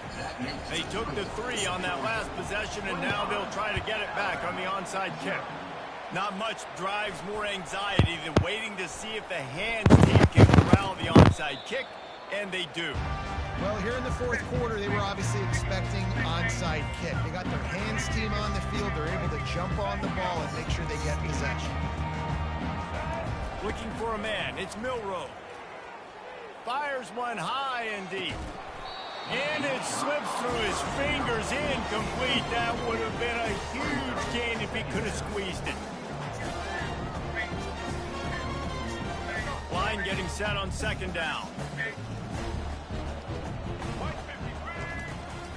They took the 3 on that last possession, and now they'll try to get it back on the onside kick. Not much drives more anxiety than waiting to see if the hands team can corral the onside kick, and they do. Well, here in the fourth quarter, they were obviously expecting onside kick. They got their hands team on the field. They're able to jump on the ball and make sure they get possession. Looking for a man. It's Milroe. Fires one high and deep. And it slips through his fingers, incomplete. That would have been a huge gain if he could have squeezed it. Line getting set on second down.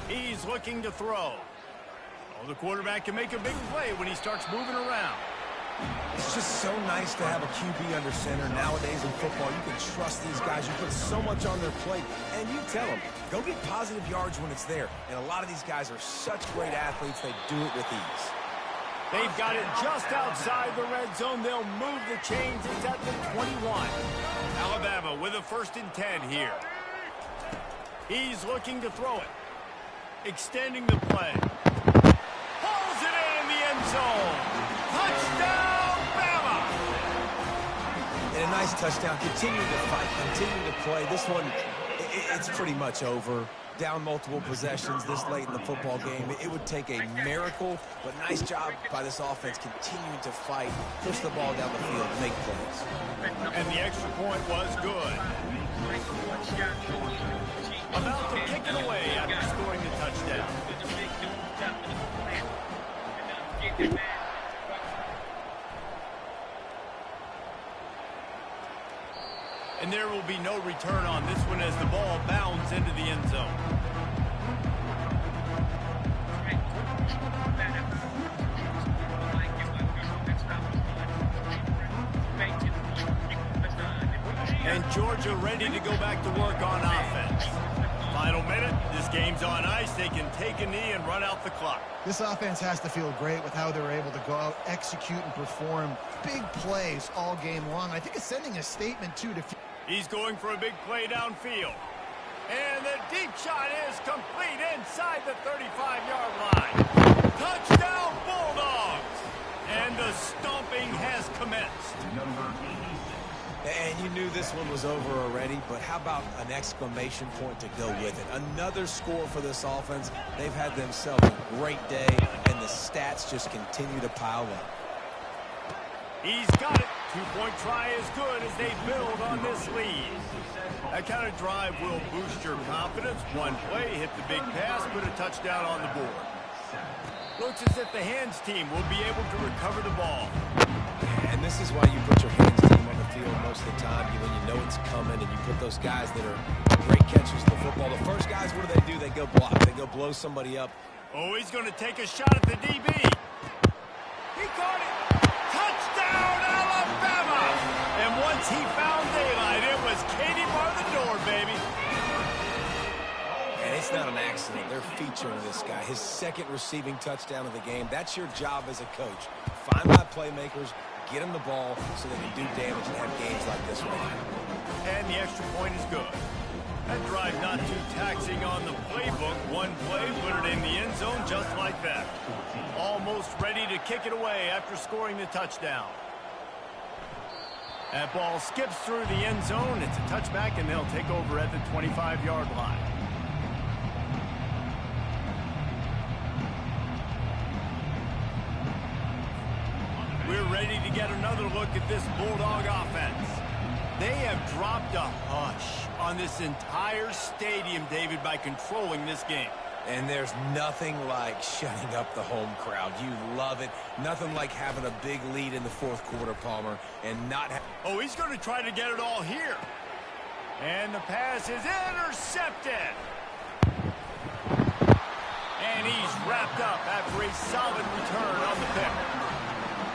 He's looking to throw. Oh, the quarterback can make a big play when he starts moving around. It's just so nice to have a QB under center. Nowadays in football, you can trust these guys. You put so much on their plate, and you tell them, go get positive yards when it's there. And a lot of these guys are such great athletes, they do it with ease. They've got it just outside the red zone. They'll move the chains. It's at the 21. Alabama with a 1st and 10 here. He's looking to throw it. Extending the play. Pulls it in the end zone. Touchdown, Bama! And a nice touchdown. Continue to fight. Continue to play. This one, it's pretty much over. Down multiple possessions this late in the football game. It would take a miracle, but nice job by this offense continuing to fight, push the ball down the field, make plays. And the extra point was good. About to kick it away after scoring the touchdown. And there will be no return on this one as the ball bounds into the end zone. And Georgia ready to go back to work on offense. Final minute, this game's on ice. They can take a knee and run out the clock. This offense has to feel great with how they're able to go out, execute, and perform big plays all game long. I think it's sending a statement, too, to... He's going for a big play downfield. And the deep shot is complete inside the 35-yard line. Touchdown, Bulldogs! And the stomping has commenced. And you knew this one was over already, but how about an exclamation point to go with it? Another score for this offense. They've had themselves a great day, and the stats just continue to pile up. He's got it. 2-point try is good as they build on this lead. That kind of drive will boost your confidence. One play, hit the big pass, put a touchdown on the board. Looks as if the hands team will be able to recover the ball. And this is why you put your hands team on the field most of the time when you know it's coming, and you put those guys that are great catchers of the football. The first guys, what do? They go block. They go blow somebody up. Oh, he's going to take a shot at the DB. He caught it. Touchdown, Alabama! And once he found daylight, it was Katie bar the door, baby. And it's not an accident. They're featuring this guy. His 2nd receiving touchdown of the game. That's your job as a coach. Find my playmakers, get them the ball so they can do damage and have games like this right now. And the extra point is good. That drive not too taxing on the playbook. One play, put it in the end zone just like that. Almost ready to kick it away after scoring the touchdown. That ball skips through the end zone. It's a touchback, and they'll take over at the 25-yard line. We're ready to get another look at this Bulldog offense. They have dropped a hush on this entire stadium, David, by controlling this game. And there's nothing like shutting up the home crowd. You love it. Nothing like having a big lead in the 4th quarter, Palmer, and not... Oh, he's going to try to get it all here. And the pass is intercepted. And he's wrapped up after a solid return on the pick.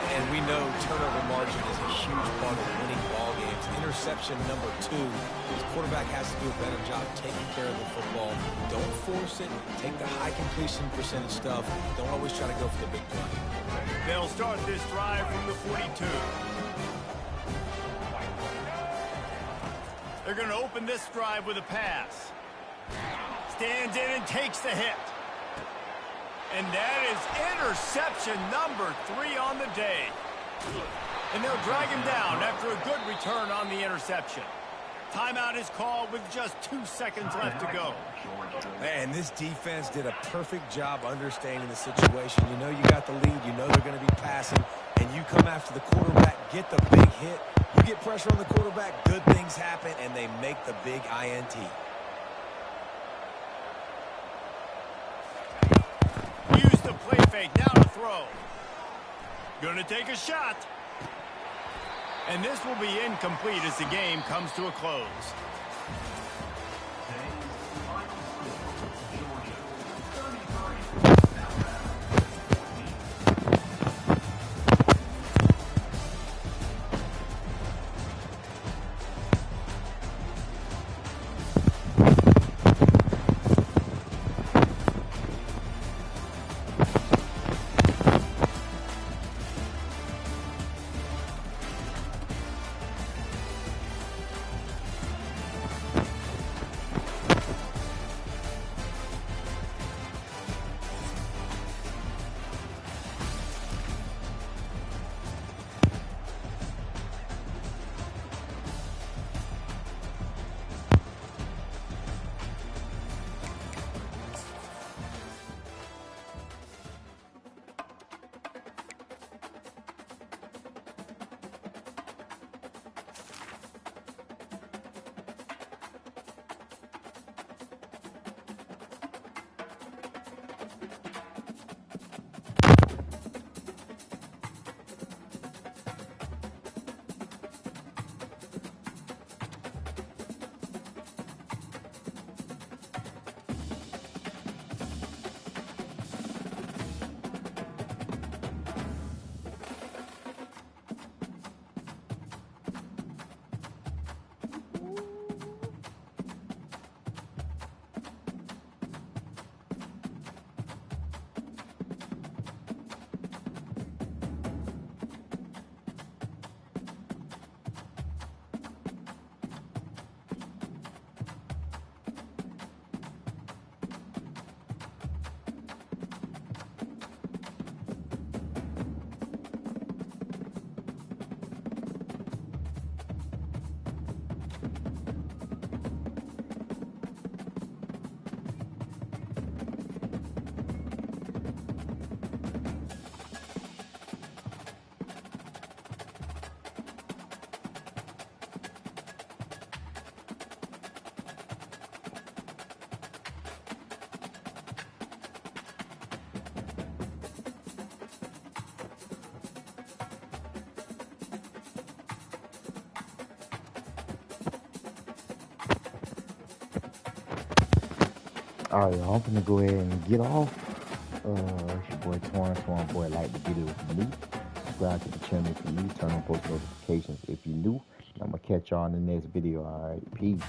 And we know turnover margin is a huge part of winning ball games. Interception number 2. The quarterback has to do a better job taking care of the football. Don't force it. Take the high completion percentage stuff. Don't always try to go for the big play. They'll start this drive from the 42. They're going to open this drive with a pass. Stands in and takes the hit. And that is interception number 3 on the day. And they'll drag him down after a good return on the interception. Timeout is called with just 2 seconds left to go. Man, this defense did a perfect job understanding the situation. You know you got the lead. You know they're going to be passing. And you come after the quarterback, get the big hit. You get pressure on the quarterback, good things happen, and they make the big INT. Use the play fake, now to throw. Gonna take a shot. And this will be incomplete as the game comes to a close. Alright, y'all, I'm gonna go ahead and get off. It's your boy Twanboy. Like the video if you're new. Subscribe to the channel if you're new. Turn on post notifications if you're new. I'm gonna catch y'all in the next video. Alright, peace.